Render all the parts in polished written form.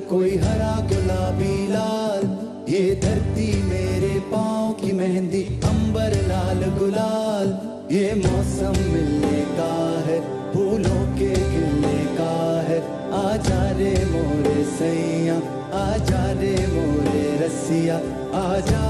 कोई हरा गुलाबी लाल, ये धरती मेरे पाँव की मेहंदी, अंबर लाल गुलाल, ये मौसम मिलने का है, फूलों के खिलने का है। आजा रे मोरे सैया, आजा रे मोरे रसिया, आजा।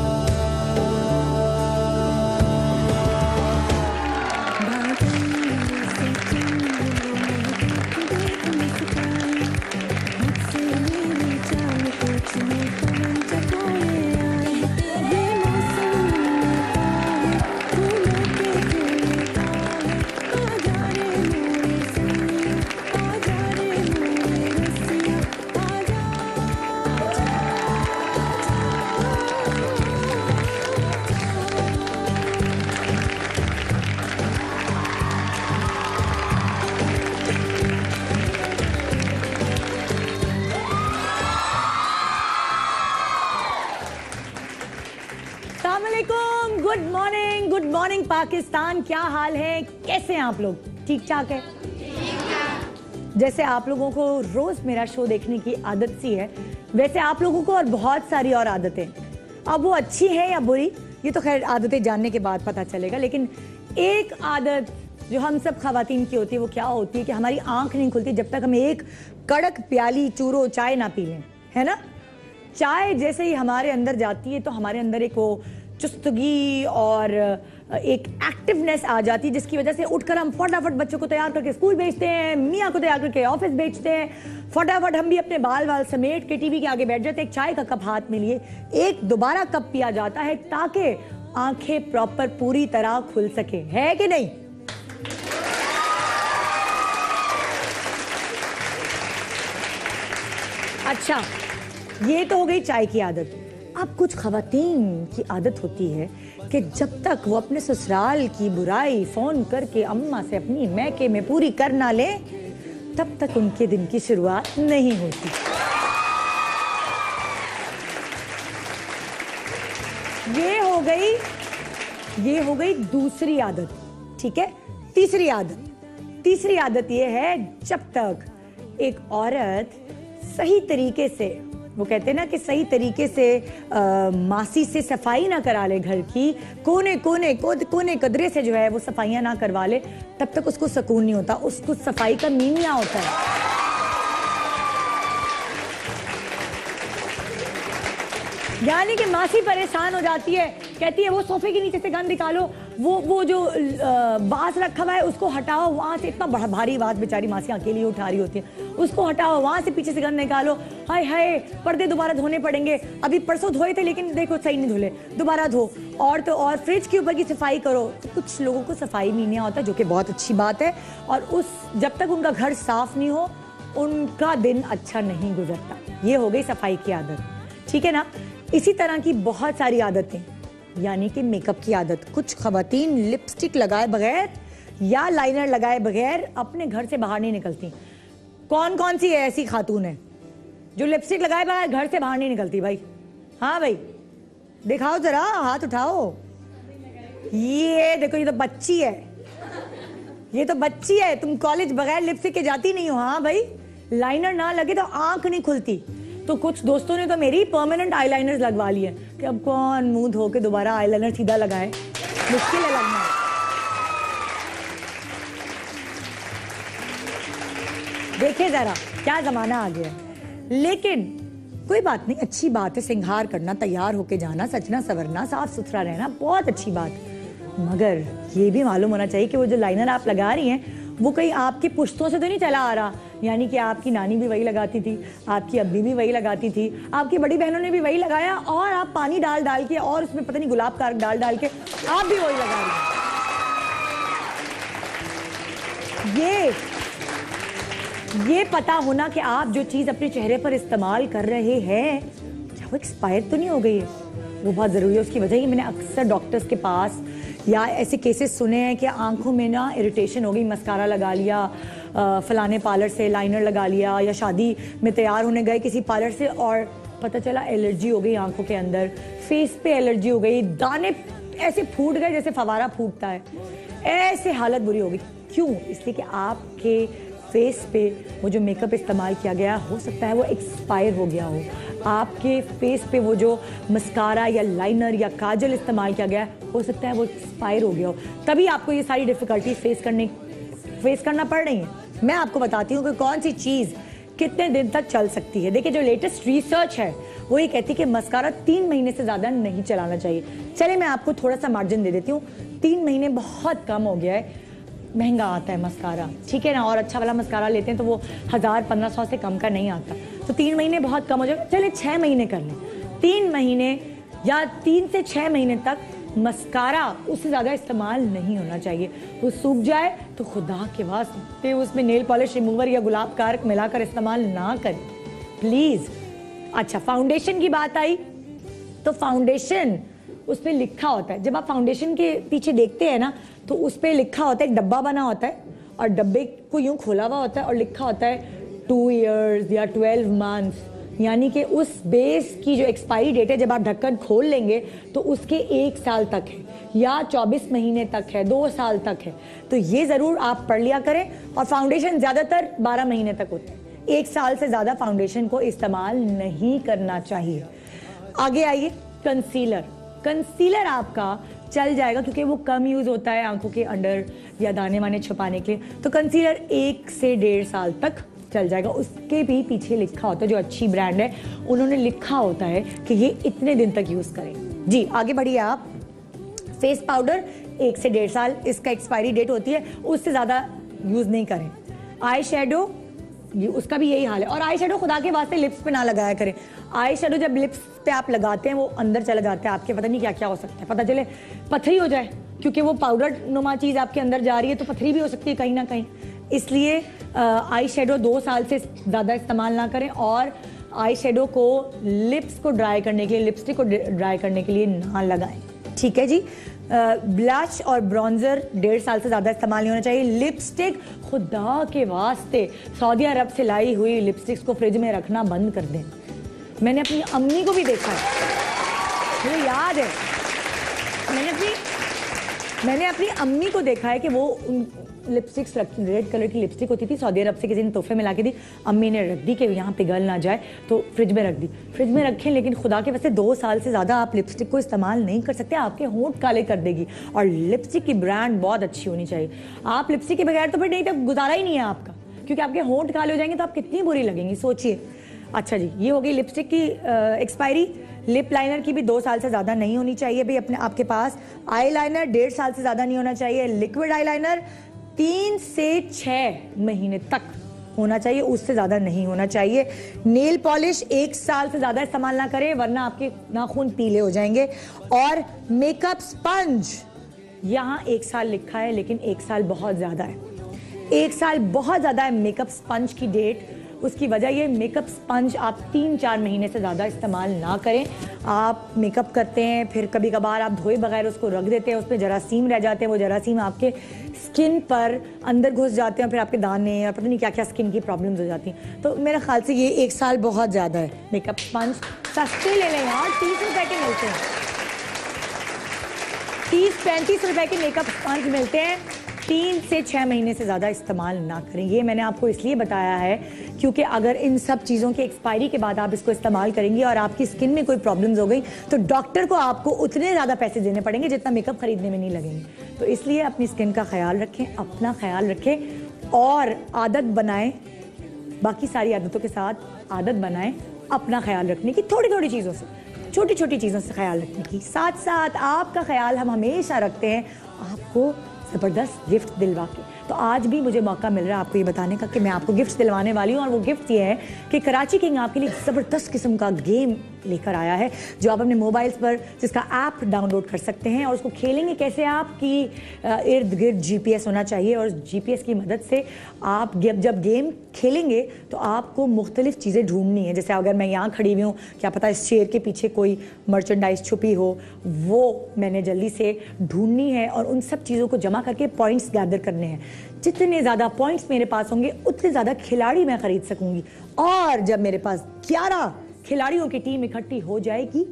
गुड मॉर्निंग पाकिस्तान, क्या हाल है, कैसे हैं आप लोग? ठीक ठाक है? जैसे आप लोगों को रोज मेरा शो देखने की आदत सी है, वैसे आप लोगों को और बहुत सारी और आदतें, अब वो अच्छी है या बुरी ये तो खैर आदतें जानने के बाद पता चलेगा। लेकिन एक आदत जो हम सब खवातीन की होती है वो क्या होती है कि हमारी आंख नहीं खुलती जब तक हम एक कड़क प्याली चूरो चाय ना पी लें, है ना? चाय जैसे ही हमारे अंदर जाती है तो हमारे अंदर एक वो चुस्तगी और एक एक्टिवनेस आ जाती है, जिसकी वजह से उठकर हम फटाफट बच्चों को तैयार करके स्कूल भेजते हैं, मियाँ को तैयार करके ऑफिस भेजते हैं, फटाफट हम भी अपने बाल वाल समेट के टीवी के आगे बैठ जाते हैं, एक चाय का कप हाथ में लिए एक दोबारा कप पिया जाता है ताकि आंखें प्रॉपर पूरी तरह खुल सके, है कि नहीं? अच्छा, ये तो हो गई चाय की आदत। अब कुछ खवातीन की आदत होती है कि जब तक वो अपने ससुराल की बुराई फोन करके अम्मा से अपनी मैके में पूरी कर ना ले तब तक उनके दिन की शुरुआत नहीं होती। ये हो गई दूसरी आदत, ठीक है? तीसरी आदत ये है, जब तक एक औरत सही तरीके से, वो कहते हैं ना कि सही तरीके से मासी से सफाई ना करा ले, घर की कोने कदरे से जो है वो सफाइयां ना करवा ले, तब तक उसको सुकून नहीं होता। उसको सफाई का मीनिया होता है। यानी कि मासी परेशान हो जाती है, कहती है वो सोफे के नीचे से गंद निकालो, वो जो बांस रखा हुआ है उसको हटाओ, वहां से इतना बड़ा भारी बात बेचारी मासी अकेली उठा रही होती है, उसको हटाओ, वहां से पीछे से गंद निकालो, हाय हाय पर्दे दोबारा धोने पड़ेंगे, अभी परसों धोए थे लेकिन देखो सही नहीं धुले, दोबारा धो, और तो और फ्रिज के ऊपर की सफाई करो। तो कुछ लोगों को सफाई मीनिया होता है, जो कि बहुत अच्छी बात है, और जब तक उनका घर साफ नहीं हो उनका दिन अच्छा नहीं गुजरता। ये हो गई सफाई की आदत, ठीक है ना? इसी तरह की बहुत सारी आदतें, यानी कि मेकअप की आदत। कुछ खवातीन लिपस्टिक लगाए बगैर या लाइनर लगाए बगैर अपने घर से बाहर नहीं निकलती। कौन कौन सी ऐसी खातून है जो लिपस्टिक लगाए बगैर घर से बाहर नहीं निकलती? भाई हाँ भाई, दिखाओ जरा, हाथ उठाओ। ये देखो, ये तो बच्ची है, ये तो बच्ची है। तुम कॉलेज बगैर लिपस्टिक के जाती नहीं हो? हाँ भाई, लाइनर ना लगे तो आंख नहीं खुलती। तो कुछ दोस्तों ने तो मेरी परमानेंट आईलाइनर्स लगवा लिए कि अब कौन मुंह धो के दोबारा आईलाइनर सीधा लगाए, मुश्किल है लगना। देखिए जरा क्या जमाना आ गया है। लेकिन कोई बात नहीं, अच्छी बात है सिंगार करना, तैयार होके जाना, सजना सवरना, साफ सुथरा रहना, बहुत अच्छी बात। मगर ये भी मालूम होना चाहिए कि वो जो लाइनर आप लगा रही हैं वो कहीं आपकी पुश्तों से तो नहीं चला आ रहा। यानी कि आपकी नानी भी वही लगाती थी, आपकी अब्बी भी वही लगाती थी, आपकी बड़ी बहनों ने भी वही लगाया, और आप पानी डाल डाल के और उसमें पता नहीं गुलाब का डाल डाल के आप भी वही लगा रही हैं। ये पता होना कि आप जो चीज अपने चेहरे पर इस्तेमाल कर रहे हैं क्या वो एक्सपायर तो नहीं हो गई है, वो बहुत जरूरी है। उसकी वजह ही मैंने अक्सर डॉक्टर्स के पास या ऐसे केसेस सुने हैं कि आंखों में ना इरिटेशन हो गई, मस्कारा लगा लिया फलाने पार्लर से, लाइनर लगा लिया, या शादी में तैयार होने गए किसी पार्लर से और पता चला एलर्जी हो गई आंखों के अंदर, फेस पे एलर्जी हो गई, दाने ऐसे फूट गए जैसे फवारा फूटता है, ऐसे हालत बुरी हो गई। क्यों? इसलिए कि आपके फेस पे वो जो मेकअप इस्तेमाल किया गया हो सकता है वो एक्सपायर हो गया हो, आपके फेस पे वो जो मस्कारा या लाइनर या काजल इस्तेमाल किया गया हो सकता है वो एक्सपायर हो गया हो, तभी आपको ये सारी डिफ़िकल्टी फेस करना पड़ रही है। मैं आपको बताती हूँ कि कौन सी चीज़ कितने दिन तक चल सकती है। देखिए, जो लेटेस्ट रिसर्च है वो ये कहती है कि मस्कारा 3 महीने से ज़्यादा नहीं चलाना चाहिए। चलिए मैं आपको थोड़ा सा मार्जिन दे देती हूँ, 3 महीने बहुत कम हो गया है, महंगा आता है मस्कारा, ठीक है ना, और अच्छा वाला मस्कारा लेते हैं तो वो 1000-1500 से कम का नहीं आता, तो 3 महीने बहुत कम हो जाएगा। चलिए 6 महीने कर लें, 3 महीने या 3 से 6 महीने तक मस्कारा उससे ज़्यादा इस्तेमाल नहीं होना चाहिए। वो सूख जाए तो खुदा के वास्ते उसमें नेल पॉलिश रिमूवर या गुलाब कारक मिलाकर इस्तेमाल ना करें प्लीज़। अच्छा, फाउंडेशन की बात आई तो फाउंडेशन उस पर लिखा होता है, जब आप फाउंडेशन के पीछे देखते हैं ना तो उस पर लिखा होता है, एक डब्बा बना होता है और डब्बे को यूं खोला हुआ होता है और लिखा होता है 2 years या 12 months, यानी कि उस बेस की जो एक्सपायरी डेट है जब आप ढक्कन खोल लेंगे तो उसके 1 साल तक है या 24 महीने तक है, 2 साल तक है। तो ये ज़रूर आप पढ़ लिया करें। और फाउंडेशन ज़्यादातर 12 महीने तक होते हैं, 1 साल से ज़्यादा फाउंडेशन को इस्तेमाल नहीं करना चाहिए। आगे आइए, कंसीलर। कंसीलर आपका चल जाएगा क्योंकि वो कम यूज़ होता है आंखों के अंडर या दाने वाने छुपाने के लिए, तो कंसीलर 1 से 1.5 साल तक चल जाएगा। उसके भी पीछे लिखा होता है, जो अच्छी ब्रांड है उन्होंने लिखा होता है कि ये इतने दिन तक यूज़ करें। जी आगे बढ़िए आप। फेस पाउडर 1 से 1.5 साल इसका एक्सपायरी डेट होती है, उससे ज़्यादा यूज़ नहीं करें। आई शेडो, ये उसका भी यही हाल है। और आई शेडो खुदा के वास्ते लिप्स पे ना लगाया करें। आई शेडो जब लिप्स पे आप लगाते हैं वो अंदर चला जाता है, आपके पता नहीं क्या क्या हो सकता है, पता चले पथरी हो जाए, क्योंकि वो पाउडर नुमा चीज़ आपके अंदर जा रही है तो पथरी भी हो सकती है कहीं ना कहीं। इसलिए आई शेडो 2 साल से ज़्यादा इस्तेमाल ना करें और आई शेडो को लिप्स को ड्राई करने के लिए, लिपस्टिक को ड्राई करने के लिए ना लगाएं, ठीक है जी। ब्लश और ब्रॉन्जर 1.5 साल से ज़्यादा इस्तेमाल नहीं होना चाहिए। लिपस्टिक खुदा के वास्ते सऊदी अरब से लाई हुई लिपस्टिक्स को फ्रिज में रखना बंद कर दें। मैंने अपनी अम्मी को भी देखा है, मुझे याद है, मैंने अपनी अम्मी को देखा है कि वो लिपस्टिक्स रेड कलर की लिपस्टिक होती थी, सऊदी अरब से किसी ने तोहफे में ला के दी, अम्मी ने रख दी कि यहाँ पिघल ना जाए तो फ्रिज में रख दी। फ्रिज में रखें, लेकिन खुदा के वैसे 2 साल से ज़्यादा आप लिपस्टिक को इस्तेमाल नहीं कर सकते, आपके होंठ काले कर देगी। और लिपस्टिक की ब्रांड बहुत अच्छी होनी चाहिए। आप लिपस्टिक के बगैर तो फिर नहीं, तब गुजारा ही नहीं है आपका, क्योंकि आपके होंठ काले हो जाएंगे तो आप कितनी बुरी लगेंगी, सोचिए। अच्छा जी, ये हो गई लिपस्टिक की एक्सपायरी। लिप लाइनर की भी 2 साल से ज़्यादा नहीं होनी चाहिए भाई अपने आपके पास। आई लाइनर 1.5 साल से ज़्यादा नहीं होना चाहिए। लिक्विड आई लाइनर 3 से 6 महीने तक होना चाहिए, उससे ज़्यादा नहीं होना चाहिए। नेल पॉलिश 1 साल से ज़्यादा इस्तेमाल ना करें वरना आपके नाखून पीले हो जाएंगे। और मेकअप स्पंज, यहाँ 1 साल लिखा है लेकिन 1 साल बहुत ज़्यादा है, 1 साल बहुत ज़्यादा है मेकअप स्पंज की डेट। उसकी वजह ये, मेकअप स्पंज आप 3-4 महीने से ज़्यादा इस्तेमाल ना करें। आप मेकअप करते हैं, फिर कभी कभार आप धोए बगैर उसको रख देते हैं, उसमें जरासीम रह जाते हैं, वो जरासीम आपके स्किन पर अंदर घुस जाते हैं, फिर आपके दाने और पता नहीं क्या क्या स्किन की प्रॉब्लम्स हो जाती हैं। तो मेरे ख्याल से ये 1 साल बहुत ज़्यादा है। मेकअप स्पंज सस्ते ले लें यार, 30 रुपए के मिलते हैं, 30-35 रुपए के मेकअप स्पंज मिलते हैं। 3 से 6 महीने से ज़्यादा इस्तेमाल ना करें। ये मैंने आपको इसलिए बताया है क्योंकि अगर इन सब चीज़ों की एक्सपायरी के बाद आप इसको इस्तेमाल करेंगी और आपकी स्किन में कोई प्रॉब्लम्स हो गई तो डॉक्टर को आपको उतने ज़्यादा पैसे देने पड़ेंगे जितना मेकअप खरीदने में नहीं लगेंगे। तो इसलिए अपनी स्किन का ख्याल रखें, अपना ख्याल रखें और आदत बनाएं, बाकी सारी आदतों के साथ आदत बनाएं अपना ख्याल रखने की, थोड़ी थोड़ी चीज़ों से, छोटी छोटी चीज़ों से ख्याल रखने की। साथ साथ आपका ख्याल हम हमेशा रखते हैं आपको ज़बरदस्त गिफ्ट दिलवा के। तो आज भी मुझे मौका मिल रहा है आपको ये बताने का कि मैं आपको गिफ्ट दिलवाने वाली हूँ, और वो गिफ्ट ये है कि कराची किंग आपके लिए ज़बरदस्त किस्म का गेम लेकर आया है जो आप अपने मोबाइल्स पर, जिसका ऐप डाउनलोड कर सकते हैं। और उसको खेलेंगे कैसे, आपकी इर्द गिर्द GPS होना चाहिए और GPS की मदद से आप जब गेम खेलेंगे तो आपको मुख्तलिफ चीज़ें ढूंढनी है। जैसे अगर मैं यहाँ खड़ी हुई हूँ, क्या पता इस चेयर के पीछे कोई मर्चेंडाइज छुपी हो, वो मैंने जल्दी से ढूंढनी है और उन सब चीज़ों को जमा करके पॉइंट्स गैदर करने हैं। जितने ज़्यादा पॉइंट्स मेरे पास होंगे उतने ज़्यादा खिलाड़ी मैं खरीद सकूंगी, और जब मेरे पास 11 खिलाड़ियों की टीम इकट्ठी हो जाएगी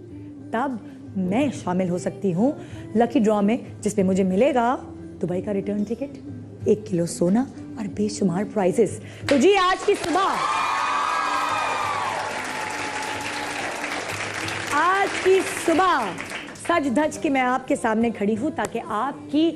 तब मैं शामिल हो सकती हूँ लकी ड्रॉ में, जिसमें मुझे मिलेगा दुबई का रिटर्न टिकट, 1 किलो सोना और बेशुमार प्राइजेस। तो जी आज की सुबह सज धज के मैं आपके सामने खड़ी हूँ ताकि आपके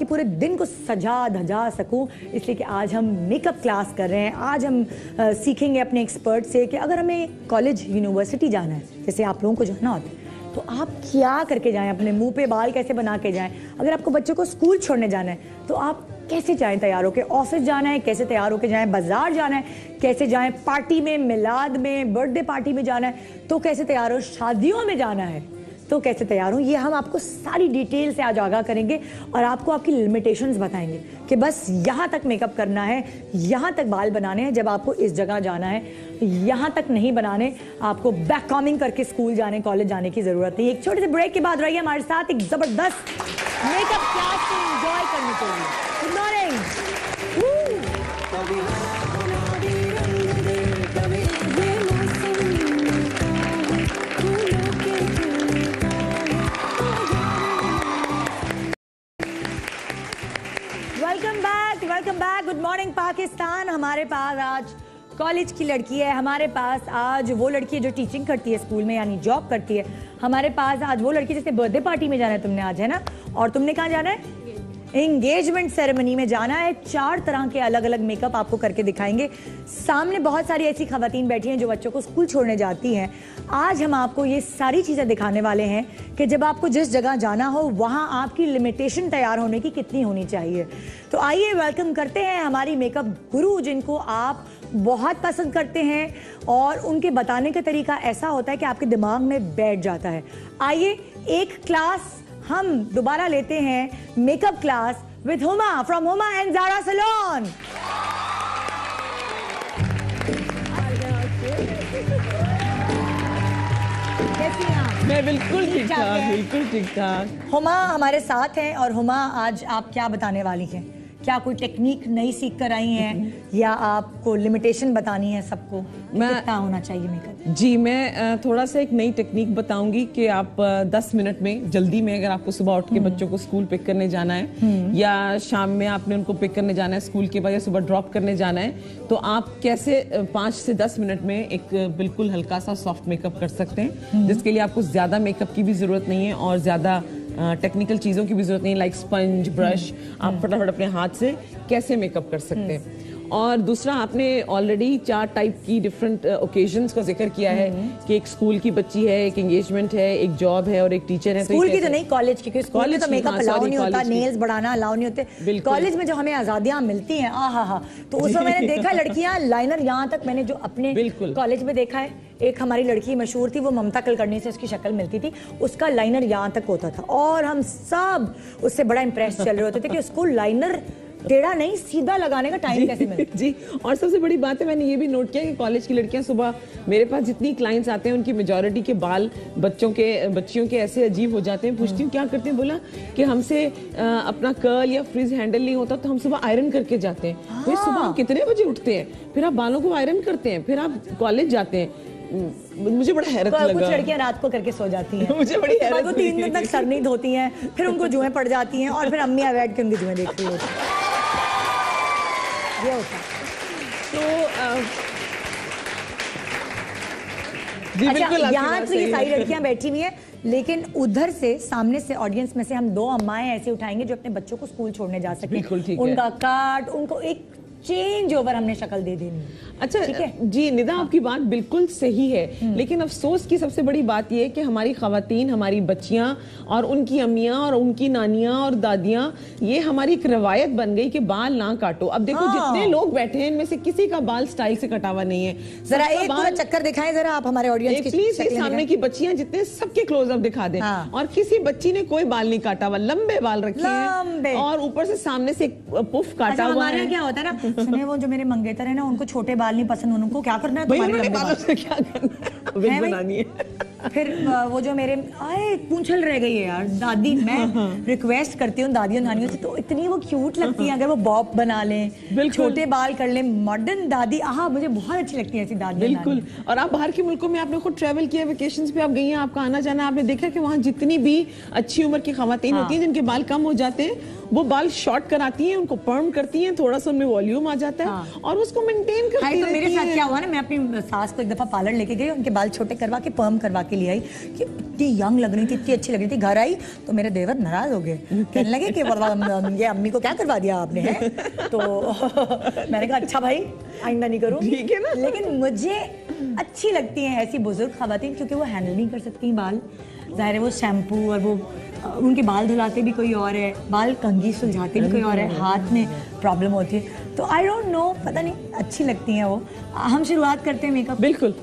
पूरे दिन को सजा धजा सकूं, इसलिए कि आज हम मेकअप क्लास कर रहे हैं। आज हम सीखेंगे अपने एक्सपर्ट से कि अगर हमें कॉलेज यूनिवर्सिटी जाना है, जैसे आप लोगों को जाना होता है, तो आप क्या करके जाएं, अपने मुंह पे बाल कैसे बना के जाएं। अगर आपको बच्चों को स्कूल छोड़ने जाना है तो आप कैसे जाएं तैयार होके, ऑफिस जाना है कैसे तैयार होके जाएं, बाजार जाना है कैसे जाएं, पार्टी में, मिलाद में, बर्थडे पार्टी में जाना है तो कैसे तैयार हो, शादियों में जाना है तो कैसे तैयार हूँ, ये हम आपको सारी डिटेल से आज आगाह करेंगे और आपको आपकी लिमिटेशंस बताएंगे कि बस यहाँ तक मेकअप करना है, यहाँ तक बाल बनाने हैं, जब आपको इस जगह जाना है यहाँ तक नहीं बनाने, आपको बैक कॉमिंग करके स्कूल जाने, कॉलेज जाने की जरूरत नहीं। एक छोटे से ब्रेक के बाद रहिए हमारे साथ एक जबरदस्त मेकअप क्लास को एंजॉय करने के लिए। Good morning. Welcome back. Good morning Pakistan. हमारे पास आज कॉलेज की लड़की है, हमारे पास आज वो लड़की है जो टीचिंग करती है स्कूल में यानी जॉब करती है, हमारे पास आज वो लड़की जैसे बर्थडे पार्टी में जाना है तुमने आज, है ना, और तुमने कहाँ जाना है, एंगेजमेंट सेरेमनी में जाना है। 4 तरह के अलग अलग मेकअप आपको करके दिखाएंगे। सामने बहुत सारी ऐसी खवातीन बैठी हैं जो बच्चों को स्कूल छोड़ने जाती हैं। आज हम आपको ये सारी चीज़ें दिखाने वाले हैं कि जब आपको जिस जगह जाना हो वहाँ आपकी लिमिटेशन तैयार होने की कितनी होनी चाहिए। तो आइए वेलकम करते हैं हमारी मेकअप गुरु, जिनको आप बहुत पसंद करते हैं और उनके बताने का तरीका ऐसा होता है कि आपके दिमाग में बैठ जाता है। आइए एक क्लास हम दोबारा लेते हैं, makeup class with Huma from Huma and Zara salon. कैसी हैं आप? मैं बिल्कुल ठीक ठाक, बिल्कुल ठीक ठाक। हुमा हमारे साथ हैं और हुमा आज आप क्या बताने वाली हैं? क्या कोई टेक्निक नई सीख कर आई हैं या आपको लिमिटेशन बतानी है सबको, कितना होना चाहिए मेकअप? जी, मैं थोड़ा सा एक नई टेक्निक बताऊंगी कि आप 10 मिनट में जल्दी में, अगर आपको सुबह उठ के बच्चों को स्कूल पिक करने जाना है या शाम में आपने उनको पिक करने जाना है स्कूल के बाद या सुबह ड्रॉप करने जाना है, तो आप कैसे 5 से 10 मिनट में एक बिल्कुल हल्का सा सॉफ्ट मेकअप कर सकते हैं, जिसके लिए आपको ज्यादा मेकअप की भी जरूरत नहीं है और ज्यादा टेक्निकल चीज़ों की भी जरूरत नहीं, लाइक स्पंज, ब्रश, आप फटाफट अपने हाथ से कैसे मेकअप कर सकते हैं। और दूसरा, आपने ऑलरेडी 4 टाइप की डिफरेंट ओकेजन्स का जिक्र किया है कि एक स्कूल की बच्ची है, एक एंगेजमेंट है, एक जॉब है और एक टीचर है। स्कूल की तो नहीं, कॉलेज की, क्योंकि स्कूल में तो मेकअप अलाउ नहीं होता, नेल्स बढ़ाना अलाउ नहीं होते। कॉलेज में जो हमें आजादियां मिलती हैं, आहा, तो उसमें मैंने देखा लड़कियां लाइनर यहाँ तक, मैंने जो अपने कॉलेज में देखा है, एक हमारी लड़की मशहूर थी, वो ममता कुलकर्णी से उसकी शक्ल मिलती थी, उसका लाइनर यहाँ तक होता था और हम सब उससे बड़ा इंप्रेस चल रहे होते थे कि उसको लाइनर टेढ़ा नहीं सीधा लगाने का टाइम कैसे मिलता। जी, और सबसे बड़ी बात है, मैंने ये भी नोट किया कि कॉलेज की लड़कियां सुबह, मेरे पास जितनी क्लाइंट्स आते हैं उनकी मेजॉरिटी के बाल बच्चियों के ऐसे अजीब हो जाते हैं। पूछती हूँ क्या करते हैं, बोला कि हमसे अपना कर्ल या फ्रिज हैंडल नहीं होता तो हम सुबह आयरन करके जाते हैं। फिर सुबह आप कितने बजे उठते हैं, फिर आप बालों को आयरन करते हैं, फिर आप कॉलेज जाते हैं। मुझे बड़ा हैरत लगा। कुछ लड़कियां रात को करके सो जाती हैं। मुझे बड़ी हैरत वो 3 दिन तक सर नहीं धोती हैं, फिर उनको जुएं पड़ जाती हैं और फिर अम्मी बैठ के उनकी जुएं देखती होती हैं। ये होता है। जी, अच्छा, यहाँ तो ये सारी लड़कियां बैठी हुई हैं, लेकिन उधर से सामने से ऑडियंस में से हम 2 अम्माएं ऐसे उठाएंगे जो अपने बच्चों को स्कूल छोड़ने जा सके। उनका कार्ड, उनको एक चेंज ओवर हमने शक्ल दे देनी। अच्छा, ठीक है जी निदा, आपकी बात बिल्कुल सही है, लेकिन अफसोस की सबसे बड़ी बात यह है कि हमारी खवातीन, हमारी बच्चियां और उनकी अम्मियां और उनकी नानियां और दादियां, ये हमारी एक रवायत बन गई कि बाल ना काटो। अब देखो जितने लोग बैठे हैं इनमें से किसी का बाल स्टाइल से कटा हुआ नहीं है। जरा एक पूरा चक्कर दिखाएं जरा आप हमारे ऑडियंस की, प्लीज सामने की बच्चियां जितने सबके क्लोजअप दिखा दें। और किसी बच्ची ने कोई बाल नहीं काटा हुआ, लंबे बाल रखे हैं और ऊपर से सामने से एक पुफ काटा हुआ है। क्या होता है ना, सुने वो जो मेरे मंगेतर है ना, उनको छोटे बाल नहीं पसंद, उनको क्या करना है, तुम्हारे लंबे बालों से क्या करना है, विग बनानी है। फिर वो जो मेरे पूंछल रह गई है यार दादी, मैं रिक्वेस्ट करती हूँ दादियों नानियों से, तो इतनी वो क्यूट लगती है, अगर वो बॉब बना लें, छोटे बाल कर लें, मॉडर्न दादी, मुझे बहुत अच्छी लगती है ऐसी दादी। बिल्कुल। और आप बाहर के मुल्कों में आपने खुद ट्रैवल किया, वेकेशंस पे आप गई हैं, आपका आना जाना, आपने देखा कि वहाँ जितनी भी अच्छी उम्र की खवातीन होती हैं जिनके बाल कम हो जाते हैं, वो बाल शॉर्ट कराती हैं, उनको पर्म करती हैं, थोड़ा सा उनमें वॉल्यूम आ जाता है और उसको मेंटेन करती तो रहती मेरे साथ हैं। क्या हुआ ना, मैं अपनी सास को एक दफा पार्लर लेके गई, उनके बाल छोटे करवा के पर्म करवा के ले आई कि इतनी यंग लग रही थी, इतनी अच्छी लग रही थी। घर आई तो मेरे देवर नाराज हो गए, कहने लगे कि ये अम्मी को क्या करवा दिया आपने है। तो मैंने कहा अच्छा भाई आइंदा नहीं करूँ, ठीक है ना। लेकिन मुझे अच्छी लगती हैं ऐसी बुजुर्ग खवातीन, क्योंकि वो हैंडल नहीं कर सकती बाल, जाहिर है वो शैम्पू और वो उनके बाल धुलाते भी कोई और है, बाल कंघी सुलझाते भी कोई और है, हाथ में प्रॉब्लम होती है। तो आई डोंट नो, पता नहीं अच्छी लगती हैं वो। हम शुरुआत करते हैं मेकअप। बिल्कुल।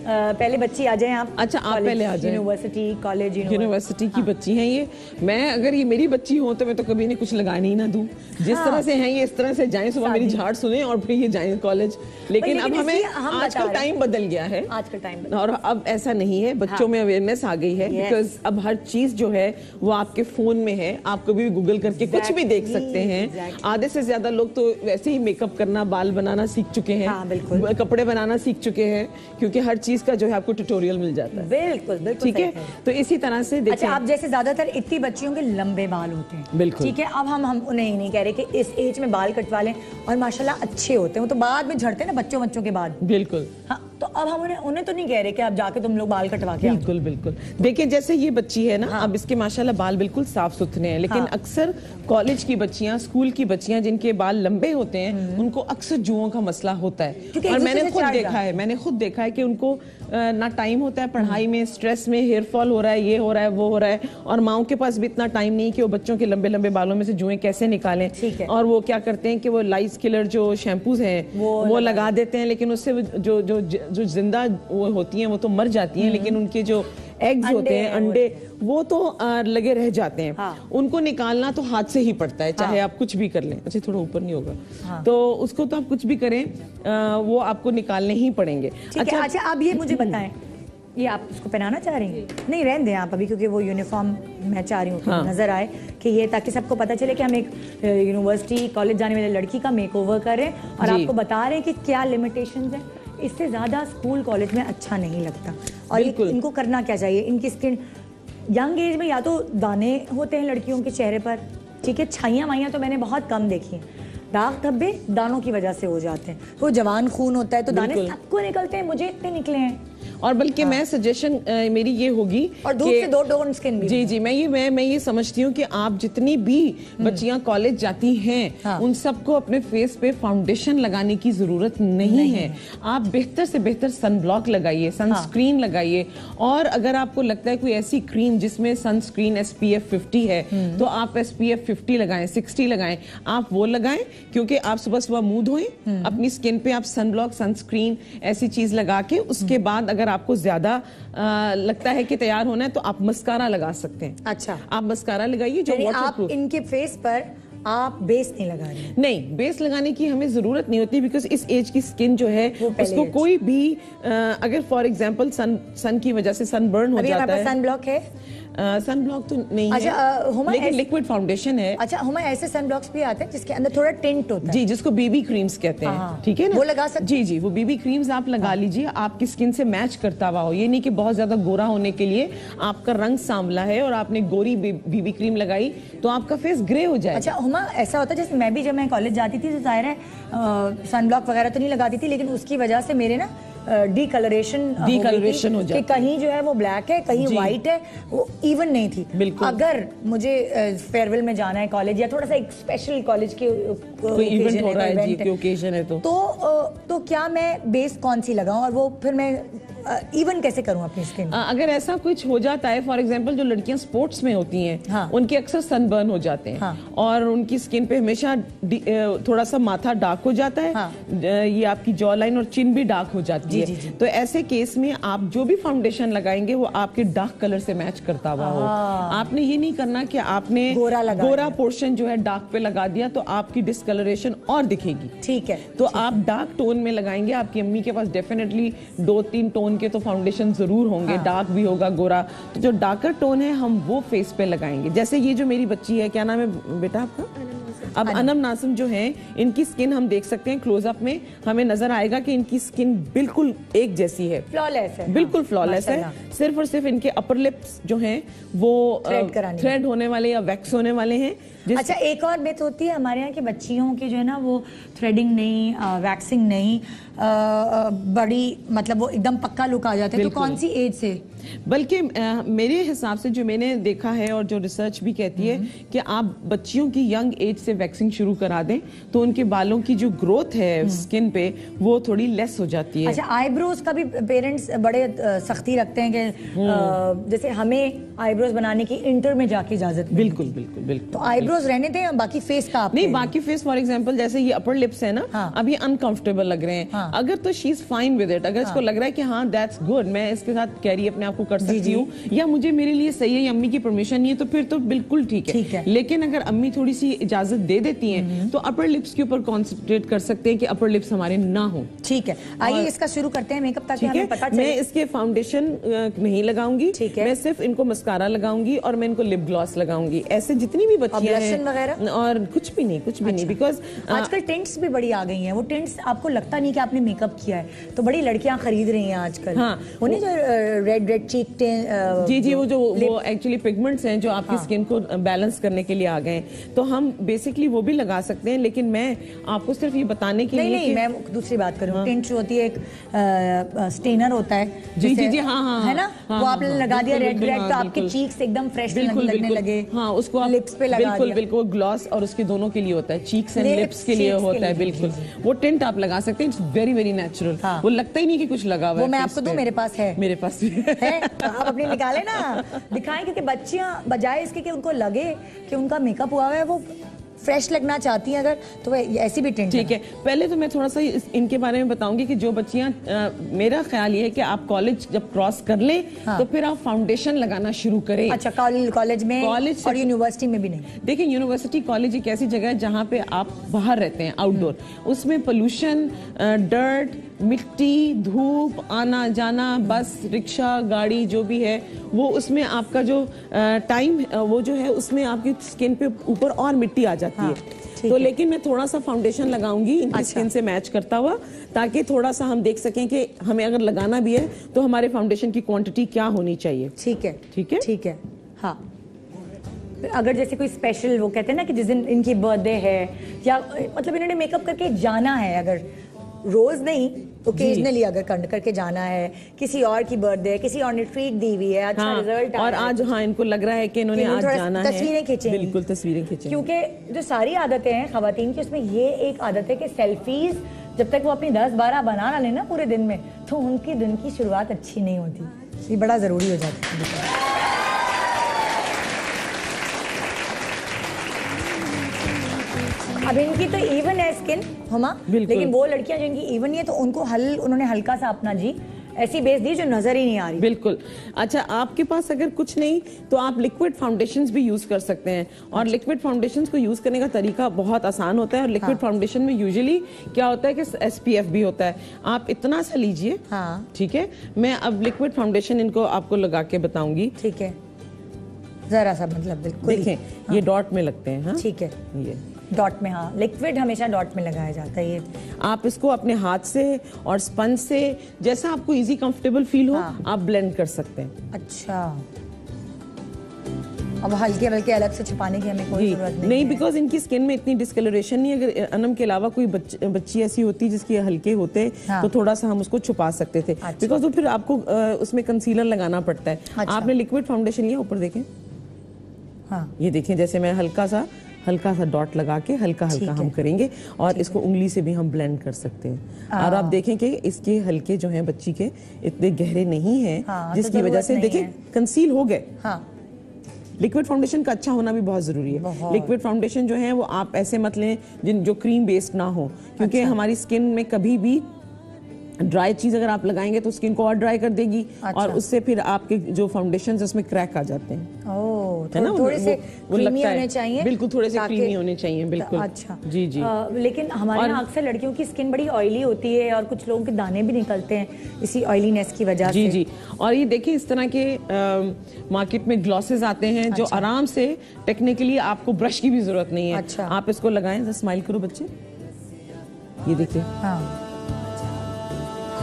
पहले बच्ची आ जाएं आप। अच्छा, आप पहले आ जाएं। यूनिवर्सिटी, कॉलेज, यूनिवर्सिटी की बच्ची हैं ये। मैं अगर ये मेरी बच्ची हो तो मैं तो कभी इन्हें कुछ लगाने ही ना दूं। जिस तरह से हैं ये इस तरह से जाएं, सुबह मेरी झाड़ सुने और फिर ये जाएं कॉलेज। लेकिन अब हमें आजकल टाइम बदल गया है, आजकल टाइम और अब ऐसा नहीं है, बच्चों में अवेयरनेस आ गई है। बिकॉज अब हर चीज जो है वो आपके फोन में है, आप कभी भी गूगल करके कुछ भी देख सकते हैं। आधे से ज्यादा लोग तो वैसे ही मेकअप करना, बाल बनाना सीख चुके हैं, कपड़े बनाना सीख चुके हैं, क्योंकि हर चीज का जो है आपको ट्यूटोरियल मिल जाता है। बिल्कुल बिल्कुल, ठीक है। तो इसी तरह से देखिए, अच्छा, आप जैसे ज्यादातर इतनी बच्चियों के लंबे बाल होते हैं, बिल्कुल ठीक है। अब हम उन्हें नहीं कह रहे कि इस एज में बाल कटवा लें, और माशाल्लाह अच्छे होते हैं वो, तो बाद में झड़ते हैं ना बच्चों के बाद। बिल्कुल। हाँ, तो अब हम उन्हें तो नहीं कह रहे कि आप जाके तुम लोग बाल कटवा के आओ। बिल्कुल बिल्कुल। देखिए जैसे ये बच्ची है ना, अब इसके माशाल्लाह बाल बिल्कुल साफ सुथरे हैं, लेकिन अक्सर कॉलेज की बच्चियां, स्कूल की बच्चियां जिनके बाल लंबे होते हैं, उनको अक्सर जुओं का मसला होता है। और मैंने खुद देखा है कि उनको ना टाइम होता है पढ़ाई में, स्ट्रेस में, हेयर फॉल हो रहा है, ये हो रहा है, वो हो रहा है, और माओं के पास भी इतना टाइम नहीं कि वो बच्चों के लंबे लंबे बालों में से जुएं कैसे निकालें। और वो क्या करते हैं कि वो लाइस किलर जो शैम्पूज हैं वो लगा देते हैं, लेकिन उससे जो जिंदा वो होती हैं वो तो मर जाती हैं, लेकिन उनके जो एग्स होते हैं, अंडे, वो तो लगे रह जाते हैं। उनको निकालना तो हाथ से ही पड़ता है, चाहे आप कुछ भी कर लें। अच्छा, थोड़ा ऊपर नहीं होगा, तो उसको तो आप कुछ भी करें, वो आपको निकालने ही पड़ेंगे। अच्छा, आप ये मुझे बताएं, ये आप उसको पहनाना चाह रही हैं? नहीं, रहने दें आप अभी, क्योंकि वो यूनिफॉर्म मैं चाह रही हूँ कि नजर आए कि ये, ताकि सबको पता चले कि हम एक यूनिवर्सिटी, कॉलेज जाने वाले लड़की का मेकओवर कर रहे हैं और आपको बता रहे हैं कि क्या लिमिटेशंस हैं। इससे ज्यादा स्कूल कॉलेज में अच्छा नहीं लगता। और इनको करना क्या चाहिए? इनकी स्किन यंग एज में या तो दाने होते हैं लड़कियों के चेहरे पर, ठीक है, छाइयाँ वाइयाँ तो मैंने बहुत कम देखी हैं, दाग धब्बे दानों की वजह से हो जाते हैं। वो जवान खून होता है तो दाने सबको निकलते हैं, मुझे इतने निकले हैं। और बल्कि मैं सजेशन मेरी ये होगी, और धूप से दो टोन स्किन भी। जी, मैं ये समझती हूँ कि आप जितनी भी बच्चियां कॉलेज जाती हैं, उन सबको अपने फेस पे फाउंडेशन लगाने की जरूरत नहीं है। आप बेहतर से बेहतर सनब्लॉक लगाइए, सनस्क्रीन लगाइए, और अगर आपको लगता है कोई ऐसी क्रीम जिसमें सनस्क्रीन SPF 50 है, तो आप SPF 50 लगाएं, 60 लगाएं, आप वो लगाएं, क्योंकि आप सुबह सुबह मुंह धोएं, अपनी स्किन पे आप सनब्लॉक, सनस्क्रीन ऐसी चीज लगा के, उसके बाद अगर आपको ज्यादा लगता है कि तैयार होना है तो आप मस्कारा लगा सकते हैं। अच्छा, आप मस्कारा लगाइए जो वाटरप्रूफ। इनके फेस पर आप बेस नहीं लगा रहे? नहीं, बेस लगाने की हमें जरूरत नहीं होती, बिकॉज इस एज की स्किन जो है उसको कोई भी अगर फॉर एग्जांपल सन की वजह से सनबर्न हो जाता है। सन ब्लॉक है? सन ब्लॉक तो नहीं है, लेकिन लिक्विड फाउंडेशन है। अच्छा, हुमा ऐसे सन ब्लॉक्स भी आते हैं जिसके अंदर थोड़ा टिंट होता है। जी, जिसको BB क्रीम्स कहते हैं, ठीक है ना, वो लगा सकते हैं। जी, वो BB क्रीम्स आप लगा लीजिए, आपकी स्किन से मैच करता हुआ हो। ये नहीं कि बहुत ज्यादा गोरा होने के लिए आपका रंग सांवला है और आपने गोरी BB क्रीम लगाई तो आपका फेस ग्रे हो जाए। अच्छा हुमा, ऐसा होता है जैसे मैं भी, जब मैं कॉलेज जाती थी तो जाहिर है सन ब्लॉक वगैरह तो नहीं लगाती थी, लेकिन उसकी वजह से मेरे ना डीकलरेशन हो जाती, कहीं जो है वो ब्लैक है, कहीं व्हाइट है, वो इवन नहीं थी। बिल्कुल। अगर मुझे फेयरवेल में जाना है कॉलेज, या थोड़ा सा एक स्पेशल कॉलेज के कोई इवेंट हो रहा है, जी, कोई ओकेजन है, तो क्या मैं बेस कौन सी लगाऊं, और वो फिर मैं इवन कैसे करूं अपनी स्किन? अगर ऐसा कुछ हो जाता है, फॉर एग्जांपल जो लड़कियां स्पोर्ट्स में होती हैं, उनके अक्सर सनबर्न हो जाते हैं, और उनकी स्किन पे हमेशा थोड़ा सा माथा डार्क हो जाता है, ये आपकी जॉ लाइन और चिन भी डार्क हो जाती है। तो ऐसे केस में आप जो भी फाउंडेशन लगाएंगे वो आपके डार्क कलर से मैच करता हुआ हो। आपने ये नहीं करना कि आपने गोरा पोर्शन जो है डार्क पे लगा दिया तो आपकी डिस्कलरेशन और दिखेगी। ठीक है, तो आप डार्क टोन में लगाएंगे। आपकी अम्मी के पास डेफिनेटली 2-3 टोन के तो फाउंडेशन जरूर होंगे, डार्क भी होगा, गोरा। तो जो डार्कर टोन है हम वो फेस पे लगाएंगे। जैसे ये जो मेरी बच्ची है, क्या नाम है बेटा आपका? अब अनम नासिम जो है, इनकी स्किन हम देख सकते हैं क्लोजअप में, हमें नजर आएगा कि इनकी स्किन बिल्कुल एक जैसी है, फ्लॉलेस है, बिल्कुल फ्लॉलेस है। सिर्फ और सिर्फ इनके अपर लिप्स जो हैं वो थ्रेड होने वाले या वैक्स होने वाले हैं। अच्छा, एक और बात होती है हमारे यहाँ की बच्चियों की जो है ना, वो थ्रेडिंग नहीं, वैक्सिंग नहीं, बड़ी मतलब वो एकदम पक्का लुक आ जाते हैं, तो कौन सी एज से? बल्कि मेरे हिसाब से जो मैंने देखा है और जो रिसर्च भी कहती है कि आप बच्चियों की यंग एज से वैक्सिंग शुरू करा दें तो उनके बालों की जो ग्रोथ है स्किन पे वो थोड़ी लेस हो जाती है। अच्छा, आईब्रोज का भी पेरेंट्स बड़े सख्ती रखते हैं कि जैसे हमें आईब्रोज बनाने की इंटर में जाके इजाजत नहीं। बिल्कुल बिल्कुल बिल्कुल। तो आईब्रोज रहने दें, बाकी फेस का आप नहीं, बाकी फेस फॉर एग्जांपल जैसे ये अपर लिप्स है ना, हाँ। अब ये अनकंफर्टेबल लग रहे हैं, हाँ। अगर तो she is fine with it, अगर इसको लग रहा है कि हाँ दैट्स गुड, मैं इसके साथ कैरी अपने आप को कर सकती हूँ, या मुझे मेरे लिए सही है, या अम्मी की परमिशन नहीं है, तो फिर तो बिल्कुल ठीक है। लेकिन अगर अम्मी थोड़ी सी इजाजत दे देती हैं तो अपर लिप्स के ऊपर कॉन्सेंट्रेट कर सकते हैं कि अपर लिप्स हमारे ना हो। ठीक है, आइए इसका शुरू करते हैं मेकअप, ताकि हमें पता चले। मैं इसके फाउंडेशन नहीं लगाऊंगी, मैं सिर्फ इनको मस्कारा लगाऊंगी और मैं इनको लिप ग्लॉस लगाऊंगी। ऐसे जितनी भी बच्चियां हैं और कुछ भी नहीं, बिकॉज आजकल टिंट्स भी बड़ी आ गई हैं। वो टिंट्स आपको लगता नहीं कि आपने मेकअप किया है, तो बड़ी लड़कियां खरीद रही हैं आजकल। हाँ, उन्हें जो रेड चीक जी वो एक्चुअली पिगमेंट्स हैं जो आपकी स्किन को बैलेंस करने के लिए आ गए हैं, तो हम बेसिकली वो भी लगा सकते हैं। लेकिन मैं आपको सिर्फ ये बताने के लिए नहीं, मैं दूसरी बात करूँ, टिंट जो होती है एक स्टेनर होता है, जी हाँ, है ना, वो आपने लगा दिया रेड तो आपके चीक्स एकदम फ्रेश लगने लगे। हाँ, उसको आप लिप्स पे लगा दिया। बिल्कुल ग्लॉस, और उसके दोनों के लिए होता है, चीक्स एंड लिप्स के लिए होता है। बिल्कुल वो टिंट आप लगा सकते हैं, इट्स वेरी वेरी नेचुरल, वो लगता ही नहीं कि कुछ लगा हुआ है। वो मैं आपको दूं, मेरे पास है, मेरे पास भी है, आप अपने निकाले ना, दिखाएं, क्योंकि बच्चियां बजाय इसके कि उनको लगे कि उनका मेकअप हुआ है, वो फ्रेश लगना चाहती हैं अगर, तो ऐसी भी टिंट। ठीक है, पहले तो मैं थोड़ा सा इनके बारे में बताऊंगी कि जो बच्चियां, मेरा ख्याल ये है कि आप कॉलेज जब क्रॉस कर लें तो फिर आप फाउंडेशन लगाना शुरू करें। अच्छा, कॉलेज में और यूनिवर्सिटी में भी नहीं? देखिए, यूनिवर्सिटी कॉलेज एक ऐसी जगह है जहाँ पे आप बाहर रहते हैं, आउटडोर, उसमें पोल्यूशन, डर्ट, मिट्टी, धूप, आना जाना, बस, रिक्शा, गाड़ी जो भी है, वो उसमें आपका जो टाइम वो जो है उसमें आपकी स्किन पे ऊपर और मिट्टी आ जाती है। तो लेकिन मैं थोड़ा सा फाउंडेशन लगाऊंगी इनकी स्किन से मैच करता हुआ, ताकि थोड़ा सा हम देख सकें कि हमें अगर लगाना भी है तो हमारे फाउंडेशन की क्वांटिटी क्या होनी चाहिए। ठीक है। हाँ, अगर जैसे कोई स्पेशल, वो कहते हैं ना कि जिस दिन इनकी बर्थडे है, या मतलब इन्होंने मेकअप करके जाना है, अगर रोज नहीं ओकेजनली अगर करके जाना है, किसी और की बर्थडे, किसी और ने ट्रीट दी हुई है, अच्छा रिजल्ट और आज इनको लग रहा है कि इन्होंने आज जाना है, तस्वीरें खींचेंगी। बिल्कुल तस्वीरें खींचेंगी, क्योंकि जो सारी आदतें हैं खवातीन की, उसमें ये एक आदत है कि सेल्फीज जब तक वो अपनी 10-12 बना ना लेना पूरे दिन में, तो उनकी दिन की शुरुआत अच्छी नहीं होती। ये बड़ा जरूरी हो जाता है। अब इनकी तो इवन है स्किन हुमा, लेकिन वो लड़कियां जिनकी इवन नहीं है, तो उनको उन्होंने हल्का सा अपना ऐसी बेस दी जो नजर ही नहीं आ रही। बिल्कुल। अच्छा, आपके पास अगर कुछ नहीं तो आप लिक्विड फाउंडेशंस भी यूज कर सकते हैं, और लिक्विड फाउंडेशंस को यूज करने का तरीका बहुत आसान होता है। और लिक्विड फाउंडेशन में यूजुअली क्या होता है कि SPF भी होता है। आप इतना सा लीजिए, ठीक है, मैं अब लिक्विड फाउंडेशन इनको आपको लगा के बताऊंगी। ठीक है, जरा सा, मतलब बिल्कुल देखें, ये डॉट में लगते हैं। ठीक है, ये डॉट में, हाँ, लिक्विड हमेशा डॉट में लगाया जाता है। ये आप इसको अपने हाथ से और स्पंज से, जैसा आपको इजी कंफर्टेबल फील हो, आप ब्लेंड कर सकते हैं। अच्छा, अब हल्के अलग से छुपाने की हमें कोई जरूरत नहीं, बिकॉज इनकी स्किन में इतनी डिस्कलरेशन नहीं। अगर अनम के अलावा कोई बच्ची ऐसी होती जिसके हल्के होते, तो थोड़ा सा हम उसको छुपा सकते थे, बिकॉज तो फिर आपको उसमें कंसीलर लगाना पड़ता है। आपने लिक्विड फाउंडेशन लिया, ऊपर देखें, ये देखें, जैसे मैं हल्का सा डॉट लगा के हल्का हम करेंगे, और इसको उंगली से भी हम ब्लेंड कर सकते हैं। और आप देखें कि इसके हल्के जो हैं बच्ची के इतने गहरे नहीं हैं, जिसकी वजह से देखें कंसील हो गए। लिक्विड फाउंडेशन का अच्छा होना भी बहुत जरूरी है। लिक्विड फाउंडेशन जो है वो आप ऐसे मत लें जो क्रीम बेस्ड ना हो, क्योंकि हमारी स्किन में कभी भी ड्राई चीज अगर आप लगाएंगे तो स्किन को और ड्राई कर देगी, और उससे फिर आपके जो फाउंडेशन उसमें क्रैक आ जाते हैं। है ना, थोड़े से क्रीमी होने चाहिए। बिल्कुल, थोड़े से क्रीमी होने चाहिए, बिल्कुल। अच्छा, जी। लेकिन हमारे यहाँ अक्सर लड़कियों की स्किन बड़ी ऑयली होती है, और कुछ लोगों के दाने भी निकलते हैं इसी ऑयलीनेस की वजह से। जी। और ये देखिए, इस तरह के मार्केट में ग्लॉसेस आते हैं जो आराम से, टेक्निकली आपको ब्रश की भी जरूरत नहीं है। आप इसको लगाएं, स्माइल करो बच्चे, ये देखिए।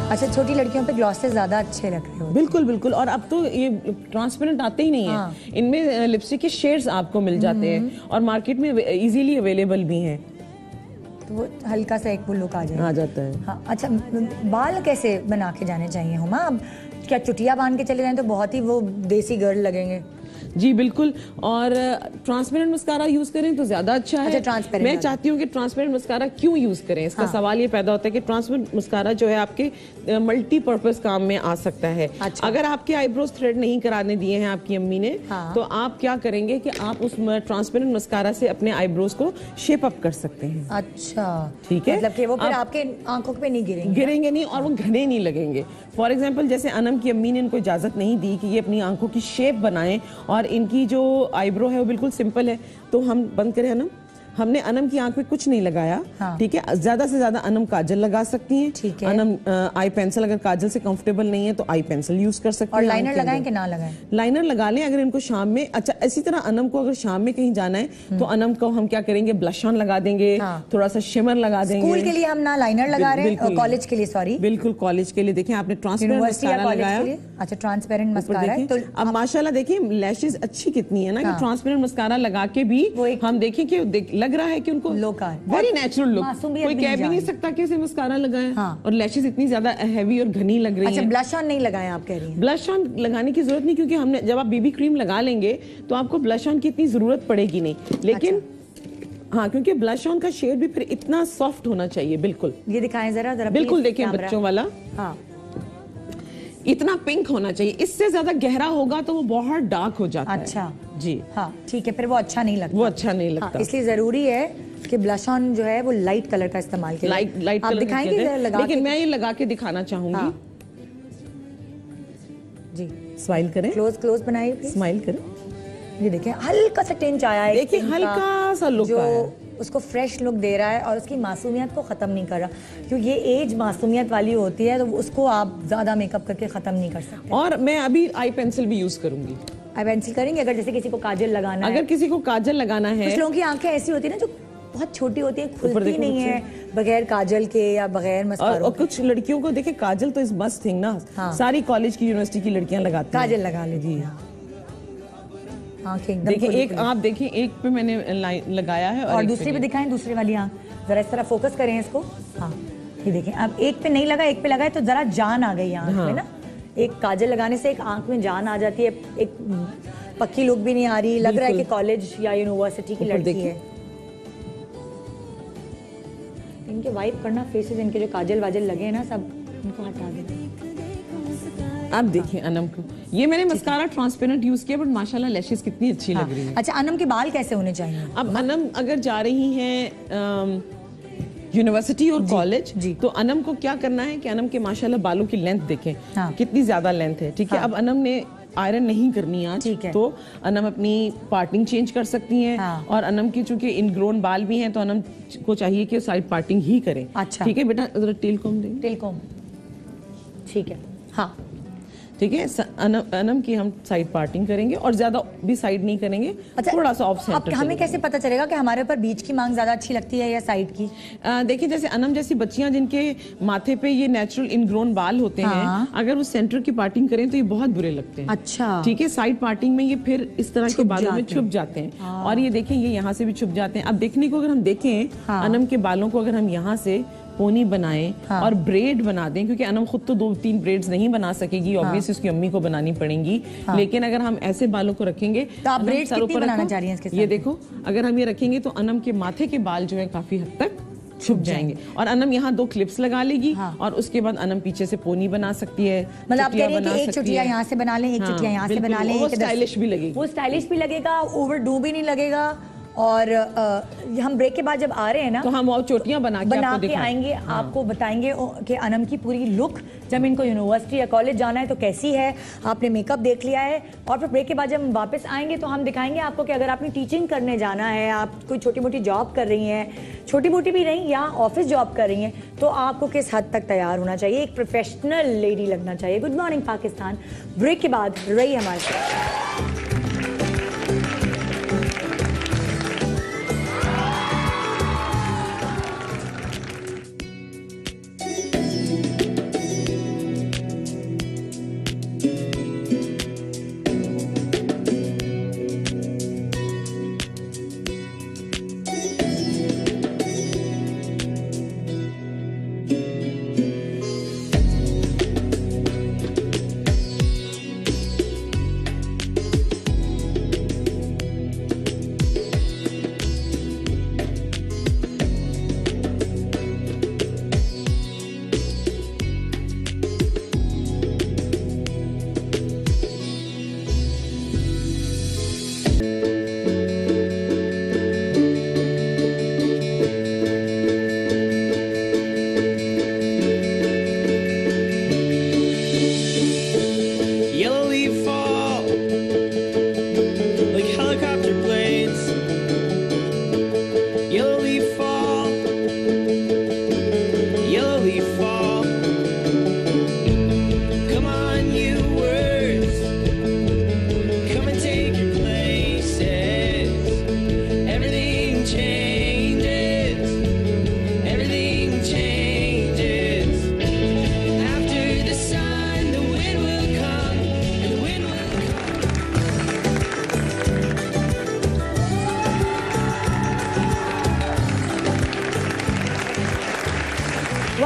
अच्छा, छोटी लड़कियों पे ग्लॉसेस ज्यादा अच्छे लग रहे हो। बिल्कुल बिल्कुल, और अब तो ये ट्रांसपेरेंट आते ही नहीं हाँ। है, इनमें लिपस्टिक के शेड्स आपको मिल जाते हैं और मार्केट में इजीली अवेलेबल भी हैं। तो वो हल्का सा एक वो लुक आ जाता है। हाँ, अच्छा, बाल कैसे बना के जाने चाहिए हुमा? अब क्या चुटिया बांध के चले जाएं तो बहुत ही वो देसी गर्ल लगेंगे। जी बिल्कुल, और ट्रांसपेरेंट मस्कारा यूज करें तो ज्यादा अच्छा है। अच्छा, ट्रांसपेरेंट मैं चाहती हूँ कि ट्रांसपेरेंट मस्कारा क्यों यूज करें, इसका सवाल ये पैदा होता है कि ट्रांसपेरेंट मस्कारा जो है आपके मल्टीपर्पज काम में आ सकता है। अच्छा। अगर आपके आईब्रोज थ्रेड नहीं कराने दिए हैं आपकी अम्मी ने, तो आप क्या करेंगे कि आप उस ट्रांसपेरेंट मस्कारा से अपने आईब्रोज को शेप अप कर सकते हैं। अच्छा, ठीक है, मतलब कि वो फिर आपके आंखों पे नहीं गिरेंगे नहीं, और वो घने नहीं लगेंगे। फॉर एग्जाम्पल, जैसे अनम की अम्मी ने इनको इजाजत नहीं दी कि ये अपनी आंखों की शेप बनाएं, और इनकी जो आईब्रो है वो बिल्कुल सिंपल है, तो हम बंद करें अनम, हमने अनम की आंख में कुछ नहीं लगाया। हाँ। ठीक है, ज्यादा से ज्यादा अनम काजल लगा सकती हैं। ठीक है। अनम आई पेंसिल, अगर काजल से कंफर्टेबल नहीं है तो आई पेंसिल यूज कर सकते और हैं। लाइनर लगाएं कि ना लगाएं? लाइनर लगा लें अगर इनको शाम में। अच्छा, इसी तरह अनम को अगर शाम में कहीं जाना है तो अनम को हम क्या करेंगे, ब्लश ऑन लगा देंगे। हाँ। थोड़ा सा शिमर लगा देंगे। स्कूल के लिए हम ना लाइनर लगा रहे हैं, कॉलेज के लिए, सॉरी, बिल्कुल कॉलेज के लिए। देखिए आपने ट्रांसपेरेंट मस्कारा लगाया। अच्छा, ट्रांसपेरेंट मस्कारा है तो अब माशाल्लाह देखिए लैशेस अच्छी कितनी है ना, कि ट्रांसपेरेंट मस्कारा लगा के भी हम देखें कि लग रहा है कि उनको वेरी नेचुरल लुक, कोई कह भी नहीं सकता कि इसे मस्कारा लगाया। हाँ। और लैशेस इतनी ज्यादा हैवी और घनी लग रही हैं। अच्छा, ब्लश ऑन नहीं लगाया आप कह रही हैं? ब्लश ऑन लगाने की जरूरत नहीं, क्योंकि हमने जब आप बीबी क्रीम लगा लेंगे तो आपको ब्लश ऑन की इतनी जरूरत पड़ेगी नहीं, लेकिन हाँ, क्योंकि ब्लश ऑन का शेड भी फिर इतना सॉफ्ट होना चाहिए। बिल्कुल, ये दिखाएं जरा बिल्कुल देखिए बच्चों वाला। हाँ, इतना पिंक होना चाहिए, इससे ज्यादा गहरा होगा तो वो बहुत डार्क हो जाता है। अच्छा जी हाँ, ठीक है, फिर वो अच्छा नहीं लगता। वो अच्छा नहीं लगता। हाँ, इसलिए जरूरी है कि ब्लश ऑन जो है वो लाइट कलर का इस्तेमाल करें। लाइट आप कलर दिखाएंगे जरा लगा लेकिन मैं ये लगा के दिखाना चाहूंगी। हाँ। जी, स्माइल करें, क्लोज बनाइए प्लीज। स्माइल करें। ये देखिए हल्का सा टिंच आया है, देखिए हल्का सा लुक जो आया, उसको फ्रेश लुक दे रहा है और उसकी मासूमियत को खत्म नहीं कर रहा, क्योंकि ये एज मासूमियत वाली होती है, तो उसको आप ज्यादा मेकअप करके खत्म नहीं कर सकते। और मैं अभी आई पेंसिल भी यूज करूंगी। आई पेंसिल करेंगे अगर जैसे किसी को काजल लगाना है। अगर किसी को काजल लगाना है, कुछ लोगों की आंखें ऐसी होती है ना जो बहुत छोटी होती है, खुलती नहीं है बगैर काजल के या बगैर मस्कारा। और कुछ लड़कियों को देखिए काजल तो इस मस्त थिंग ना। हाँ। सारी कॉलेज की यूनिवर्सिटी की लड़कियां लगाती हैं काजल लगा लेती हैं। देखिए एक आप देखिए, एक पे मैंने लाइन लगाया है और दूसरी पे दिखाएं, दूसरी वाली आंख जरा इस तरह फोकस करें इसको। हाँ, ये देखें, अब एक पे नहीं लगा, एक पे लगा है तो जरा जान आ गई आंख में ना। एक काजल लगाने से एक आंख में जान आ जाती है, एक पक्की लुक भी नहीं आ रही, लग रहा है कि कॉलेज या यूनिवर्सिटी की लड़की है। इनके वाइप करना फेसेस, इनके जो काजल वाजल लगे हैं ना, सब इनको हटा देना। आप देखिए अनम को, ये मैंने मस्कारा ट्रांसपेरेंट यूज किया, बट माशाल्लाह लैशेस कितनी अच्छी लग रही है। अच्छा, अनम के बाल कैसे होने चाहिए? अब अनम अगर जा रही हैं यूनिवर्सिटी और कॉलेज, तो अनम को क्या करना है कि अनम के माशाल्लाह बालों की लेंथ देखें। हाँ। कितनी ज्यादा लेंथ है। ठीक है, अब अनम ने आयरन नहीं करनी आज, तो अनम अपनी पार्टिंग चेंज कर सकती हैं। हाँ। और अनम की चूंकि इनग्रोन बाल भी हैं, तो अनम को चाहिए कि साइड पार्टिंग ही करें। अच्छा, ठीक है बेटा, जरा टेल कॉम दें। टेल कॉम, ठीक है। हाँ, ठीक है, अनम की हम साइड पार्टिंग करेंगे और ज्यादा भी साइड नहीं करेंगे। अच्छा, थोड़ा सा ऑफ सेंटर। हमें कैसे पता चलेगा कि हमारे ऊपर बीच की मांग ज्यादा अच्छी लगती है या साइड की? देखिए, जैसे अनम जैसी बच्चियां जिनके माथे पे ये नेचुरल इनग्रोन बाल होते हैं, अगर वो सेंटर की पार्टिंग करें तो ये बहुत बुरे लगते हैं। अच्छा, ठीक है, साइड पार्टिंग में ये फिर इस तरह के बालों में छुप जाते हैं। और ये देखें, ये यहाँ से भी छुप जाते हैं। अब देखने को अगर हम देखें, अनम के बालों को अगर हम यहाँ से पोनी बनाएं और ब्रेड बना दें, क्योंकि अनम खुद तो 2-3 ब्रेड्स नहीं बना सकेगी, ऑब्वियसली उसकी अम्मी को बनानी पड़ेंगी। लेकिन अगर हम ऐसे बालों को रखेंगे, तो आप ब्रेड्स कितनी बनाना चाह रही हैं इसके साथ? ये देखो, अगर हम ये रखेंगे तो अनम के माथे के बाल जो है काफी हद तक छुप जाएंगे। और अनम यहाँ 2 क्लिप्स लगा लेगी। और उसके बाद अनम पीछे से पोनी बना सकती है। मतलब आप कह रही हैं कि एक चुटिया यहाँ से बना लें, एक चुटिया यहाँ से बना लें, वो स्टाइलिश भी लगेगी। वो स्टाइलिश भी लगेगा, ओवरडू भी नहीं लगेगा। और हम ब्रेक के बाद जब आ रहे हैं ना, तो हम और चोटियां बना के आएंगे। आपको बताएंगे कि अनम की पूरी लुक जब इनको यूनिवर्सिटी या कॉलेज जाना है तो कैसी है। आपने मेकअप देख लिया है, और फिर ब्रेक के बाद जब हम वापस आएंगे तो हम दिखाएंगे आपको कि अगर आपने टीचिंग करने जाना है, आप कोई छोटी मोटी जॉब कर रही हैं, छोटी मोटी भी नहीं, या ऑफिस जॉब कर रही हैं, तो आपको किस हद तक तैयार होना चाहिए, एक प्रोफेशनल लेडी लगना चाहिए। गुड मॉर्निंग पाकिस्तान, ब्रेक के बाद रही हमारे साथ।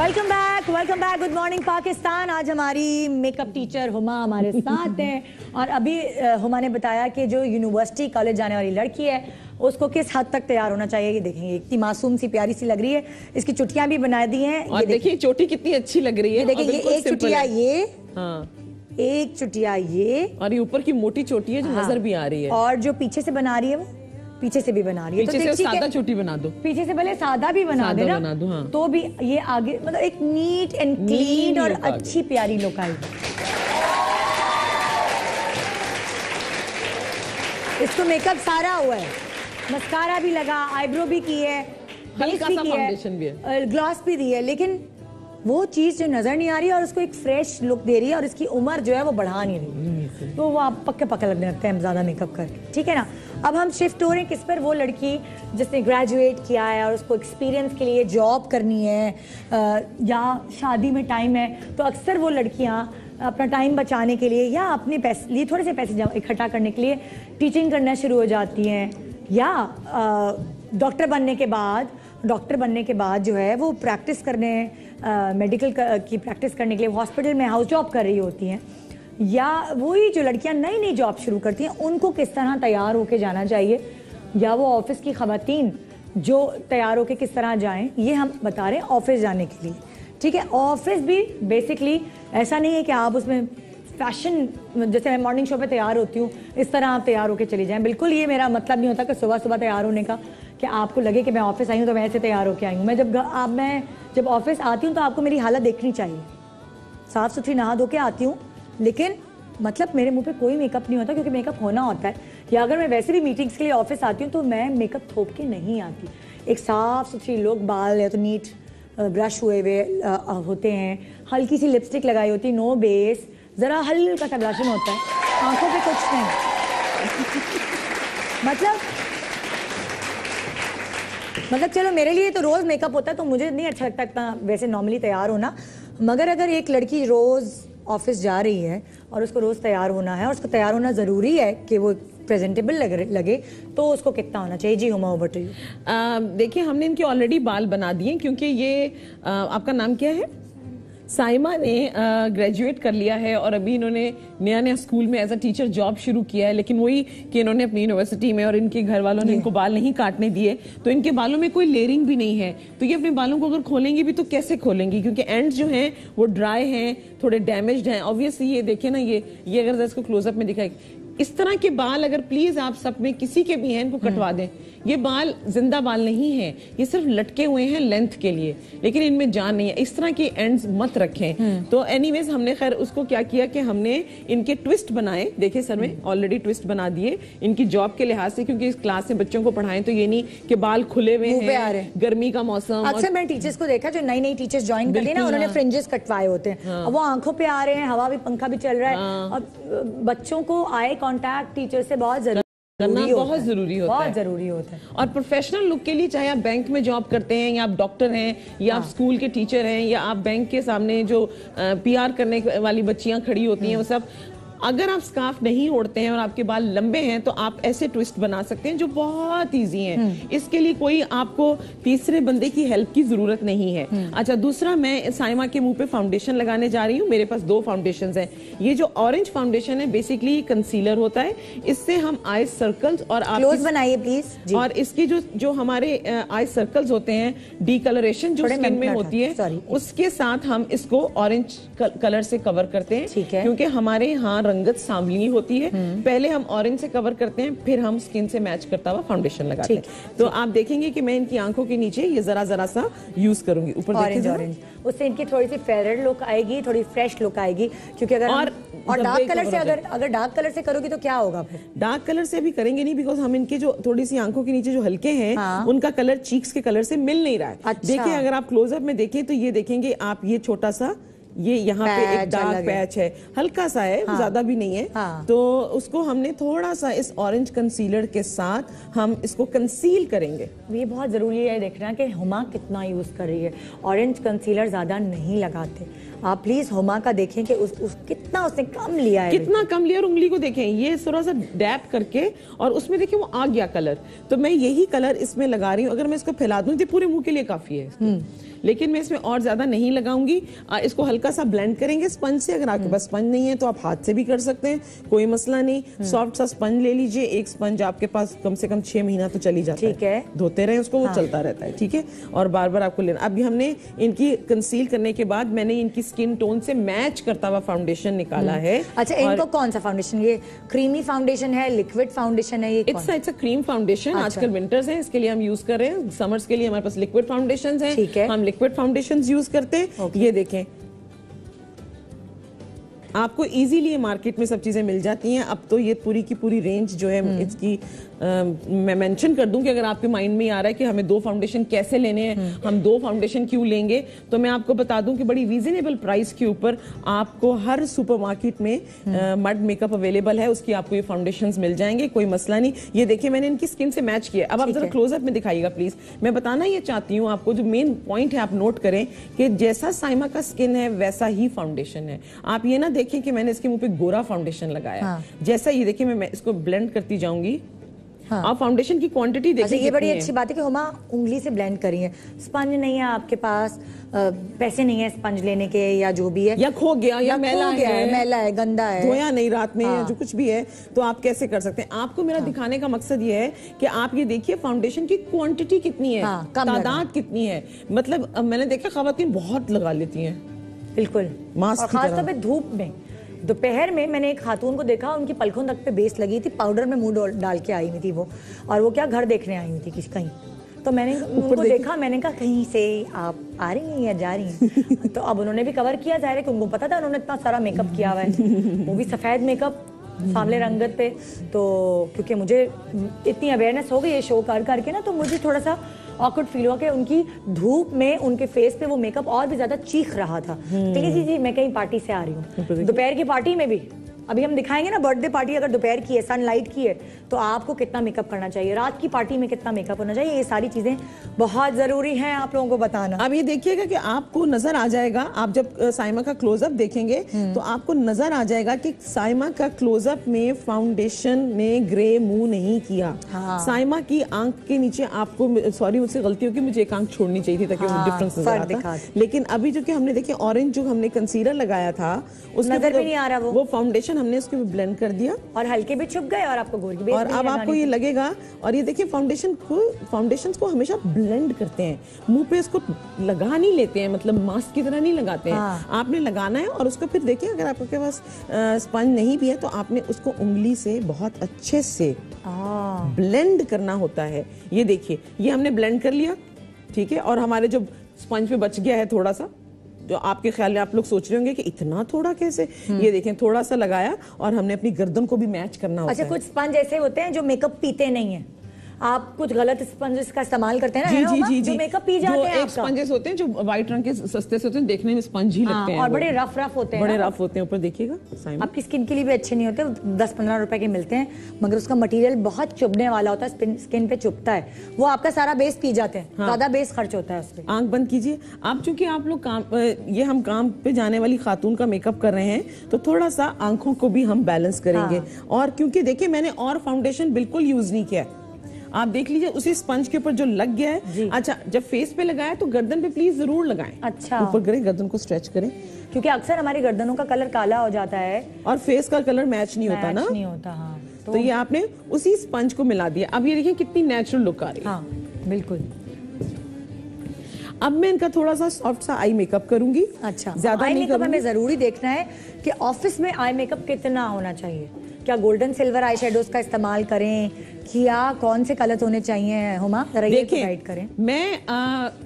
Welcome back good morning Pakistan. आज हमारी मेकअप टीचर हुमा हमारे साथ हैं और अभी हुमा ने बताया कि जो यूनिवर्सिटी कॉलेज जाने वाली लड़की है उसको किस हद तक तैयार होना चाहिए। ये देखेंगे, इतनी मासूम सी प्यारी सी लग रही है, इसकी चुटियां भी बना दी हैं। और देखिए चोटी कितनी अच्छी लग रही है। देखिए ये एक चुटिया ये, हाँ, एक चुटिया ये, और ये ऊपर की मोटी चोटी है जो नजर भी आ रही है। और जो पीछे से बना रही है वो पीछे से भी बना रही है। पीछे से सादा चोटी बना दो, पीछे से भले सादा भी बना देना, बना दो, हाँ। तो भी ये आगे मतलब एक नीट एंड क्लीन और अच्छी प्यारी लुक आएगी। इसको मेकअप सारा हुआ है, मस्कारा भी लगा, आईब्रो भी की है, हल्का सा फाउंडेशन भी है, ग्लॉस भी दी है, लेकिन वो चीज जो नजर नहीं आ रही है और उसको एक फ्रेश लुक दे रही है और इसकी उम्र जो है वो बढ़ा नहीं रही, तो वो आप पक्के लगने लगते हैं ज्यादा मेकअप करके। ठीक है ना। अब हम शिफ्ट हो रहे हैं किस पर, वो लड़की जिसने ग्रेजुएट किया है और उसको एक्सपीरियंस के लिए जॉब करनी है या शादी में टाइम है, तो अक्सर वो लड़कियां अपना टाइम बचाने के लिए या अपने पैसे लिए थोड़े से पैसे इकट्ठा करने के लिए टीचिंग करना शुरू हो जाती हैं, या डॉक्टर बनने के बाद जो है वो प्रैक्टिस करने मेडिकल की प्रैक्टिस करने के लिए हॉस्पिटल में हाउस जॉब कर रही होती हैं, या वही जो लड़कियां नई नई जॉब शुरू करती हैं उनको किस तरह तैयार होके जाना चाहिए, या वो ऑफिस की खवातीन जो तैयार होके किस तरह जाएं, ये हम बता रहे हैं ऑफिस जाने के लिए। ठीक है। ऑफिस भी बेसिकली ऐसा नहीं है कि आप उसमें फैशन, जैसे मैं मॉर्निंग शो पे तैयार होती हूँ इस तरह आप तैयार होके चली जाएं। बिल्कुल ये मेरा मतलब नहीं होता कि सुबह सुबह तैयार होने का, कि आपको लगे कि मैं ऑफिस आई हूँ तो मैं ऐसे तैयार होके आई हूँ। मैं जब ऑफिस आती हूँ तो आपको मेरी हालत देखनी चाहिए, साफ सुथरी नहा धो के आती हूँ, लेकिन मतलब मेरे मुंह पे कोई मेकअप नहीं होता क्योंकि मेकअप होना होता है। या अगर मैं वैसे भी मीटिंग्स के लिए ऑफिस आती हूँ तो मैं मेकअप थोप के नहीं आती। एक साफ सुथरी लुक, बाल या तो नीट ब्रश हुए हुए होते हैं, हल्की सी लिपस्टिक लगाई होती है, नो बेस, जरा हल्का सा ब्लशन होता है, आंखों पे कुछ नहीं। मतलब चलो मेरे लिए तो रोज मेकअप होता है तो मुझे नहीं अच्छा लगता इतना वैसे नॉर्मली तैयार होना, मगर अगर एक लड़की रोज ऑफिस जा रही है और उसको रोज तैयार होना है और उसको तैयार होना जरूरी है कि वो प्रेजेंटेबल लगे, तो उसको कितना होना चाहिए। जी हुमा, ओवर टू यू। देखिए हमने इनके ऑलरेडी बाल बना दिए क्योंकि ये आपका नाम क्या है? साइमा ने ग्रेजुएट कर लिया है और अभी इन्होंने नया स्कूल में एज अ टीचर जॉब शुरू किया है, लेकिन वही कि इन्होंने अपनी यूनिवर्सिटी में और इनके घर वालों ने इनको बाल नहीं काटने दिए, तो इनके बालों में कोई लेयरिंग भी नहीं है, तो ये अपने बालों को अगर खोलेंगी भी तो कैसे खोलेंगी, क्योंकि एंड्स जो हैं वो ड्राई हैं, थोड़े डैमेज्ड हैं। ऑब्वियसली ये देखिए ना, ये अगर इसको क्लोजअप में दिखाए, इस तरह के बाल अगर प्लीज आप सब में किसी के भी हैं इनको कटवा दें। ये बाल जिंदा बाल नहीं है, ये सिर्फ लटके हुए हैं लेंथ के लिए, लेकिन इनमें जान नहीं है। इस तरह के एंड्स मत रखें। तो एनीवेज हमने खैर उसको क्या किया कि हमने इनके ट्विस्ट बनाए। देखिए सर में ऑलरेडी ट्विस्ट बना दिए इनकी जॉब के लिहाज से, क्योंकि इस क्लास में बच्चों को पढ़ाएं तो ये नहीं कि बाल खुले हुए हैं, गर्मी का मौसम। अक्सर मैंने टीचर्स को देखा जो नई नई टीचर्स ज्वाइन करती है ना, उन्होंने फ्रिंजेस कटवाए होते हैं, वो आंखों पे आ रहे हैं, हवा भी पंखा भी चल रहा है, और बच्चों को आई कांटेक्ट टीचर से बहुत जरूरी बहुत जरूरी होता है। और प्रोफेशनल लुक के लिए चाहे आप बैंक में जॉब करते हैं या आप डॉक्टर हैं या आप स्कूल के टीचर हैं या आप बैंक के सामने जो पीआर करने वाली बच्चियां खड़ी होती हैं, वो सब अगर आप स्कार्फ नहीं ओढ़ते हैं और आपके बाल लंबे हैं तो आप ऐसे ट्विस्ट बना सकते हैं जो बहुत इजी हैं। इसके लिए कोई आपको तीसरे बंदे की हेल्प की जरूरत नहीं है। अच्छा, दूसरा मैं साइमा के मुंह पे फाउंडेशन लगाने जा रही हूँ। मेरे पास 2 फाउंडेशंस हैं। ये जो ऑरेंज फाउंडेशन है बेसिकली कंसीलर होता है, इससे हम आई सर्कल्स और आप क्लोज बनाइए प्लीज, और इसकी जो हमारे आई सर्कल्स होते हैं, डीकलरेशन जो स्किन में होती है, उसके साथ हम इसको ऑरेंज कलर से कवर करते हैं, क्योंकि हमारे यहाँ रंगत सांवली होती है। पहले हम ऑरेंज से कवर करते हैं, फिर हम स्किन से मैच करता हुआ फाउंडेशन लगाते हैं। तो आप देखेंगे कि मैं इनकी आंखों के नीचे ये जरा सा यूज करूंगी। ऊपर ऑरेंज, उससे इनकी थोड़ी सी फेयर लुक आएगी, थोड़ी फ्रेश लुक आएगी, क्योंकि अगर और डार्क कलर से अगर डार्क कलर से करोगी तो क्या होगा फिर? डार्क कलर से अभी करेंगे नहीं, बिकॉज हम इनके जो थोड़ी सी आंखों के नीचे जो हल्के हैं, उनका कलर चीक्स के कलर से मिल नहीं रहा है। अच्छा। देखिए अगर आप क्लोजअप में देखें तो ये देखेंगे आप, ये छोटा सा ये यहाँ पे एक डार्क पैच है, हल्का सा है, ज्यादा भी नहीं है। तो उसको हमने थोड़ा सा इस ऑरेंज कंसीलर के साथ हम इसको कंसील करेंगे। ये बहुत जरूरी है देखना कि हुमा कितना यूज कर रही है। ऑरेंज कंसीलर ज्यादा नहीं लगाते आप, प्लीज हुमा का देखें कि कितना उसने कम लिया है, कितना कम लिया। और उंगली को देखें, ये थोड़ा सा डैप करके और उसमें देखिए वो आ गया कलर, तो मैं यही कलर इसमें लगा रही हूँ। अगर मैं इसको फैला दूं तो पूरे मुंह के लिए काफी है। लेकिन मैं इसमें और ज्यादा नहीं लगाऊंगी। इसको हल्का सा ब्लेंड करेंगे स्पंज से। अगर आपके पास स्पंज नहीं है तो आप हाथ से भी कर सकते हैं, कोई मसला नहीं। सॉफ्ट सा स्पंज ले लीजिए। एक स्पंज आपके पास कम से कम 6 महीना तो चली जाता है। ठीक है, धोते रहे उसको, वो चलता रहता है। ठीक है, और बार बार आपको लेना। अभी हमने इनकी कंसील करने के बाद मैंने इनकी स्किन टोन से मैच करता हुआ फाउंडेशन निकाला है। अच्छा, इनको कौन सा फाउंडेशन, ये क्रीमी फाउंडेशन है, लिक्विड फाउंडेशन है, ये इट्स अ क्रीम फाउंडेशन। आजकल विंटर्स हैं, इसके लिए हम यूज कर रहे हैं। समर्स के लिए हमारे पास लिक्विड फाउंडेशंस हैं। ठीक है, हम लिक्विड फाउंडेशंस यूज करते हैं। ये देखें, आपको इजीली मार्केट में सब चीजें मिल जाती हैं। अब तो ये पूरी की पूरी रेंज जो है इसकी मैं मेंशन कर दूं कि अगर आपके माइंड में आ रहा है कि हमें 2 फाउंडेशन कैसे लेने हैं, हम 2 फाउंडेशन क्यों लेंगे, तो मैं आपको बता दूं कि बड़ी रीजनेबल प्राइस के ऊपर आपको हर सुपरमार्केट में मड मेकअप अवेलेबल है। उसकी आपको ये फाउंडेशंस मिल जाएंगे, कोई मसला नहीं। ये देखिए, मैंने इनकी स्किन से मैच किया। अब आप जरा क्लोजअप में दिखाइएगा प्लीज। मैं बताना ये चाहती हूँ आपको, जो मेन पॉइंट है आप नोट करें कि जैसा साइमा का स्किन है वैसा ही फाउंडेशन है। आप ये ना देखें कि मैंने इसके मुंह पे गोरा फाउंडेशन लगाया। जैसा ये देखिए, मैं इसको ब्लेंड करती जाऊंगी। आप फाउंडेशन की क्वांटिटी देखिए। ये बड़ी अच्छी बात है कि हुमा उंगली से ब्लेंड करी है। स्पंज नहीं है आपके पास, पैसे नहीं है स्पंज लेने के, या जो भी है, या खो गया, या मैला है, गंदा है, धोया नहीं रात में, या जो कुछ भी है, तो आप कैसे कर सकते हैं। आपको मेरा दिखाने का मकसद ये है कि आप ये देखिए फाउंडेशन की क्वांटिटी कितनी है, तादाद कितनी है। मतलब मैंने देखा खवातीन बहुत लगा लेती हैं, बिल्कुल मास्क की तरह। खासतौर पे धूप में, दोपहर में मैंने एक खातून को देखा, उनकी पलकों तक पे बेस लगी थी, पाउडर में मुंह डाल के आई हुई थी वो, और वो क्या घर देखने आई हुई थी किसी कहीं। तो मैंने उनको देखा, मैंने कहा कहीं से आप आ रही हैं या जा रही हैं। तो अब उन्होंने भी कवर किया, जाहिर है कि उनको पता था, उन्होंने इतना सारा मेकअप किया हुआ है, वो भी सफेद मेकअप सांवले रंगत पे। तो क्योंकि मुझे इतनी अवेयरनेस हो गई है शो कर करके ना, तो मुझे थोड़ा सा ऑकवर्ड फील हुआ कि उनकी धूप में उनके फेस पे वो मेकअप और भी ज्यादा चीख रहा था। ठीक है, मैं कहीं पार्टी से आ रही हूँ, दोपहर की पार्टी में भी अभी हम दिखाएंगे ना, बर्थडे पार्टी अगर दोपहर की है, सनलाइट की है, तो आपको कितना मेकअप करना चाहिए, रात की पार्टी में कितना मेकअप होना चाहिए, ये सारी चीजें बहुत जरूरी हैं आप लोगों को बताना। अब ये देखिएगा कि आपको नजर आ जाएगा, आप जब साइमा का क्लोजअप देखेंगे तो आपको नजर आ जाएगा कि साइमा का क्लोजअप में फाउंडेशन ने ग्रे मुंह नहीं किया। साइमा की आंख के नीचे आपको, सॉरी मुझसे गलती होगी, मुझे एक आंख छोड़नी चाहिए थी ताकि डिफरेंस नजर आता। लेकिन अभी जो कि हमने देखिए ऑरेंज जो हमने कंसीलर लगाया था, उसमें नजर भी नहीं आ रहा, वो फाउंडेशन हमने उसके भी ब्लेंड कर दिया और हल्के भी छुप गए और आपको गोर की बेस और अब आपको ये लगेगा। और ये देखिए फाउंडेशन को हमेशा ब्लेंड करते हैं, मुंह पे इसको लगा नहीं लेते हैं, मतलब मास्क की तरह नहीं लगाते हैं। आपने लगाना है और उसको फिर देखिए, अगर आपके पास स्पंज नहीं भी है तो आपने उसको उंगली से बहुत अच्छे से ब्लेंड करना होता है। ये देखिए, ये हमने ब्लेंड कर लिया, ठीक है। और हमारे जो स्पंज पे बच गया है थोड़ा सा, जो आपके ख्याल में आप लोग सोच रहे होंगे कि इतना थोड़ा कैसे, ये देखें थोड़ा सा लगाया और हमने अपनी गर्दन को भी मैच करना होता है। अच्छा, कुछ स्पंज ऐसे होते हैं जो मेकअप पीते नहीं है, आप कुछ गलत स्पंजेस का इस्तेमाल करते हैं ना, जी, जो मेकअप पी जाते हैं। एक स्पंजेस होते हैं जो व्हाइट रंग के सस्ते से होते हैं, देखने में स्पंज ही लगते हैं और बड़े रफ होते हैं, बड़े रफ होते हैं। ऊपर देखिएगा, आपकी स्किन के लिए भी अच्छे नहीं होते, 10-15 रुपए के मिलते हैं, मगर उसका मटेरियल बहुत चुभने वाला होता है, स्किन पे चुभता है, वो आपका सारा बेस पी जाते हैं, ज्यादा बेस खर्च होता है उसपे। आंख बंद कीजिए आप, चूंकि आप लोग ये हम काम पे जाने वाली खातून का मेकअप कर रहे हैं, तो थोड़ा सा आंखों को भी हम बैलेंस करेंगे। और क्योंकि देखिए मैंने और फाउंडेशन बिल्कुल यूज नहीं किया, आप देख लीजिए उसी स्पंज के ऊपर जो लग गया है। अच्छा, जब फेस पे लगाया तो गर्दन पे प्लीज जरूर लगाएं। अच्छा, ऊपर करें, गर्दन को स्ट्रेच करें, क्योंकि अक्सर हमारी गर्दनों का कलर काला हो जाता है और फेस का कलर मैच नहीं होता ना, नहीं होता। हाँ, तो ये आपने उसी स्पंज को मिला दिया। अब ये देखिए कितनी नेचुरल लुक आ रही है। हाँ, बिल्कुल। अब मैं इनका थोड़ा सा सॉफ्ट सा आई मेकअप करूंगी। अच्छा, ज्यादा आई नहीं मेकअप करूंगी। हमें जरूरी देखना है कि ऑफिस में आई मेकअप कितना होना चाहिए, क्या गोल्डन सिल्वर आई शेडोज का इस्तेमाल करें, क्या कौन से कलर होने चाहिए, हुमा जरा ये गाइड करें। मैं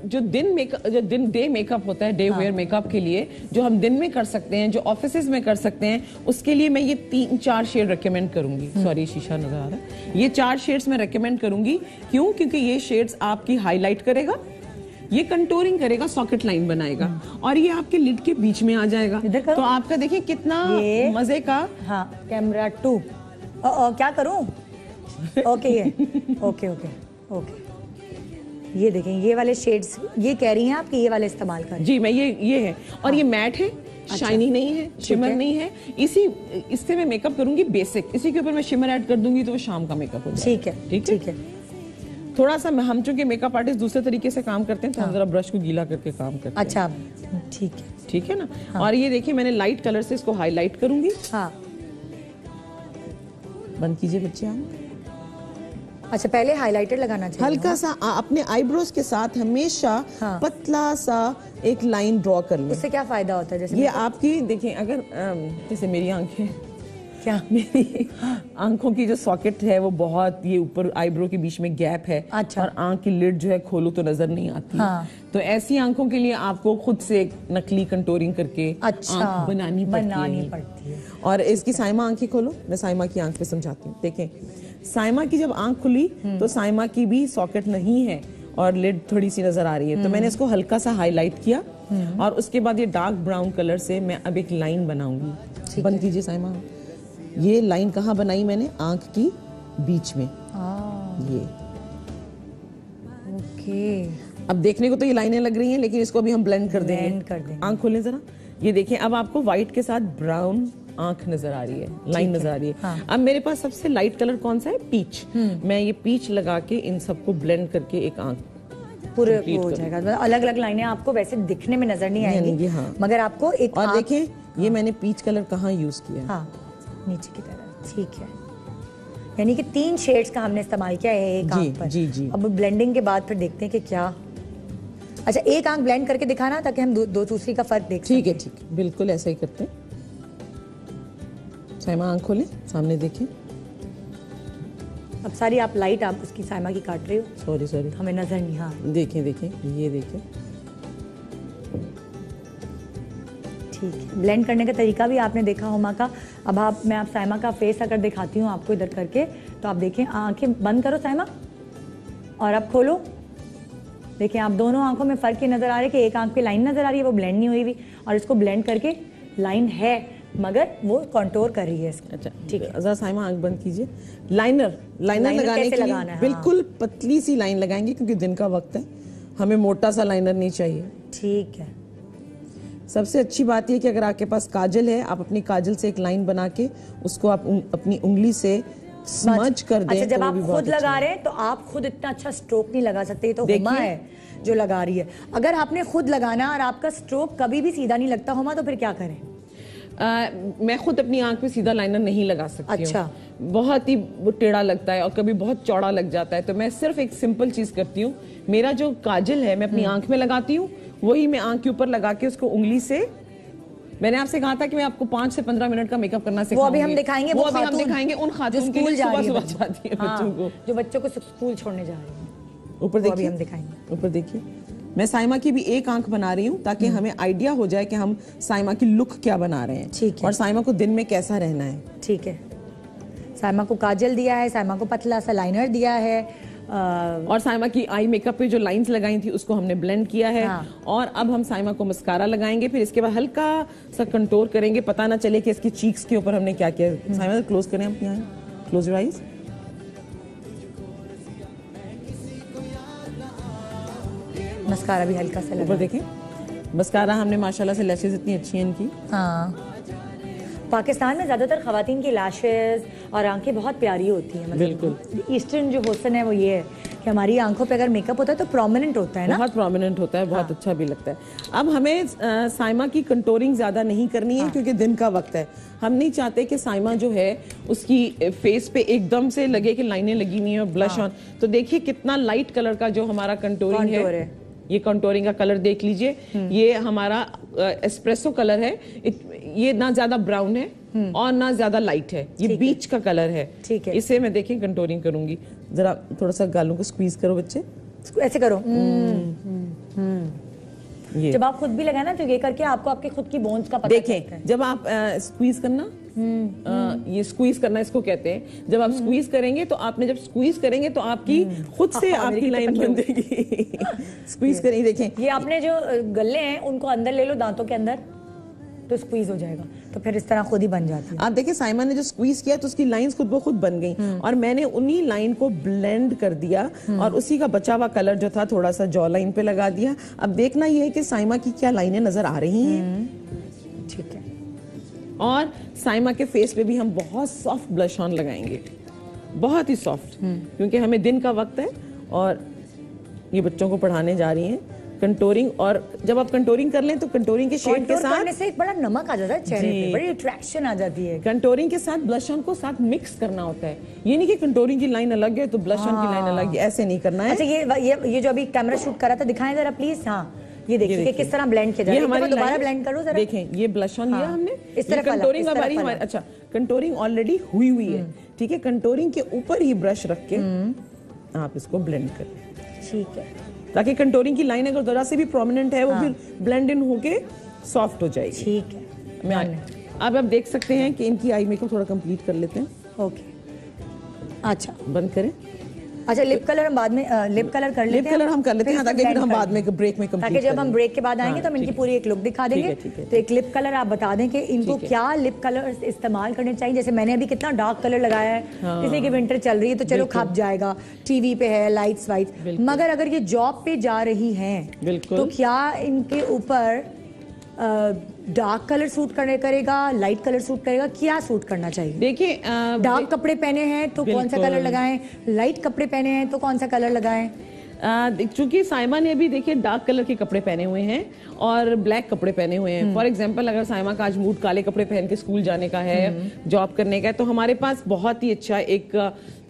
जो दिन डे मेकअप होता है, डे वेयर मेकअप के लिए जो हम दिन में कर सकते हैं, जो ऑफिसेज में कर सकते हैं, उसके लिए मैं ये 3-4 शेड रेकमेंड करूंगी। सॉरी, शीशा नजर आ रहा है। ये 4 शेड्स मैं रेकमेंड करूंगी। क्यों? क्योंकि ये शेड्स आपकी हाईलाइट करेगा, ये कंटूरिंग करेगा, सॉकेट लाइन बनाएगा और ये आपके लिड के बीच में आ जाएगा। तो आपका देखिए कितना मजे का। हाँ, कैमरा 2 क्या करूं? ओके, ओके, ये देखें, ये वाले शेड्स, ये कह रही हैं आप कि ये वाले इस्तेमाल करें। जी, मैं ये है और ये मैट है, शाइनी नहीं है, शिमर नहीं है। इससे मैं मेकअप करूंगी बेसिक, इसी के ऊपर मैं शिमर ऐड कर दूंगी तो वो शाम का मेकअप हो जाएगा। ठीक है। थोड़ा सा हम चूंकि मेकअप आर्टिस्ट दूसरे तरीके से काम करते हैं तो हम जरा ब्रश को गीला करके काम करते हैं। अच्छा ठीक है, ठीक है ना। और ये देखिए मैंने लाइट कलर से इसको हाईलाइट करूंगी। हाँ बंद कीजिए बच्चे आप। अच्छा पहले हाइलाइटर लगाना चाहिए, हल्का सा अपने आईब्रोज के साथ हमेशा पतला सा एक लाइन ड्रॉ कर लें। उससे क्या फायदा होता है? जैसे ये आपकी देखिए, अगर जैसे मेरी आंखें, क्या मेरी आंखों की जो सॉकेट है वो बहुत, ये ऊपर आईब्रो के बीच में गैप है। अच्छा। और आंख की लिड जो है खोलो तो नजर नहीं आती। हाँ। तो ऐसी आंखों के लिए आपको खुद से एक नकली कंटोरिंग करके आंख बनानी पड़ती है। और इसकी साइमा आंखें खोलो, मैं साइमा की आंख पे समझाती हूँ। देखें साइमा की जब आंख खुली तो साइमा की भी सॉकेट नहीं है और लिड थोड़ी सी नजर आ रही है। तो मैंने इसको हल्का सा हाईलाइट किया और उसके बाद ये डार्क ब्राउन कलर से मैं अब एक लाइन बनाऊंगी। बंद कीजिए साइमा। ये लाइन कहाँ बनाई मैंने? आंख की बीच में। ये ओके। अब देखने को तो ये लाइनें लग रही हैं, लेकिन इसको भी हम ब्लेंड कर देंगे। आंख खोलें जरा। ये देखें अब आपको व्हाइट के साथ ब्राउन आंख नजर आ रही है, लाइन नजर आ रही है। हाँ। अब मेरे पास सबसे लाइट कलर कौन सा है? पीच। मैं ये पीच लगा के इन सबको ब्लेंड करके एक आंख पूरे हो जाएगा। मतलब अलग अलग लाइनें आपको वैसे दिखने में नजर नहीं आएंगी, हाँ। मगर आपको एक और देखें ये मैंने पीच कलर कहाँ यूज किया है? हाँ नीचे की तरफ। ठीक है, यानी कि 3 शेड्स का हमने इस्तेमाल किया है एक आंख पर। जी जी। अब ब्लेंडिंग के बाद फिर देखते हैं कि क्या। अच्छा एक आंख ब्लेंड करके दिखाना ताकि हम दो दूसरी का फर्क देख सकें। ठीक है ठीक है, बिल्कुल ऐसा ही करते हैं। साइमा आंख खोलें, सामने देखें। अब सारी आप लाइट आप उसकी साइमा की काट रहे हो। सॉरी हमें नजर नहीं। हाँ देखें देखें, ये देखें। ठीक है, ब्लेंड करने का तरीका भी आपने देखा हुमा का। अब मैं आप साइमा का फेस अगर दिखाती हूँ आपको इधर करके, तो आप देखें। आंखें बंद करो साइमा और अब खोलो। देखें आप दोनों आंखों में फर्क ये नजर आ रहा है कि एक आंख पे लाइन नजर आ रही है, वो ब्लेंड नहीं हुई हुई, और इसको ब्लेंड करके लाइन है मगर वो कंटूर कर रही है इसको। अच्छा ठीक है, जरा साइमा आंख बंद कीजिए। लाइनर लगाने के लिए बिल्कुल पतली सी लाइन लगाएंगे क्योंकि दिन का वक्त है, हमें मोटा सा लाइनर नहीं चाहिए। ठीक है। सबसे अच्छी बात यह कि अगर आपके पास काजल है, आप अपनी काजल से एक लाइन बना के उसको आप अपनी उंगली से स्मज कर दें। अच्छा जब तो आप खुद लगा रहे हैं तो आप खुद इतना अच्छा स्ट्रोक नहीं लगा सकते, तो हुमा है जो लगा रही है। अगर आपने खुद लगाना और आपका स्ट्रोक कभी भी सीधा नहीं लगता हुमा, तो फिर क्या करें? मैं खुद अपनी आंख में सीधा लाइनर नहीं लगा सकती। अच्छा। बहुत ही टेढ़ा लगता है और कभी बहुत चौड़ा लग जाता है। तो मैं सिर्फ एक सिंपल चीज करती हूँ, मेरा जो काजल है मैं अपनी आंख में लगाती हूँ, वही मैं आंख के ऊपर लगा के उसको उंगली से, मैंने आपसे कहा था कि मैं आपको 5 से 15 मिनट का मेकअप करना सिखाऊंगी। वो अभी हम दिखाएंगे। वो अभी हम दिखाएंगे उन खातून के लिए सुबह जाती है बच्चों को, जो बच्चों को स्कूल छोड़ने जा रहे हैं। ऊपर देखिए, अभी हम दिखाएंगे। ऊपर देखिए। मैं साइमा की भी एक आंख बना रही हूँ ताकि हमें आइडिया हो जाए कि हम साइमा की लुक क्या बना रहे हैं। ठीक है। और साइमा को दिन में कैसा रहना है। ठीक है, साइमा को काजल दिया है, साइमा को पतला सा लाइनर दिया है, और साइमा की आई मेकअप पे जो लाइंस लगाई थी उसको हमने ब्लेंड किया है। हाँ। और अब हम साइमा को मस्कारा लगाएंगे, फिर इसके बाद हल्का सा कंटूर करेंगे, पता ना चले कि इसकी चीक्स के ऊपर हमने क्या किया। साइमा क्लोज करें अपनी eyes, close your eyes. Mascara भी हल्का सा लगा। ऊपर देखें, मस्कारा हमने माशाल्लाह से लैशेस इतनी अच्छी हैं इनकी। हाँ, पाकिस्तान में ज्यादातर खवातीन की लैशेस और आंखें बहुत प्यारी होती हैं। बिल्कुल। ईस्टर्न जो हुस्न है वो ये है कि हमारी आंखों पे अगर मेकअप होता है तो प्रोमिनेंट होता है ना, बहुत प्रोमिनेंट होता है, बहुत अच्छा भी लगता है। अब हमें साइमा की कंटूरिंग ज्यादा नहीं करनी है क्योंकि दिन का वक्त है। हम नहीं चाहते कि साइमा जो है उसकी फेस पे एकदम से लगे कि लाइनें लगी हुई हैं और ब्लश ऑन। तो देखिए कितना लाइट कलर का जो हमारा कंटूरिंग है, ये कंटूरिंग का कलर देख लीजिए। ये हमारा एस्प्रेसो कलर है, ये ना ज्यादा ब्राउन है और ना ज्यादा लाइट है, ये बीच का कलर है। ठीक है, इसे मैं देखिए कंटूरिंग करूंगी। जरा थोड़ा सा गालों को स्क्वीज करो बच्चे, ऐसे करो। ये जब आप खुद भी लगाए ना तो ये करके आपको आपके खुद की बोन्स का पता देखें। जब आप स्क्वीज करना, ये स्क्वीज करना इसको कहते हैं। जब आप स्क्वीज करेंगे तो आपने जब स्क्वीज करेंगे तो आपकी खुद से आपकी लाइन बन जाएगी। स्क्वीज करें, देखें ये आपने जो गल्ले हैं उनको अंदर ले लो, दांतों के अंदर, तो स्क्वीज हो जाएगा, तो फिर इस तरह खुद ही बन जाती है। आप देखिए साइमा ने जो स्क्वीज किया तो उसकी लाइंस खुद ब खुद बन गई और मैंने उन्हीं लाइन को ब्लेंड कर दिया और उसी का बचा हुआ कलर जो था थोड़ा सा जॉ लाइन पे लगा दिया। अब देखना ये है कि साइमा की क्या लाइनें नजर आ रही हैं। ठीक है, और साइमा के फेस पे भी हम बहुत सॉफ्ट ब्लश ऑन लगाएंगे, बहुत ही सॉफ्ट, क्योंकि हमें दिन का वक्त है और ये बच्चों को पढ़ाने जा रही हैं कंटोरिंग। और जब आप कंटोरिंग कर लें तो कंटोरिंग के शेड के साथ करने से एक बड़ा नमक आ जाता है चेहरे पे, बड़ी अट्रैक्शन आ जाती है। कंटोरिंग के साथ ब्लश ऑन को साथ मिक्स करना होता है। ये नहीं कि कंटोरिंग की लाइन अलग है तो ब्लश ऑन की लाइन अलग है, ऐसे नहीं करना है। अच्छा, ये जो अभी कैमरा शूट करा था दिखाएं जरा प्लीज। हाँ, ये देखिए कि किस तरह ब्लेंड किया जाता है। ये हमारी दोबारा ब्लेंड करो जरा। देखें, ये ब्लश ऑन लिया हमने, इस तरह कंटोरिंग हमारी अच्छा कंटोरिंग ऑलरेडी हुई है, ठीक है। कंटोरिंग के ऊपर ही ब्रश रख के आप इसको ब्लेंड करें, ठीक है, ताकि कंटोरिंग की लाइन अगर जरा से भी प्रोमिनेंट है वो फिर ब्लेंड इन होके सॉफ्ट हो जाएगी। ठीक है। अब आप देख सकते हैं कि इनकी आई मेकअप थोड़ा कंप्लीट कर लेते हैं। ओके, अच्छा बंद करें। अच्छा, लिप कलर हम बाद में लिप कलर कर लेते हैं। लिप कलर हम कर लेते हैं ताकि फिर हम बाद में ब्रेक में कंप्लीट, ताकि जब हम ब्रेक के बाद आएंगे तो हम इनकी पूरी एक लुक दिखा देंगे। तो एक लिप कलर आप बता दें कि इनको क्या लिप कलर इस्तेमाल करने चाहिए। जैसे मैंने अभी कितना डार्क कलर लगाया है, इसलिए कि विंटर चल रही है तो चलो खप जाएगा, टीवी पे है, लाइट्स वाइट। मगर अगर ये जॉब पे जा रही हैं तो क्या इनके ऊपर डार्क कलर सूट करेगा, लाइट कलर सूट करेगा, क्या सूट करना चाहिए? देखिए, डार्क कपड़े पहने हैं तो कौन सा कलर लगाएं, लाइट कपड़े पहने हैं तो कौन सा कलर लगाएं? चूंकि साइमा ने भी देखिए डार्क कलर के कपड़े पहने हुए हैं और ब्लैक कपड़े पहने हुए हैं। फॉर एग्जांपल, अगर साइमा का आज मूड काले कपड़े पहन के स्कूल जाने का है, जॉब करने का है, तो हमारे पास बहुत ही अच्छा एक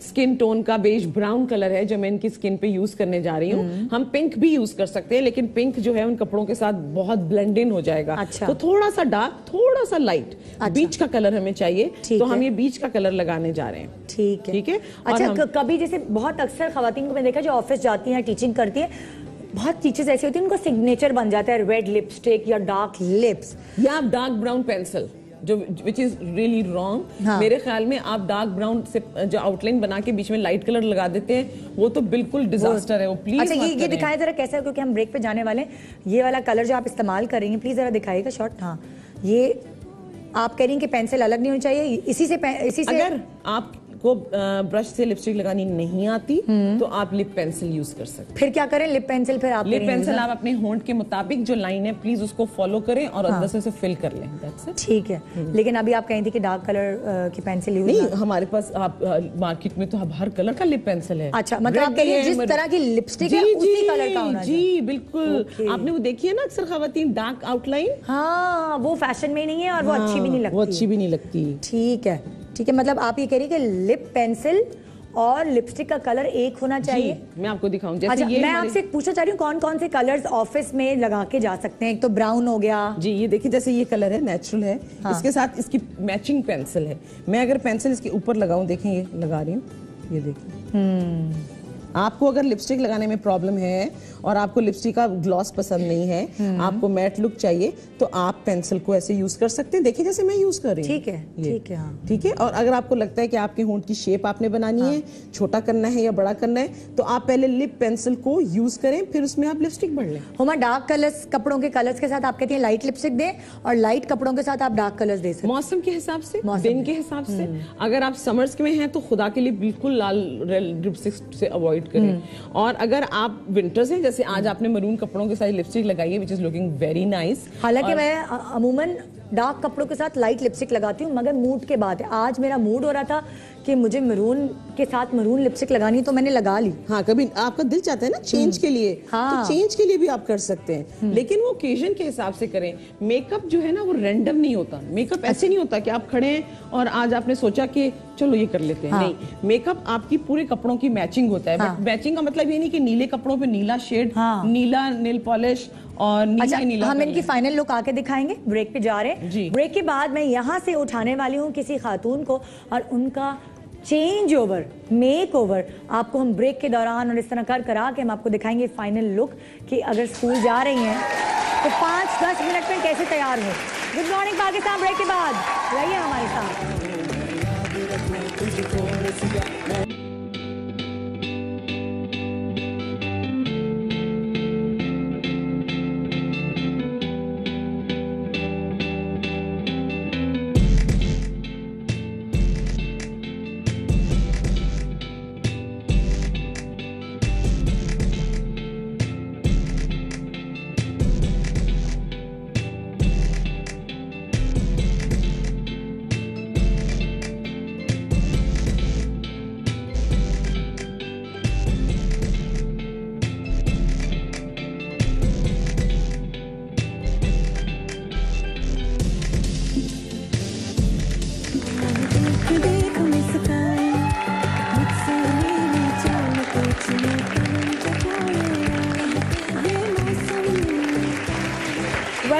स्किन टोन का बेज ब्राउन कलर है जो मैं इनकी स्किन पे यूज करने जा रही हूँ। हम पिंक भी यूज कर सकते हैं, लेकिन पिंक जो है उन कपड़ों के साथ बहुत ब्लेंड इन हो जाएगा। अच्छा। तो थोड़ा सा डार्क, थोड़ा सा लाइट, बीच का कलर हमें चाहिए, तो हम ये बीच का कलर लगाने जा रहे हैं। ठीक है, ठीक है। अच्छा, कभी जैसे बहुत अक्सर खवातीन को मैं देखा जो ऑफिस जाती हैं, टीचिंग करती है, बहुत टीचर्स ऐसी होती है उनका सिग्नेचर बन जाता है रेड लिपस्टिक या डार्क लिप्स या डार्क ब्राउन पेंसिल, जो विच इज रियली रॉन्ग। मेरे ख्याल में आप डार्क ब्राउन से जो आउटलाइन बना के बीच में लाइट कलर लगा देते हैं, वो तो बिल्कुल डिजास्टर है। वो प्लीज अच्छा, ये दिखाएं जरा कैसा है, क्योंकि हम ब्रेक पे जाने वाले हैं। ये वाला कलर जो आप इस्तेमाल करेंगे प्लीज जरा दिखाइएगा शॉट। हाँ, ये आप कह रही हैं कि पेंसिल अलग नहीं होनी चाहिए, इसी से अगर आपको ब्रश से लिपस्टिक लगानी नहीं आती तो आप लिप पेंसिल यूज कर सकते हैं। फिर क्या करें? लिप पेंसिल फिर आप लिप पेंसिल आप अपने होंठ के मुताबिक जो लाइन है प्लीज उसको फॉलो करें और अंदर से उसे फिल कर लें। That's it. ठीक है। लेकिन अभी आप कही थी कि डार्क कलर की पेंसिल यूज नहीं, हमारे पास आप मार्केट में तो हर कलर का लिप पेंसिल है। अच्छा, मतलब आप कह रही हैं जिस तरह की लिपस्टिक है उसी कलर का होना चाहिए। जी बिल्कुल। आपने वो देखी है ना अक्सर खवातीन डार्क आउटलाइन, हाँ, वो फैशन में नहीं है और वो अच्छी भी नहीं लगती। वो अच्छी भी नहीं लगती। ठीक है, ठीक है, मतलब आप ये कह रही है कि लिप पेंसिल और लिपस्टिक का कलर एक होना चाहिए। मैं आपको दिखाऊं जैसे अच्छा, ये मैं आपसे पूछना चाह रही हूँ कौन कौन से कलर्स ऑफिस में लगा के जा सकते हैं? एक तो ब्राउन हो गया। जी, ये देखिए जैसे ये कलर है, नेचुरल है। हाँ। इसके साथ इसकी मैचिंग पेंसिल है। मैं अगर पेंसिल इसके ऊपर लगाऊं, देखें ये लगा रही हूँ, ये देखिए। आपको अगर लिपस्टिक लगाने में प्रॉब्लम है और आपको लिपस्टिक का ग्लॉस पसंद नहीं है, आपको मैट लुक चाहिए, तो आप पेंसिल को ऐसे यूज कर सकते हैं। देखिए जैसे मैं यूज कर रही हूँ। ठीक है, ठीक है, हाँ। ठीक है। और अगर आपको लगता है कि आपके होंठ की शेप आपने बनानी है, छोटा करना है या बड़ा करना है, तो आप पहले लिप पेंसिल को यूज करें, फिर उसमें आप लिपस्टिक भर लें। हुमा, डार्क कलर्स कपड़ों के कलर्स के साथ आप कहती हैं लाइट लिपस्टिक दें और लाइट कपड़ों के साथ आप डार्क कलर्स दे सकते हैं। मौसम के हिसाब से, दिन के हिसाब से। अगर आप समर्स में हैं तो खुदा के लिए बिल्कुल लाल लिपस्टिक से अवॉइड करें। और अगर आप विंटर्स हैं, जैसे आज आपने मरून कपड़ों के साथ लिपस्टिक लगाई है, which is looking very nice. हालांकि मैं अमूमन डार्क कपड़ों के साथ लाइट लिपस्टिक लगाती हूँ, मगर मूड के बाद है। आज मेरा मूड हो रहा था कि मुझे मरून के साथ मरून लिपस्टिक लगानी, तो मैंने लगा ली। हाँ, कभी आपका दिल चाहता है ना चेंज के लिए, हाँ। तो चेंज के लिए भी आप कर सकते हैं, लेकिन वो ओकेजन के हिसाब से करें। मेकअप जो है ना वो रैंडम नहीं होता। मेकअप ऐसे नहीं होता कि आप खड़े हैं और आज आपने सोचा कि चलो ये कर लेते हैं। हाँ। नहीं, मेकअप आपकी पूरे कपड़ों की मैचिंग होता है। बट मैचिंग का मतलब ये नहीं कि नीले कपड़ों पे नीला शेड, नीला नेल पॉलिश और नीला। अच्छा, नीला हम इनकी फाइनल लुक आके दिखाएंगे। ब्रेक पे जा रहे हैं। ब्रेक के बाद मैं यहाँ से उठाने वाली हूँ किसी खातून को और उनका चेंज ओवर, मेक ओवर आपको हम ब्रेक के दौरान और इस तरह करा के हम आपको दिखाएंगे फाइनल लुक कि अगर स्कूल जा रही हैं तो 5-10 मिनट में कैसे तैयार हो। गुड मॉर्निंग पाकिस्तान, ब्रेक के बाद रहिए हमारे साथ।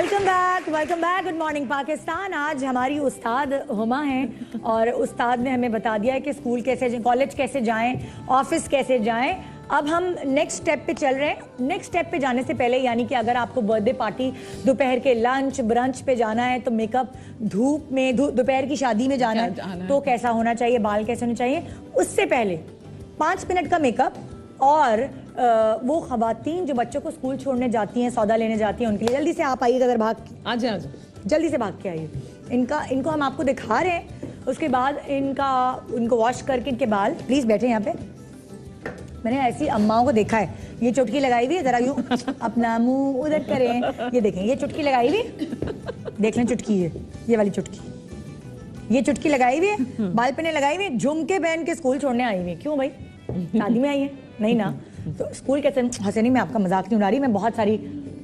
Welcome back. Good morning Pakistan. आज हमारी उस्ताद हुमा हैं और उस्ताद ने हमें बता दिया है कि स्कूल कैसे जाएं, कॉलेज कैसे जाएं, ऑफिस कैसे जाएं। अब हम नेक्स्ट स्टेप पे चल रहे हैं। नेक्स्ट स्टेप पे जाने से पहले, यानी कि अगर आपको बर्थडे पार्टी, दोपहर के लंच ब्रंच पे जाना है तो मेकअप, धूप में दोपहर की शादी में जाना है तो कैसा होना चाहिए, बाल कैसे होने चाहिए, उससे पहले 5 मिनट का मेकअप। और वो खवातीन जो बच्चों को स्कूल छोड़ने जाती हैं, सौदा लेने जाती हैं, उनके लिए जल्दी से आप आइएगा, अगर भाग जल्दी से भाग के आइए। इनको हम आपको दिखा रहे हैं। उसके बाद इनको वॉश करके इनके बाल, प्लीज बैठे यहाँ पे। मैंने ऐसी अम्माओं को देखा है, ये चुटकी लगाई हुई है, जरा यूं अपना मुंह उधर करें, ये देखें, ये चुटकी लगाई हुई, देख लें चुटकी है, ये वाली चुटकी, ये चुटकी लगाई हुई है, बाल पे लगाई हुई है, झुमके पहन के स्कूल छोड़ने आई हुई है। क्यों भाई, शादी में आई है? नहीं ना। तो स्कूल कैसे, हंसनी में आपका मजाक नहीं उड़ा रही, मैं बहुत सारी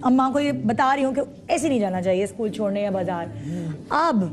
अम्माओं को ये बता रही हूँ कि ऐसे नहीं जाना चाहिए स्कूल छोड़ने या बाजार। अब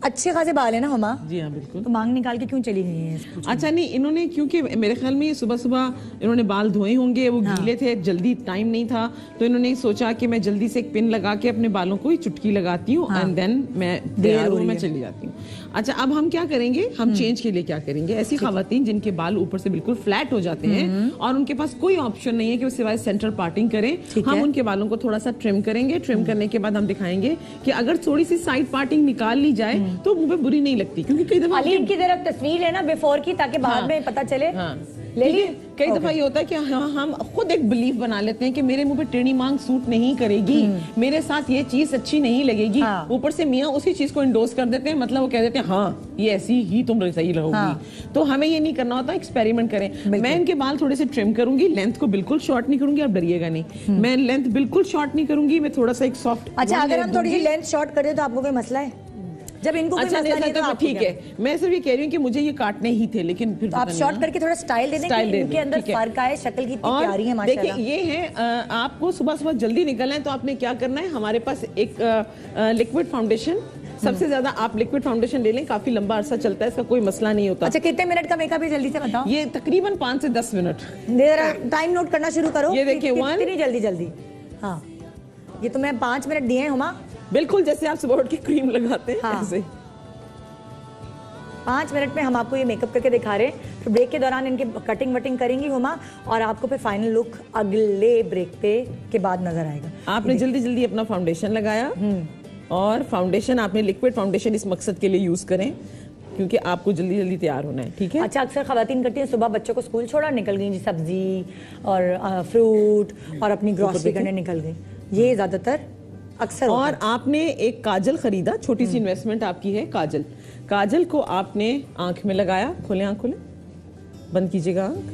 अच्छे खासे बाल है ना हमा? जी हाँ बिल्कुल। तो मांग निकाल के क्यों चली गई हैं? अच्छा नहीं, इन्होंने क्योंकि मेरे ख्याल में सुबह सुबह इन्होंने बाल धोए होंगे, वो गीले थे, जल्दी टाइम नहीं था, तो इन्होंने सोचा कि मैं जल्दी से एक पिन लगा के अपने बालों को ही चुटकी लगाती हूँ एंड देन मैं तैयार हूँ, मैं चली जाती हूँ। अच्छा, अब हम क्या करेंगे, हम चेंज के लिए क्या करेंगे, ऐसी खवातीन जिनके बाल ऊपर से बिल्कुल फ्लैट हो जाते हैं और उनके पास कोई ऑप्शन नहीं है कि वो सिवाय सेंटर पार्टिंग करें, हम उनके बालों को थोड़ा सा ट्रिम करेंगे। ट्रिम करने के बाद हम दिखाएंगे कि अगर थोड़ी सी साइड पार्टिंग निकाल ली जाए तो मुंह पे बुरी नहीं लगती, क्योंकि कई दफा अलीम की तरफ तस्वीर है ना बिफोर की, ताकि बाद में पता चले। कई दफा ये होता है कि हम खुद एक बिलीफ बना लेते हैं कि मेरे मुंह पे टेढ़ी मांग सूट नहीं करेगी, मेरे साथ ये चीज अच्छी नहीं लगेगी, ऊपर से मियाँ उसी चीज को इंडोर्स कर देते हैं, मतलब वो कह देते हैं हाँ ये ऐसी ही तुम सही रहोगी। तो हमें ये नहीं करना होता, एक्सपेरिमेंट करें। मैं इनके बाल थोड़े से ट्रिम करूंगी, लेंथ को बिल्कुल शॉर्ट नहीं करूंगी, आप डरिएगा नहीं, मैं लेंथ बिल्कुल शॉर्ट नहीं करूंगी, मैं थोड़ा सा एक सॉफ्ट। अच्छा, अगर हम थोड़ी सी लेंथ शॉर्ट कर दे तो आपको कोई मसला है? जब इनको अच्छा नहीं तो ठीक है, मैं सिर्फ ये कह रही हूँ कि मुझे ये काटने ही थे, लेकिन फिर तो आप शॉर्ट करके थोड़ा स्टाइल दे दें, इनके अंदर फर्क आए, शक्ल की प्यारी है माशाल्लाह। देखिए ये है, आपको सुबह सुबह जल्दी निकलना है तो आपने क्या करना है, हमारे पास एक लिक्विड फाउंडेशन, सबसे ज्यादा आप लिक्विड फाउंडेशन ले लें, काफी लंबा अरसा चलता है, इसका कोई मसला नहीं होता। अच्छा, कितने मिनट का मेकअप है जल्दी से बताओ? ये तकरीबन 5 से 10 मिनट। टाइम नोट करना शुरू करो। ये देखिए, कितनी जल्दी। हाँ, ये तो मैं 5 मिनट दिए हैं हुमा, बिल्कुल जैसे आप सुबह उठ के क्रीम लगाते हैं ऐसे। 5 मिनट में हम आपको ये मेकअप करके दिखा रहे हैं। फिर ब्रेक के दौरान इनके कटिंग वटिंग करेंगी हुमा, और आपको फिर फाइनल लुक अगले ब्रेक पे के बाद नजर आएगा। आपने जल्दी जल्दी अपना फाउंडेशन लगाया, और फाउंडेशन आपने लिक्विड फाउंडेशन इस मकसद के लिए यूज करें क्योंकि आपको जल्दी जल्दी तैयार होना है, ठीक है? अच्छा, अक्सर खवातीन करती हैं, सुबह बच्चों को स्कूल छोड़ा, निकल गई जी सब्जी और फ्रूट और अपनी ग्रोसरी करने निकल गई, ये ज्यादातर अक्सर। और आपने एक काजल खरीदा, छोटी सी इन्वेस्टमेंट आपकी है, काजल। काजल को आपने आंख में लगाया, खोले आंख खोले, बंद कीजिएगा आंख,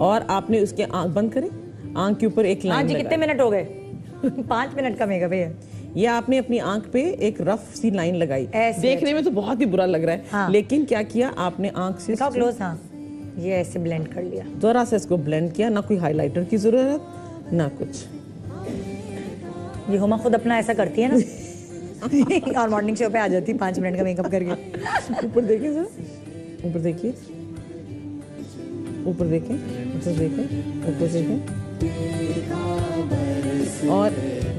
और आपने उसके आंख बंद करें, आंख के ऊपर एक लाइन। कितने मिनट हो गए? 5 मिनट का मेकअप है ये। आपने अपनी आंख पे एक रफ सी लाइन लगाई, देखने में तो बहुत ही बुरा लग रहा है, हाँ। लेकिन क्या किया आपने, आंख से क्लोज, हाँ, ये ऐसे ब्लेंड कर लिया, जरा से इसको ब्लेंड किया, ना कोई हाइलाइटर की जरूरत ना कुछ। ये हुमा खुद अपना ऐसा करती है ना और मॉर्निंग शो पे आ जाती है 5 मिनट का मेकअप करके। ऊपर देखिए सर, ऊपर देखिए, ऊपर देखें, ऊपर देखें, ऊपर देखें, और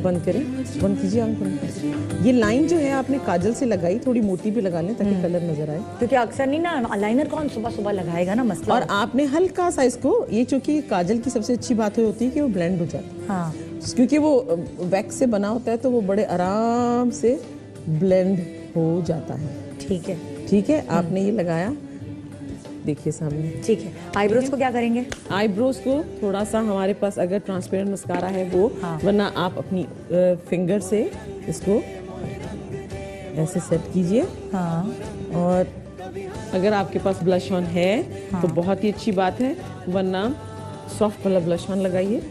बंद करें, बंद कीजिए आंख बंद कीजिए। ये लाइन जो है आपने काजल से लगाई, थोड़ी मोटी भी लगा लें ताकि कलर नजर आए, क्योंकि अक्सर नहीं ना अलाइनर कौन सुबह सुबह लगाएगा ना, मसला। और आपने हल्का सा इसको, ये चूंकि काजल की सबसे अच्छी बात होती है कि वो ब्लेंड हो जाती है, हाँ, क्योंकि वो वैक्स से बना होता है तो वो बड़े आराम से ब्लेंड हो जाता है। ठीक है, ठीक है, आपने ये लगाया, देखिए सामने, ठीक है। आईब्रोज को क्या करेंगे? आईब्रोज को थोड़ा सा हमारे पास अगर ट्रांसपेरेंट मस्कारा है वो, हाँ। वरना आप अपनी फिंगर से इसको ऐसे सेट कीजिए, हाँ। और अगर आपके पास ब्लश ऑन है, हाँ। तो बहुत ही अच्छी बात है, वरना सॉफ्ट वाला ब्लश ऑन लगाइए।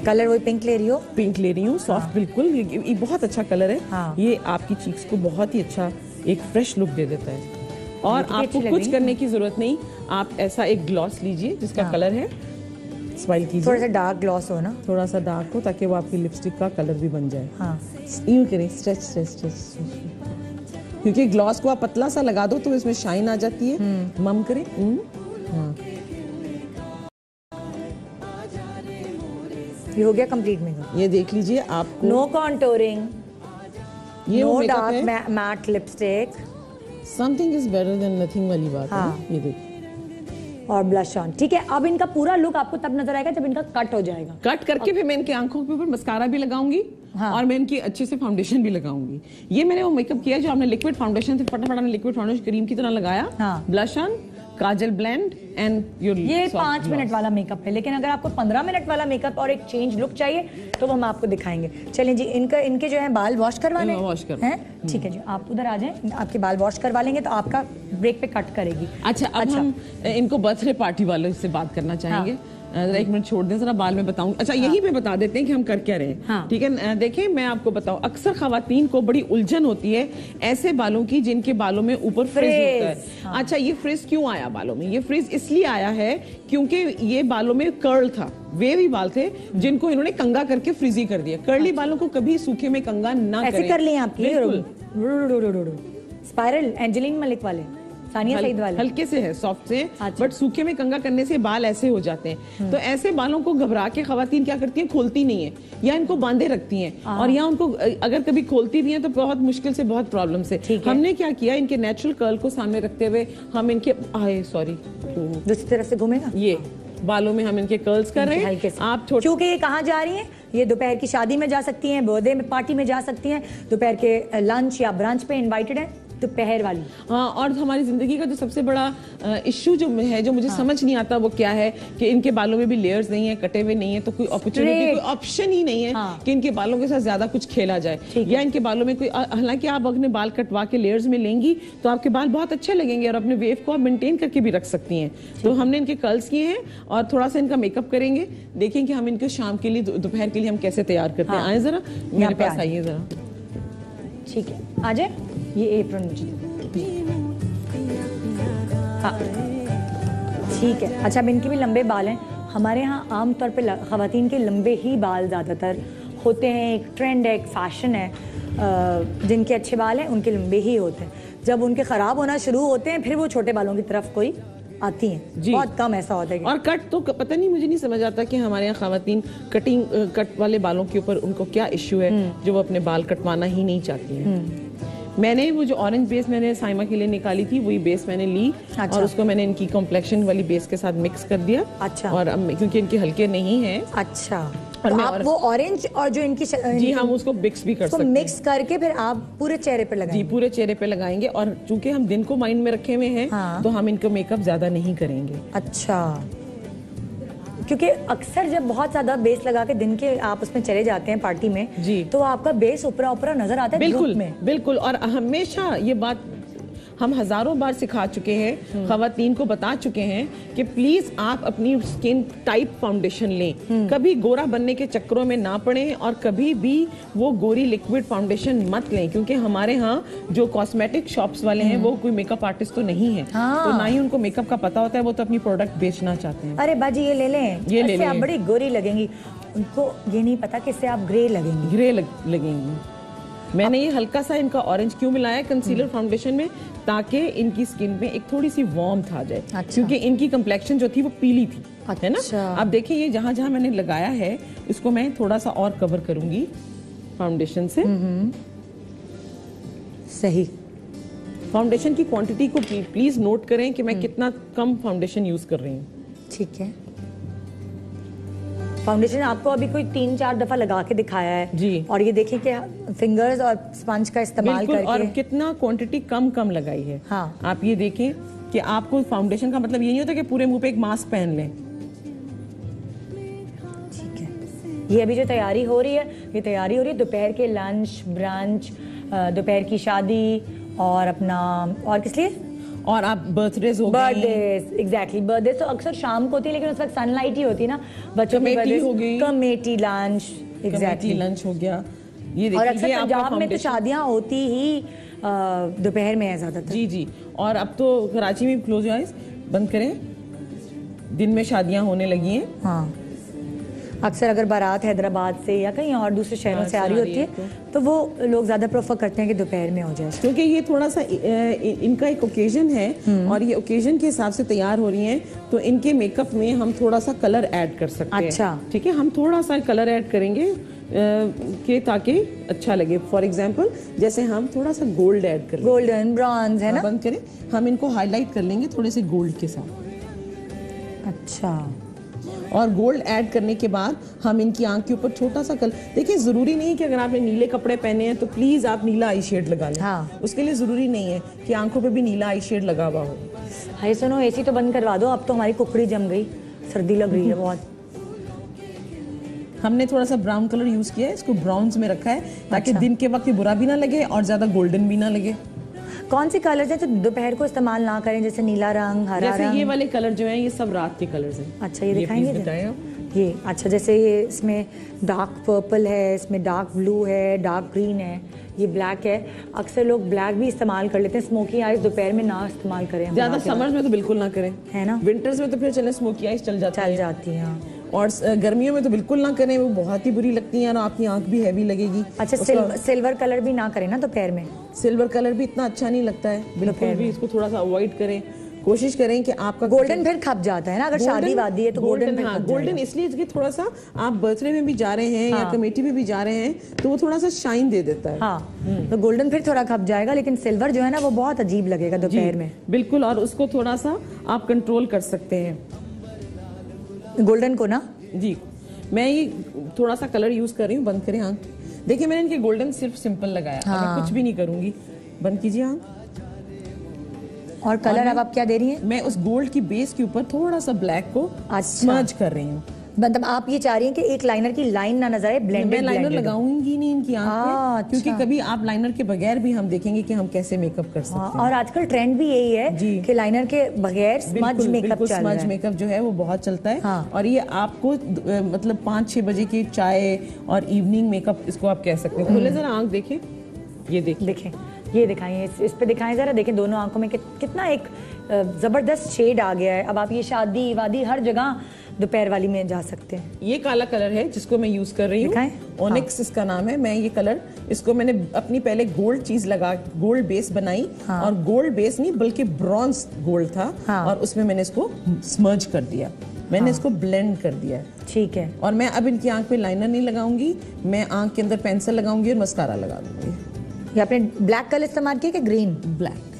कलर वही पिंक ले रही हो? पिंक ले रही हूँ, सॉफ्ट, बिल्कुल, ये बहुत अच्छा कलर है, हाँ। ये आपकी चीक्स को बहुत ही अच्छा एक फ्रेश लुक दे देता है, और आपको कुछ करने की जरूरत नहीं, आप ऐसा एक ग्लॉस लीजिए जिसका, हाँ। कलर है, स्माइल कीजिए, थोड़ा सा डार्क ग्लॉस हो ना, थोड़ा सा डार्क हो, ताकि वो आपकी लिपस्टिक का कलर भी बन जाए, हाँ। यूं करें, स्ट्रेच स्ट्रेच स्ट्रेच, क्योंकि ग्लॉस को आप पतला सा लगा दो तो इसमें शाइन आ जाती है, मम करें, हाँ। ये हो गया कंप्लीट मेकअप। ये देख लीजिए आपको नो कॉन्टोरिंग, ये नो वो मेकअप है। Dark matte lipstick something is better than nothing वाली बात है हाँ। ना? ये देखिए और ब्लश ऑन। ठीक है, अब इनका पूरा लुक आपको तब नजर आएगा जब इनका कट हो जाएगा। कट करके फिर मैं इनके आंखों के ऊपर मस्कारा भी लगाऊंगी हाँ। और मैं इनकी अच्छे से फाउंडेशन भी लगाऊंगी। ये मैंने वो मेकअप किया जो आपने लिक्विड फाउंडेशन से फटाफट लिक्विड फाउंडेशन क्रीम की तरह लगाया, हाँ। Blush on, Kajal blend and your ये 5 मिनट वाला मेकअप है, लेकिन अगर आपको 15 मिनट वाला मेकअप और एक चेंज लुक चाहिए तो वो हम आपको दिखाएंगे। चलिए जी, इनके जो है बाल वॉश करवाने वॉश कर हैं। ठीक है जी, आप उधर आ जाएं, आपके बाल वॉश करवा लेंगे तो आपका ब्रेक पे कट करेगी। अच्छा, अब हम इनको बर्थडे पार्टी वालों से बात करना चाहेंगे। जरा 1 मिनट छोड़ दें, जरा बाल में बताऊं। अच्छा, यहीं पे बता देते हैं कि हम कर क्या रहे हैं। हाँ। ठीक है, देखिए मैं आपको बताऊं, अक्सर खवातीन को बड़ी उलझन होती है ऐसे बालों की जिनके बालों में ऊपर फ्रिज होता है। हाँ। अच्छा, ये फ्रिज क्यों आया बालों में? ये फ्रिज इसलिए आया है क्योंकि ये बालों में कर्ल था, वेवी बाल थे जिनको इन्होंने कंगा करके फ्रिजी कर दिया। कर्ली बालों को कभी सूखे में कंगा ना करें। ऐसे कर लिए आपकी बिल्कुल। स्पाइरल एंजेलिन मलिक वाले, सानिया सईद वाले हल्के से है, सॉफ्ट से, अच्छा। बट सूखे में कंगा करने से बाल ऐसे हो जाते हैं। तो ऐसे बालों को घबरा के खवातीन क्या करती हैं, खोलती नहीं है या इनको बांधे रखती हैं, और या उनको अगर कभी खोलती भी हैं तो बहुत मुश्किल से, बहुत प्रॉब्लम से। हमने क्या किया, इनके नेचुरल कर्ल को सामने रखते हुए हम इनके दूसरी तरफ से घूमेगा, ये बालों में हम इनके कर्ल्स कर रहे हैं। आप क्योंकि ये कहाँ जा रही हैं, ये दोपहर की शादी में जा सकती हैं, बर्थडे में पार्टी में जा सकती हैं, दोपहर के लंच या ब्रंच पे इनवाइटेड हैं, दोपहर वाली। हाँ, और हमारी जिंदगी का जो सबसे बड़ा इश्यू जो है, जो मुझे समझ नहीं आता, वो क्या है कि इनके बालों में भी लेयर्स नहीं है, कटे हुए नहीं है, तो कोई अपॉर्चुनिटी, कोई ऑप्शन ही नहीं है कि इनके बालों के साथ ज्यादा कुछ खेला जाए, या इनके बालों में कोई, हालांकि आप अपने बाल कटवा के लेयर्स में लेंगी तो आपके बाल बहुत अच्छे लगेंगे और अपने वेव को आप मेंटेन करके भी रख सकती हैं। तो हमने इनके कर्ल्स किए हैं और थोड़ा सा इनका मेकअप करेंगे, देखेंगे हम इनको शाम के लिए, दोपहर के लिए हम कैसे तैयार करते हैं। आए जरा मेरे पास, आइए जरा। ठीक है, आ जाए। ये एप्रन मुझे, हाँ ठीक है। अच्छा, अब इनके भी लंबे बाल हैं। हमारे यहाँ आमतौर पे खवातीन के लंबे ही बाल ज़्यादातर होते हैं, एक ट्रेंड है, एक फैशन है। जिनके अच्छे बाल हैं उनके लंबे ही होते हैं। जब उनके ख़राब होना शुरू होते हैं फिर वो छोटे बालों की तरफ कोई आती हैं। बहुत कम ऐसा होता है। और कट तो पता नहीं, मुझे नहीं समझ आता कि हमारे यहाँ खवातीन कट वाले बालों के ऊपर उनको क्या इश्यू है जो वो अपने बाल कटवाना ही नहीं चाहती हैं। मैंने वो जो ऑरेंज बेस मैंने साइमा के लिए निकाली थी, वही बेस मैंने ली। अच्छा। और उसको मैंने इनकी कॉम्प्लेक्शन वाली बेस के साथ मिक्स कर दिया। अच्छा। और क्योंकि इनके हल्के नहीं हैं। अच्छा, तो आप वो ऑरेंज और जो इनकी जी, हम उसको मिक्स भी कर सकते हैं। मिक्स करके फिर आप पूरे चेहरे पे लगाएंगे? जी, पूरे चेहरे पे लगाएंगे। और चूंकि हम दिन को माइंड में रखे हुए हैं, हाँ। तो हम इनको मेकअप ज्यादा नहीं करेंगे। अच्छा, क्योंकि अक्सर जब बहुत ज्यादा बेस लगा के दिन के आप उसमें चले जाते हैं पार्टी में जी, तो आपका बेस ऊपरा ऊपरा नजर आता है। बिल्कुल में। बिल्कुल, और हमेशा ये बात हम हजारों बार सिखा चुके हैं, खवातीन को बता चुके हैं कि प्लीज आप अपनी स्किन टाइप फाउंडेशन लें, कभी गोरा बनने के चक्करों में ना पड़े और कभी भी वो गोरी लिक्विड फाउंडेशन मत लें, क्योंकि हमारे यहाँ जो कॉस्मेटिक शॉप्स वाले हैं वो कोई मेकअप आर्टिस्ट तो नहीं है। तो ना ही उनको मेकअप का पता होता है, वो तो अपनी प्रोडक्ट बेचना चाहते हैं। अरे बाजी ये ले लें, ये ले लें, आप बड़ी गोरी लगेंगी। उनको ये नहीं पता कि इससे आप ग्रे लगेंगी। ग्रे लगेंगी। मैंने ये हल्का सा इनका ऑरेंज क्यों मिलाया कंसीलर फाउंडेशन में, ताकि इनकी स्किन में एक थोड़ी सी वार्मथ आ जाए। अच्छा। क्योंकि इनकी कंप्लेक्शन जो थी वो पीली थी। अच्छा। है ना। अब देखिए ये जहां जहां मैंने लगाया है इसको मैं थोड़ा सा और कवर करूंगी फाउंडेशन से। सही। फाउंडेशन की क्वांटिटी को प्लीज नोट करें कि मैं कितना कम फाउंडेशन यूज कर रही हूँ। ठीक है। फाउंडेशन आपको अभी कोई 3-4 दफा लगा के दिखाया है जी, और ये देखिए कि फिंगर्स और स्पंज का इस्तेमाल करके और कितना क्वांटिटी कम लगाई है। हाँ। आप ये देखें कि आपको फाउंडेशन का मतलब ये नहीं होता कि पूरे मुंह पे एक मास्क पहन लें। ठीक है, ये अभी जो तैयारी हो रही है, ये तैयारी हो रही है दोपहर के लंच, ब्रंच, दोपहर की शादी और अपना और किस लिए, और आप बर्थडेज हो गए, बर्थडेज, एग्जैक्टली बर्थडेज तो अक्सर शाम को होती है, लेकिन उस वक्त सनलाइट ही होती है ना, बच्चों की बर्थडे हो गई, कमेटी लंच, एग्जैक्टली लंच हो गया। ये और अक्सर पंजाब में तो शादियां होती ही दोपहर में है ज्यादातर। जी जी, और अब तो कराची में क्लोज योर आइज, बंद करें, दिन में शादियां होने लगी हैं। हाँ, अक्सर अगर बारात हैदराबाद से या कहीं और दूसरे शहरों से आ रही होती है तो वो लोग ज़्यादा प्रेफर करते हैं कि दोपहर में हो जाए, क्योंकि ये थोड़ा सा इनका एक ओकेजन है और ये ओकेजन के हिसाब से तैयार हो रही हैं, तो इनके मेकअप में हम थोड़ा सा कलर ऐड कर सकते हैं। अच्छा, ठीक है, हम थोड़ा सा कलर ऐड करेंगे कि ताकि अच्छा लगे। फॉर एग्जाम्पल जैसे हम थोड़ा सा गोल्ड ऐड कर, गोल्डन ब्रॉन्ज है ना, बंद करें, हम इनको हाईलाइट कर लेंगे थोड़े से गोल्ड के साथ। अच्छा, और गोल्ड ऐड करने के बाद हम इनकी आंख के ऊपर छोटा सा कलर, देखिए जरूरी नहीं है कि अगर आपने नीले कपड़े पहने हैं तो प्लीज आप नीला आई शेड लगा लें। हाँ। उसके लिए जरूरी नहीं है कि आंखों पे भी नीला आई शेड लगा हुआ हो। हाय सुनो, एसी तो बंद करवा दो, अब तो हमारी कुकड़ी जम गई, सर्दी लग रही है बहुत। हमने थोड़ा सा ब्राउन कलर यूज किया है, इसको ब्राउन्स में रखा है ताकि दिन के वक्त बुरा भी ना लगे और ज्यादा गोल्डन भी ना लगे। कौन से कलर्स हैं जो दोपहर को इस्तेमाल ना करें, जैसे नीला रंग, हरा जैसे रंग? ये वाले कलर जो हैं ये सब रात के कलर्स हैं। अच्छा, ये दिखाएंगे please बताएं आप। ये अच्छा, जैसे ये इसमें डार्क पर्पल है, इसमें डार्क ब्लू है, डार्क ग्रीन है, ये ब्लैक है। अक्सर लोग ब्लैक भी इस्तेमाल कर लेते हैं। स्मोकी आइज दोपहर में ना इस्तेमाल करें, ज्यादा समर्स में तो बिल्कुल ना करें, है ना। विंटर्स में तो फिर चले स्मोकी आइज चल जाती है हाँ। और गर्मियों में तो बिल्कुल ना करें, वो बहुत ही बुरी लगती है और आपकी आंख भी हैवी लगेगी। अच्छा, सिल्वर कलर भी ना करें ना दोपहर में? सिल्वर कलर भी इतना अच्छा नहीं लगता है, बिल्कुल भी इसको थोड़ा सा अवॉइड करें। कोशिश करें कि आपका गोल्डन फिर खप जाता है ना, अगर शादी वादी है तो गोल्डन। हाँ, गोल्डन इसलिए कि थोड़ा सा आप बर्थडे में भी जा रहे हैं या कमेटी में भी जा रहे हैं तो वो थोड़ा सा शाइन दे देता है। हाँ, तो गोल्डन फिर थोड़ा खप जाएगा, लेकिन सिल्वर जो है ना वो बहुत अजीब लगेगा दोपहर में। बिल्कुल, और उसको थोड़ा सा आप कंट्रोल कर सकते हैं, गोल्डन को ना। जी, मैं ये थोड़ा सा कलर यूज कर रही हूँ। बंद करें आंख। देखिए मैंने इनके गोल्डन सिर्फ सिंपल लगाया, मैं कुछ भी नहीं करूंगी। बंद कीजिए आंख। और कलर अब आप क्या दे रही हैं? मैं उस गोल्ड की बेस के ऊपर थोड़ा सा ब्लैक को स्मर्ज कर रही हूँ। मतलब आप ये चाह रही हैं कि एक लाइनर की लाइन ना नजर आए, ब्लेंडेड। मैं लाइनर लगाऊंगी नहीं इनकी आंख पे, क्योंकि कभी आप लाइनर के बगैर भी हम देखेंगे कि हम कैसे मेकअप कर सकते हैं। और आजकल ट्रेंड भी यही है कि लाइनर के बगैर स्मज मेकअप चल रहा है। स्मज मेकअप जो है वो बहुत चलता है। और ये आपको मतलब 5-6 बजे की चाय और इवनिंग मेकअप इसको आप कह सकते हैं। खोले जरा आंख, देखें, ये देखें, ये दिखाएं, इस पे दिखाएं जरा, देखें दोनों आंखों में कितना एक जबरदस्त शेड आ गया है। अब आप ये शादी वादी हर जगह दोपहर वाली में जा सकते हैं। ये काला कलर है जिसको मैं यूज कर रही हूँ, ओनिक्स इसका नाम है। मैं ये कलर, इसको मैंने अपनी पहले गोल्ड चीज लगा, गोल्ड बेस बनाई, और गोल्ड बेस नहीं बल्कि ब्रॉन्ज गोल्ड था, और उसमें मैंने इसको स्मर्ज कर दिया, मैंने इसको ब्लेंड कर दिया। ठीक है। और मैं अब इनकी आंख पे लाइनर नहीं लगाऊंगी, मैं आंख के अंदर पेंसिल लगाऊंगी और मस्कारा लगा दूंगी। ये आपने ब्लैक कलर इस्तेमाल किया कि ग्रीन?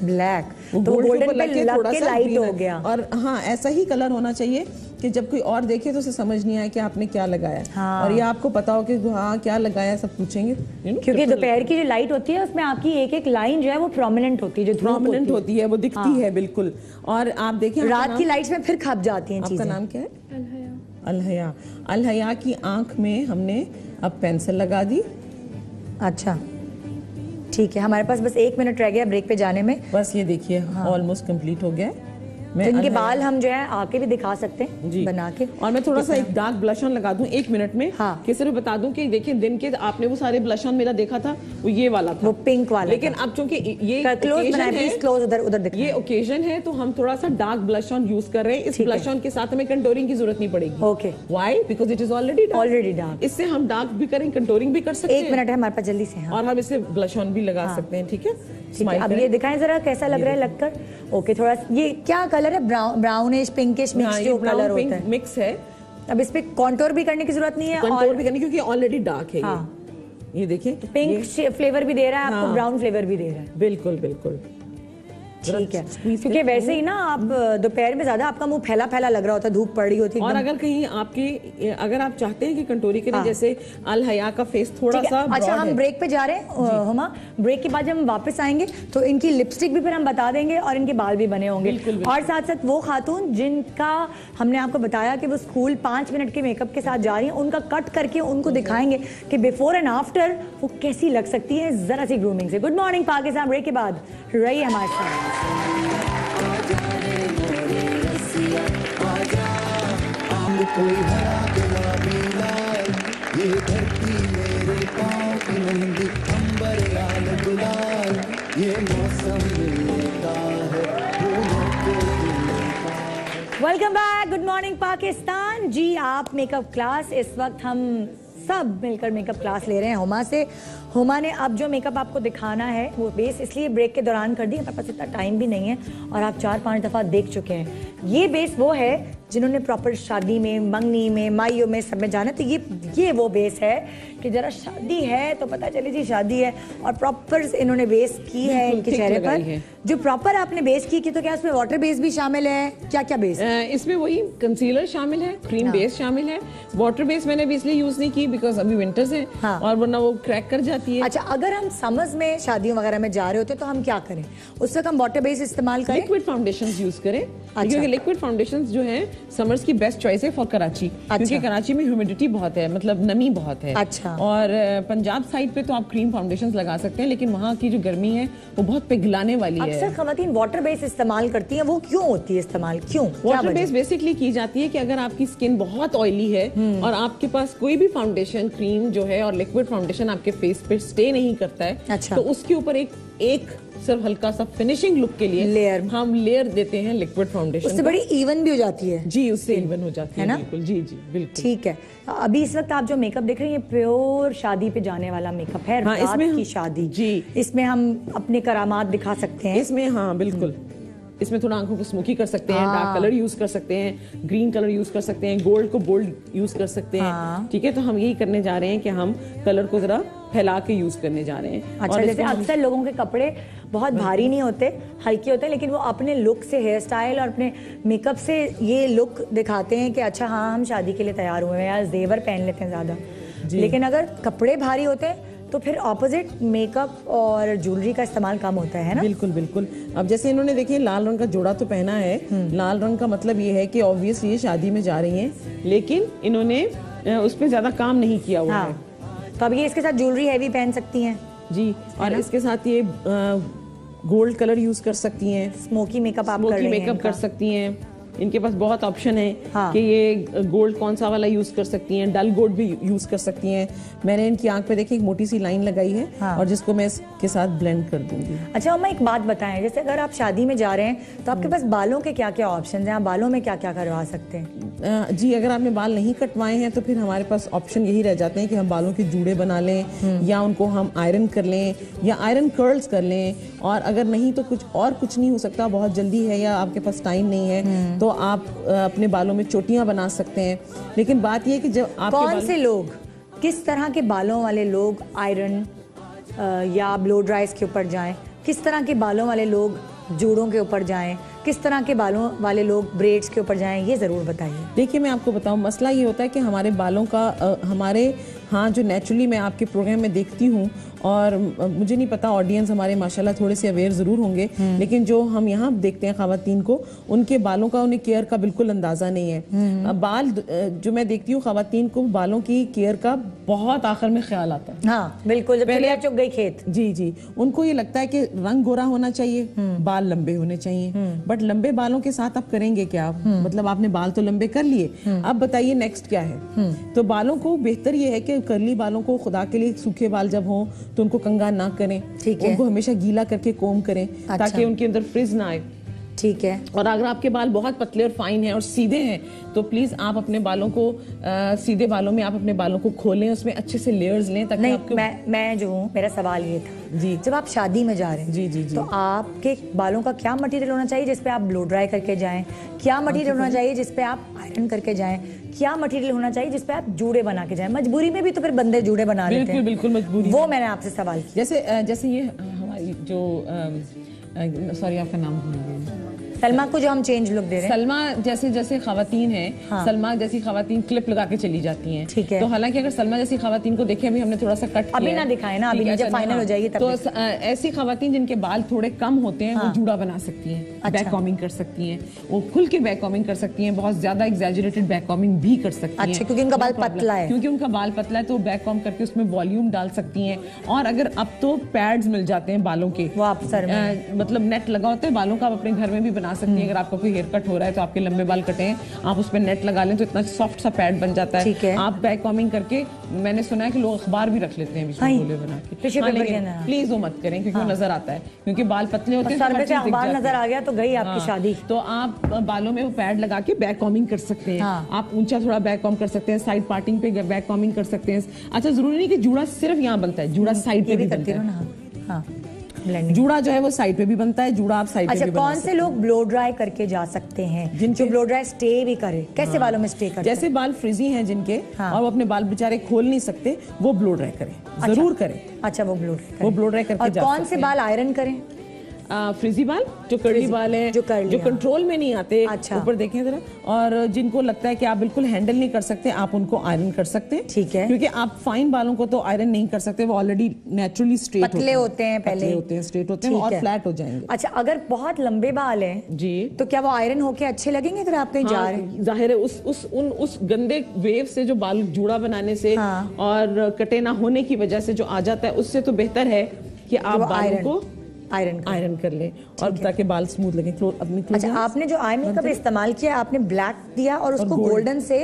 ब्लैक, तो गोल्डन पे लग के लाइट हो गया। और हाँ, ऐसा ही कलर होना चाहिए कि जब कोई और देखे तो उसे समझ नहीं आए कि आपने क्या लगाया। और ये आपको पता हो कि हाँ क्या लगाया, सब पूछेंगे। क्योंकि दोपहर की जो लाइट होती है उसमें आपकी एक एक लाइन जो है वो प्रोमिनेंट होती है, जो प्रोमिनेंट होती है, वो दिखती है बिल्कुल। और आप देखें रात की लाइट्स में फिर खप जाती हैं चीजें। आपका नाम क्या है? अलहया। अलहया की आंख में हमने अब पेंसिल लगा दी। अच्छा, ठीक है, हमारे पास बस 1 मिनट रह गया ब्रेक पे जाने में। बस ये देखिए ऑलमोस्ट कंप्लीट हो गया। तो इनके बाल हम जो है आके भी दिखा सकते हैं बना के। और मैं थोड़ा सा एक डार्क ब्लश ऑन लगा दूं 1 मिनट में। हाँ। कि सिर्फ बता दूं कि देखिए दिन के आपने वो सारे ब्लश ऑन मेरा देखा था, वो ये वाला था, वो पिंक वाला। लेकिन अब चूंकि ये क्लोज उधर दिखाएं। ये ओकेजन है तो हम थोड़ा सा डार्क ब्लश ऑन यूज कर रहे हैं। इस ब्लश ऑन के साथ हमें कंटोरिंग की जरूरत नहीं पड़ेगी। Okay, why? Because it is already dark. इससे हम डार्क भी करें, कंटोरिंग भी कर सकते हैं। 1 मिनट है हमारे पास, जल्दी से। और हम इससे ब्लश ऑन भी लगा सकते हैं। ठीक है, अब ये दिखाएं जरा कैसा लग रहा है लगकर। ओके, थोड़ा ये क्या कलर है? ब्राउनिश पिंकिश मिक्स जो कलर होता है, मिक्स है। अब इस पे कॉन्टोर भी करने की जरूरत नहीं है, कॉन्टोर भी करने क्योंकि ऑलरेडी डार्क है। ये देखिए, पिंक फ्लेवर भी दे रहा है आपको, ब्राउन फ्लेवर भी दे रहा है। बिल्कुल बिल्कुल ठीक है, क्योंकि वैसे ही ना आप दोपहर में ज्यादा आपका मुंह फैला फैला लग रहा होता है, धूप पड़ रही होती है। और अगर कहीं आपके, अगर आप चाहते हैं कि कंटोरी के लिए जैसे अल हया का फेस थोड़ा सा अच्छा, हम ब्रेक पे जा रहे हैं हुमा। ब्रेक के बाद जब हम वापस आएंगे तो इनकी लिपस्टिक भी फिर हम बता देंगे और इनके बाल भी बने होंगे। और साथ साथ वो खातून जिनका हमने आपको बताया कि वो स्कूल 5 मिनट के मेकअप के साथ जा रही हैं, उनका कट करके उनको दिखाएंगे कि बिफोर एंड आफ्टर वो कैसी लग सकती है जरा सी ग्रूमिंग से। गुड मॉर्निंग पाकिस्तान, ब्रेक के बाद रही हमारे साथ। कोई हरा गुलाबी लाल, ये धरती मेरे पाँव की मेहंदी, अंबर लाल गुलाल, ये मौसम मिलता है फूलों के। Welcome back, good morning Pakistan. जी आप मेकअप क्लास, इस वक्त हम सब मिलकर मेकअप क्लास ले रहे हैं हुमा से। हुमा ने अब जो मेकअप आपको दिखाना है वो बेस इसलिए ब्रेक के दौरान कर दी, हमारे पास इतना टाइम भी नहीं है और आप 4-5 दफ़ा देख चुके हैं। ये बेस वो है जिन्होंने प्रॉपर शादी में, मंगनी में, माइयों में सब में जाना, तो ये वो बेस है कि जरा शादी है तो पता चले जी शादी है। और प्रॉपर इन्होंने बेस की है इनके चेहरे पर, जो प्रॉपर आपने बेस की तो क्या इसमें वाटर बेस भी शामिल है? क्या क्या बेस? इसमें वही कंसीलर शामिल है, क्रीम बेस शामिल है। वाटर बेस मैंने अभी इसलिए यूज नहीं की बिकॉज अभी विंटर्स है और वरना वो क्रैक कर जाती है। अच्छा, अगर हम समर्स में शादियों वगैरह में जा रहे होते तो हम क्या करें? उस वक्त हम वाटर बेस इस्तेमाल करें, लिक्विड फाउंडेशंस यूज करें। क्योंकि लिक्विड फाउंडेशंस जो है समर्स की बेस्ट चॉइस है फॉर कराची। क्योंकि कराची में ह्यूमिडिटी बहुत है, मतलब नमी बहुत है। अच्छा। और पंजाब साइड पे तो आप क्रीम फाउंडेशंस लगा सकते हैं, लेकिन वहाँ की जो गर्मी है वो बहुत पिघलाने वाली है। अक्सर खवातीन वाटर बेस इस्तेमाल करती हैं, वो क्यों होती है इस्तेमाल? क्यों? वाटर बेस बेसिकली की जाती है कि अगर आपकी स्किन बहुत ऑयली है और आपके पास कोई भी फाउंडेशन, क्रीम जो है और लिक्विड फाउंडेशन आपके फेस पे स्टे नहीं करता है, अच्छा। तो उसके ऊपर एक सिर्फ हल्का सा फिनिशिंग लुक के लिए लेयर हम लेयर देते हैं लिक्विड फाउंडेशन। उससे बड़ी इवन भी हो जाती है जी, उससे इवन हो जाती है ना? बिल्कुल, जी जी बिल्कुल। ठीक है। अभी इस वक्त आप जो मेकअप देख रहे हैं ये प्योर शादी पे जाने वाला मेकअप है। हाँ, रात की शादी जी, इसमें हम अपने करामात दिखा सकते हैं। इसमें हाँ बिल्कुल, इसमें थोड़ा आंखों को स्मोकी कर सकते हैं, डार्क कलर यूज कर सकते हैं, ग्रीन कलर यूज कर सकते हैं, गोल्ड को बोल्ड यूज कर सकते हैं। ठीक है, तो हम यही करने जा रहे हैं कि हम कलर को जरा फैला के यूज करने जा रहे हैं। अच्छा, जैसे अक्सर लोगों के कपड़े बहुत भारी नहीं होते, हल्के होते हैं, लेकिन वो अपने लुक से, हेयर स्टाइल और अपने मेकअप से ये लुक दिखाते हैं कि अच्छा हाँ हम शादी के लिए तैयार हुए हैं, या जेवर पहन लेते हैं ज्यादा। लेकिन अगर कपड़े भारी होते हैं तो फिर ऑपोजिट मेकअप और ज्वेलरी का इस्तेमाल कम होता है ना? बिल्कुल बिल्कुल। अब जैसे इन्होंने देखिए लाल रंग का जोड़ा तो पहना है। लाल रंग का मतलब ये है कि ऑब्वियसली ये शादी में जा रही हैं, लेकिन इन्होंने उस पर ज्यादा काम नहीं किया हुआ है। तो अब ये इसके साथ ज्वेलरी हैवी पहन सकती हैं जी, और इसके साथ ये गोल्ड कलर यूज कर सकती हैं, स्मोकी मेकअप आप स्मोकी मेकअप कर सकती हैं। इनके पास बहुत ऑप्शन है कि ये गोल्ड कौन सा वाला यूज कर सकती हैं, डल गोल्ड भी यूज कर सकती हैं। मैंने इनकी आंख पे देखिए एक मोटी सी लाइन लगाई है और जिसको मैं इसके साथ ब्लेंड कर दूंगी। अच्छा, मैं एक बात बताएं, जैसे अगर आप शादी में जा रहे हैं तो आपके पास बालों के क्या क्या ऑप्शन हैं? आप बालों में क्या क्या करवा सकते हैं? जी, अगर आपने बाल नहीं कटवाए हैं तो फिर हमारे पास ऑप्शन यही रह जाते हैं कि हम बालों के जूड़े बना लें या उनको हम आयरन कर लें या आयरन कर्ल्स कर लें। और अगर नहीं तो कुछ नहीं हो सकता, बहुत जल्दी है या आपके पास टाइम नहीं है तो आप अपने बालों में चोटियां बना सकते हैं। लेकिन बात यह है कि जब आप कौन से लोग, किस तरह के बालों वाले लोग आयरन या ब्लो ड्राइज के ऊपर जाएं, किस तरह के बालों वाले लोग जूड़ों के ऊपर जाएं, किस तरह के बालों वाले लोग ब्रेड्स के ऊपर जाएं, ये जरूर बताइए। देखिए, मैं आपको बताऊं, मसला ये होता है कि हमारे बालों का हमारे हाँ जो नेचुरली मैं आपके प्रोग्राम में देखती हूँ, और मुझे नहीं पता ऑडियंस हमारे माशाल्लाह थोड़े से अवेयर ज़रूर होंगे, लेकिन जो हम यहाँ देखते हैं ख़वातीन को, उनके बालों का उन्हें केयर का बिल्कुल अंदाज़ा नहीं है। बाल जो मैं देखती हूँ ख़वातीन को बालों की केयर का बहुत आखिर में ख्याल आता है। हाँ बिल्कुल, जब पहले चुग गई खेत। जी जी, उनको ये लगता है कि रंग गोरा होना चाहिए, बाल लंबे होने चाहिए, बट लंबे बालों के साथ आप करेंगे क्या? मतलब आपने बाल तो लंबे कर लिए, अब बताइए नेक्स्ट क्या है? तो बालों को बेहतर ये है कि कर्ली बालों को खुदा के लिए सूखे बाल जब हों तो उनको कंघा ना करें, उनको हमेशा गीला करके कोम करें ताकि उनके अंदर फ्रिज ना आए। ठीक है। और अगर आपके बाल बहुत पतले और फाइन हैं और सीधे हैं तो प्लीज आप अपने बालों को सीधे बालों में आप अपने बालों को खोलें, उसमें अच्छे से लेयर्स लें ताकि आपको। मैं जो हूँ, मेरा सवाल ये था जी, जब आप शादी में जा रहे हैं जी जी जी, तो आपके बालों का क्या मटेरियल होना चाहिए जिसपे आप ब्लो ड्राई करके जाएं? क्या मटेरियल होना चाहिए जिसपे आप आयरन करके जाएं? क्या मटेरियल होना चाहिए जिसपे आप जूड़े बना के जाएं? मजबूरी में भी तो फिर बंदे जूड़े बना लेते हैं। बिल्कुल मजबूरी, वो मैंने आपसे सवाल किया। जैसे ये हमारी जो सॉरी आपका नाम भूल गई, सलमा को जो हम चेंज लुक दे रहे हैं। सलमा जैसे खवातीन है, सलमा जैसी खवातीन क्लिप लगा के चली जाती हैं। ठीक है। तो हालांकि अगर सलमा जैसी खवातीन को देखें, अभी हमने थोड़ा सा कट अभी ना दिखाए ना, अभी जब फाइनल हो जाएगी तब। तो ऐसी खवातीन जिनके बाल थोड़े कम होते हैं वो जूड़ा बना सकती हैं, बैक कॉमिंग कर सकती हैं, वो खुल के बैक कॉमिंग कर सकती हैं, बहुत ज्यादा एग्जैजरेटेड बैक कॉमिंग भी कर सकती हैं। अच्छा, क्योंकि उनका बाल पतला है। क्योंकि उनका बाल पतला है तो बैक कॉम करके उसमें वॉल्यूम डाल सकती हैं। और अगर अब तो पैड्स मिल जाते हैं बालों के, वो आप सर में मतलब नेट लगा होता है बालों का, आप अपने घर में भी बना बना सकती हैं। अगर आपका कोई हेयर कट हो रहा है तो आपके लंबे बाल कटे हैं, आप उस पर नेट लगा लें तो इतना सॉफ्ट सा पैड बन जाता है। आप बैक कॉमिंग करके, मैंने सुना है कि लोग अखबार भी रख लेते हैं बीच में गोले बना के। प्लीज वो मत करें क्योंकि वो नजर आता है, क्योंकि बाल पतले होते हैं, सर पे से अखबार नजर आ गया तो गई आपकी शादी। तो आप बालों में वो पैड लगा के बैक कॉमिंग कर सकते हैं। आप ऊंचा थोड़ा बैक कॉम कर सकते हैं, साइड पार्टिंग पे बैक कॉमिंग कर सकते हैं। अच्छा, जरूरी नहीं कि जूड़ा सिर्फ यहाँ बनता है, जूड़ा साइड पे भी बनता है। जूड़ा जो है वो साइड पे भी बनता है, जूड़ा आप साइड पे भी बना सकते हैं। कौन से लोग ब्लो ड्राई करके जा सकते हैं जो ब्लो ड्राई स्टे भी करे? कैसे बालों में स्टे करे? जैसे बाल फ्रिजी हैं जिनके और वो अपने बाल बेचारे खोल नहीं सकते, वो ब्लो ड्राई करें, जरूर करें। अच्छा, वो ब्लो ड्राई करके। और कौन से बाल आयरन करें? फ्रिजी बाल, जो कर्ली बाल है, जो कंट्रोल में नहीं आते, ऊपर देखें जरा, और जिनको लगता है कि आप बिल्कुल हैंडल नहीं कर सकते, आप उनको आयरन कर सकते हैं। ठीक है, क्योंकि आप फाइन बालों को तो आयरन नहीं कर सकते, वो ऑलरेडी नेचुरली स्ट्रेट पतले होते हैं, पहले होते हैं, स्ट्रेट होते हैं और फ्लैट हो जाएंगे। अच्छा, अगर बहुत लंबे बाल हैं जी, तो क्या वो आयरन होके अच्छे लगेंगे अगर आप कहीं जा रहे हैं? जाहिर है उस गंदे वेव से जो बाल जूड़ा बनाने से और कटे ना होने की वजह से जो आ जाता है, उससे तो बेहतर है कि आप बालों को आयरन कर लें और ताकि बाल स्मूथ लगे। अच्छा, आपने जो आई मेकअप इस्तेमाल किया, आपने ब्लैक दिया और उसको गोल्डन से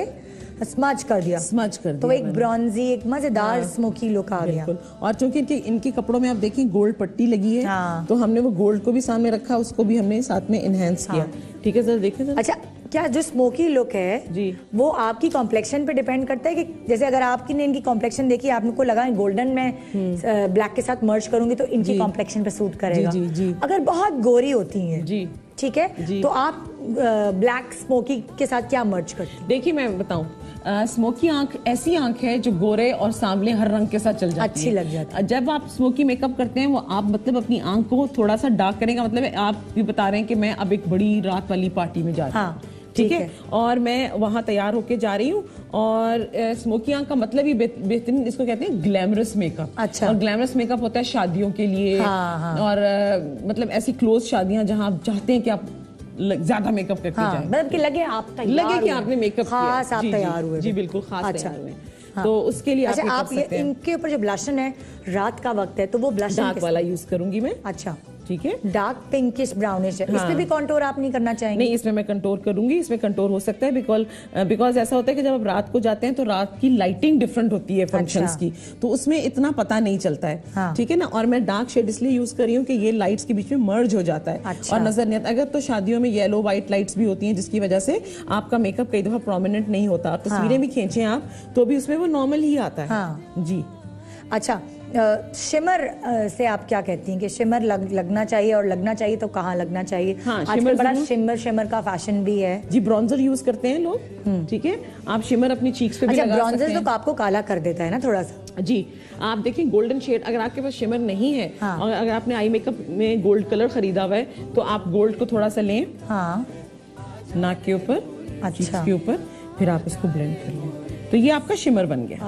स्मच कर दिया, तो एक ब्रॉन्जी, एक मजेदार स्मोकी लुक आ गया। और चूंकि इनके कपड़ों में आप देखें गोल्ड पट्टी लगी है, तो हमने वो गोल्ड को भी सामने रखा, उसको भी हमने साथ में इनहेंस किया। ठीक है सर, देखें सर। अच्छा, क्या जो स्मोकी लुक है जी, वो आपकी कॉम्प्लेक्शन पे डिपेंड करता है कि जैसे अगर आपकी ने इनकी कॉम्प्लेक्शन देखी, आपको लगा गोल्डन में ब्लैक के साथ मर्ज करूंगी तो इनकी कॉम्प्लेक्शन पे सूट करेगा। जी। अगर बहुत गोरी होती हैं जी, ठीक है, तो आप ब्लैक स्मोकी के साथ क्या मर्ज करते हैं? देखिए मैं बताऊं, स्मोकी आंख ऐसी आंख है जो गोरे और सांवले हर रंग के साथ चल जाती है, अच्छी लग जाती है। जब आप स्मोकी मेकअप करते हैं, वो आप मतलब अपनी आंख को थोड़ा सा डार्क करेगा, मतलब आप भी बता रहे हैं कि मैं अब एक बड़ी रात वाली पार्टी में जा रही हूँ, ठीक है, और मैं वहां तैयार होके जा रही हूँ, और स्मोकी आंख का मतलब ही बेहतरीन, इसको कहते हैं ग्लैमरस मेकअप। अच्छा, और ग्लैमरस मेकअप होता है शादियों के लिए, और मतलब ऐसी क्लोज शादियां जहां आप चाहते हैं कि आप ज्यादा मेकअप करके जाएं, मतलब कि लगे कि आपने मेकअप किया, आप तैयार हुए। जी बिल्कुल, खास तैयार हुए। तो उसके लिए आप ये इनके ऊपर जो ब्लशन है, रात का वक्त है तो वो ब्लशन डार्क वाला यूज करूंगी मैं। अच्छा, ठीक है, डार्क पिंकिश ब्राउनिश है। इसमें भी कंटूर आप नहीं करना चाहेंगे? नहीं, इसमें मैं कंटूर करूंगी। इसमें कंटूर हो सकता है बिकॉज ऐसा होता है कि जब आप रात को जाते हैं तो रात की लाइटिंग डिफरेंट होती है फंक्शंस की, तो उसमें इतना पता नहीं चलता है। ठीक है ना, और मैं डार्क शेड इसलिए यूज कर रही हूँ कि ये लाइट्स के बीच में मर्ज हो जाता है और नजर नहीं आता। अगर तो शादियों में येलो व्हाइट लाइट्स भी होती हैं, जिसकी वजह से आपका मेकअप कई दफा प्रोमिनेंट नहीं होता, आप तस्वीरें भी खींचे आप तो भी उसमें वो नॉर्मल ही आता है। जी। अच्छा, शिमर से आप क्या कहती हैं कि शिमर लगना चाहिए, और लगना चाहिए तो कहाँ लगना चाहिए? आजकल बड़ा शिमर का फैशन भी है जी। ब्रॉन्जर यूज करते हैं लोग, ठीक है, आप शिमर अपनी चीक्स पे भी लगा सकते हैं। ब्रॉन्जर तो आपको काला कर देता है ना थोड़ा सा। जी, आप देखें गोल्डन शेड, अगर आपके पास शिमर नहीं है और अगर आपने आई मेकअप में गोल्ड कलर खरीदा हुआ है, तो आप गोल्ड को थोड़ा सा लें नाक के ऊपर, चीक्स के ऊपर, फिर आप इसको ब्लेंड कर लें, तो ये आपका शिमर बन गया।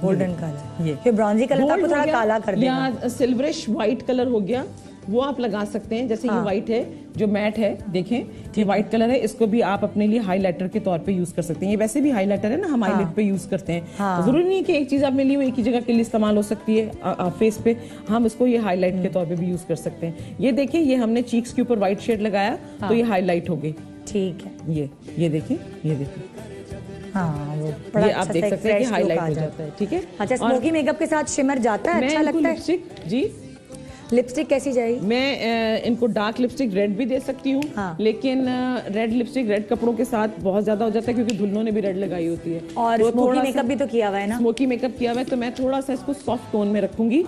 गोल्डन कलर, ये ब्रॉन्जी कलर आपको थोड़ा काला कर दिया, या सिल्वरिश व्हाइट कलर हो गया, वो आप लगा सकते हैं। जैसे ये व्हाइट है, जो मैट है, देखें ये व्हाइट कलर है, इसको भी आप अपने लिए हाइलाइटर के तौर पे यूज कर सकते हैं। ये वैसे भी हाइलाइटर है ना, हम हाईलाइट पे यूज करते हैं। तो जरूरी नहीं है कि एक चीज आपने ली वो एक ही जगह के लिए इस्तेमाल हो सकती है फेस पे, हम इसको ये हाईलाइट के तौर पे भी यूज कर सकते हैं। ये देखिए, ये हमने चीक्स के ऊपर व्हाइट शेड लगाया तो ये हाईलाइट हो गई। ठीक है, ये देखिए, ये देखिए, ये आप देख सकते हैं कि हाईलाइट हो जाता है। ठीक है। अच्छा, स्मोकी मेकअप के साथ शिमर जाता है, अच्छा लगता है जी। लिपस्टिक कैसी जाएगी? मैं इनको डार्क लिपस्टिक रेड भी दे सकती हूँ, लेकिन रेड लिपस्टिक रेड कपड़ों के साथ बहुत ज्यादा हो जाता है, क्योंकि दुल्हनों ने भी रेड लगाई होती है। और तो स्मोकी मेकअप भी तो किया हुआ है ना? स्मोकी मेकअप किया हुआ है, तो मैं थोड़ा सा इसको सॉफ्ट टोन में रखूंगी।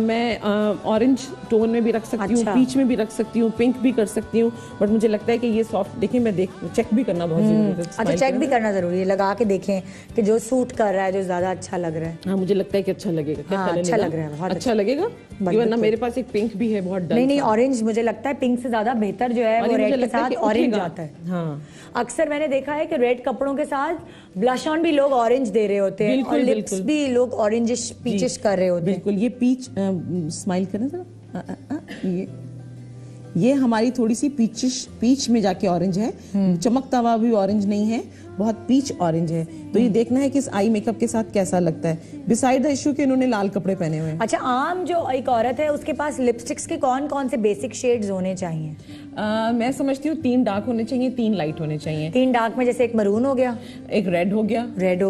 मैं ऑरेंज टोन में भी रख सकती हूँ, पीच में भी रख सकती हूँ, पिंक भी कर सकती हूँ, बट मुझे लगता है कि ये सॉफ्ट, देखिए मैं चेक भी करना बहुत जरूरी है। अच्छा, चेक भी करना जरूरी है, लगा के देखें कि जो सूट कर रहा है, जो ज्यादा अच्छा लग रहा है। हाँ, मुझे लगता है कि अच्छा लगेगा। क्या अच्छा लग रहा है, बहुत अच्छा लगेगा। वरना मेरे पास एक पिंक भी है, बहुत डल। नहीं, ऑरेंज मुझे लगता है पिंक से ज्यादा बेहतर जो है वो रेड के साथ ऑरेंज आता है। हाँ, अक्सर मैंने देखा है कि रेड कपड़ों के साथ ब्लश ऑन भी लोग ऑरेंज दे रहे होते हैं, और लिप्स भी लोग ऑरेंजिश पीचिश कर रहे होते हैं। बिल्कुल, ये पीच, स्माइल करें जरा, ये हमारी थोड़ी सी पीच में जाके ऑरेंज है, चमकता हुआ भी ऑरेंज नहीं है, बहुत पीच ऑरेंज है। तो ये देखना है कि इस आई मेकअप के साथ कैसा लगता है, बिसाइड द इशू कि इन्होंने लाल कपड़े पहने हुए हैं। अच्छा, आम जो एक औरत है उसके पास लिपस्टिक्स के कौन कौन से बेसिक शेड्स होने चाहिए? मैं समझती हूँ 3 डार्क होने चाहिए, 3 लाइट होने चाहिए। 3 डार्क में जैसे एक मरून हो गया, एक रेड हो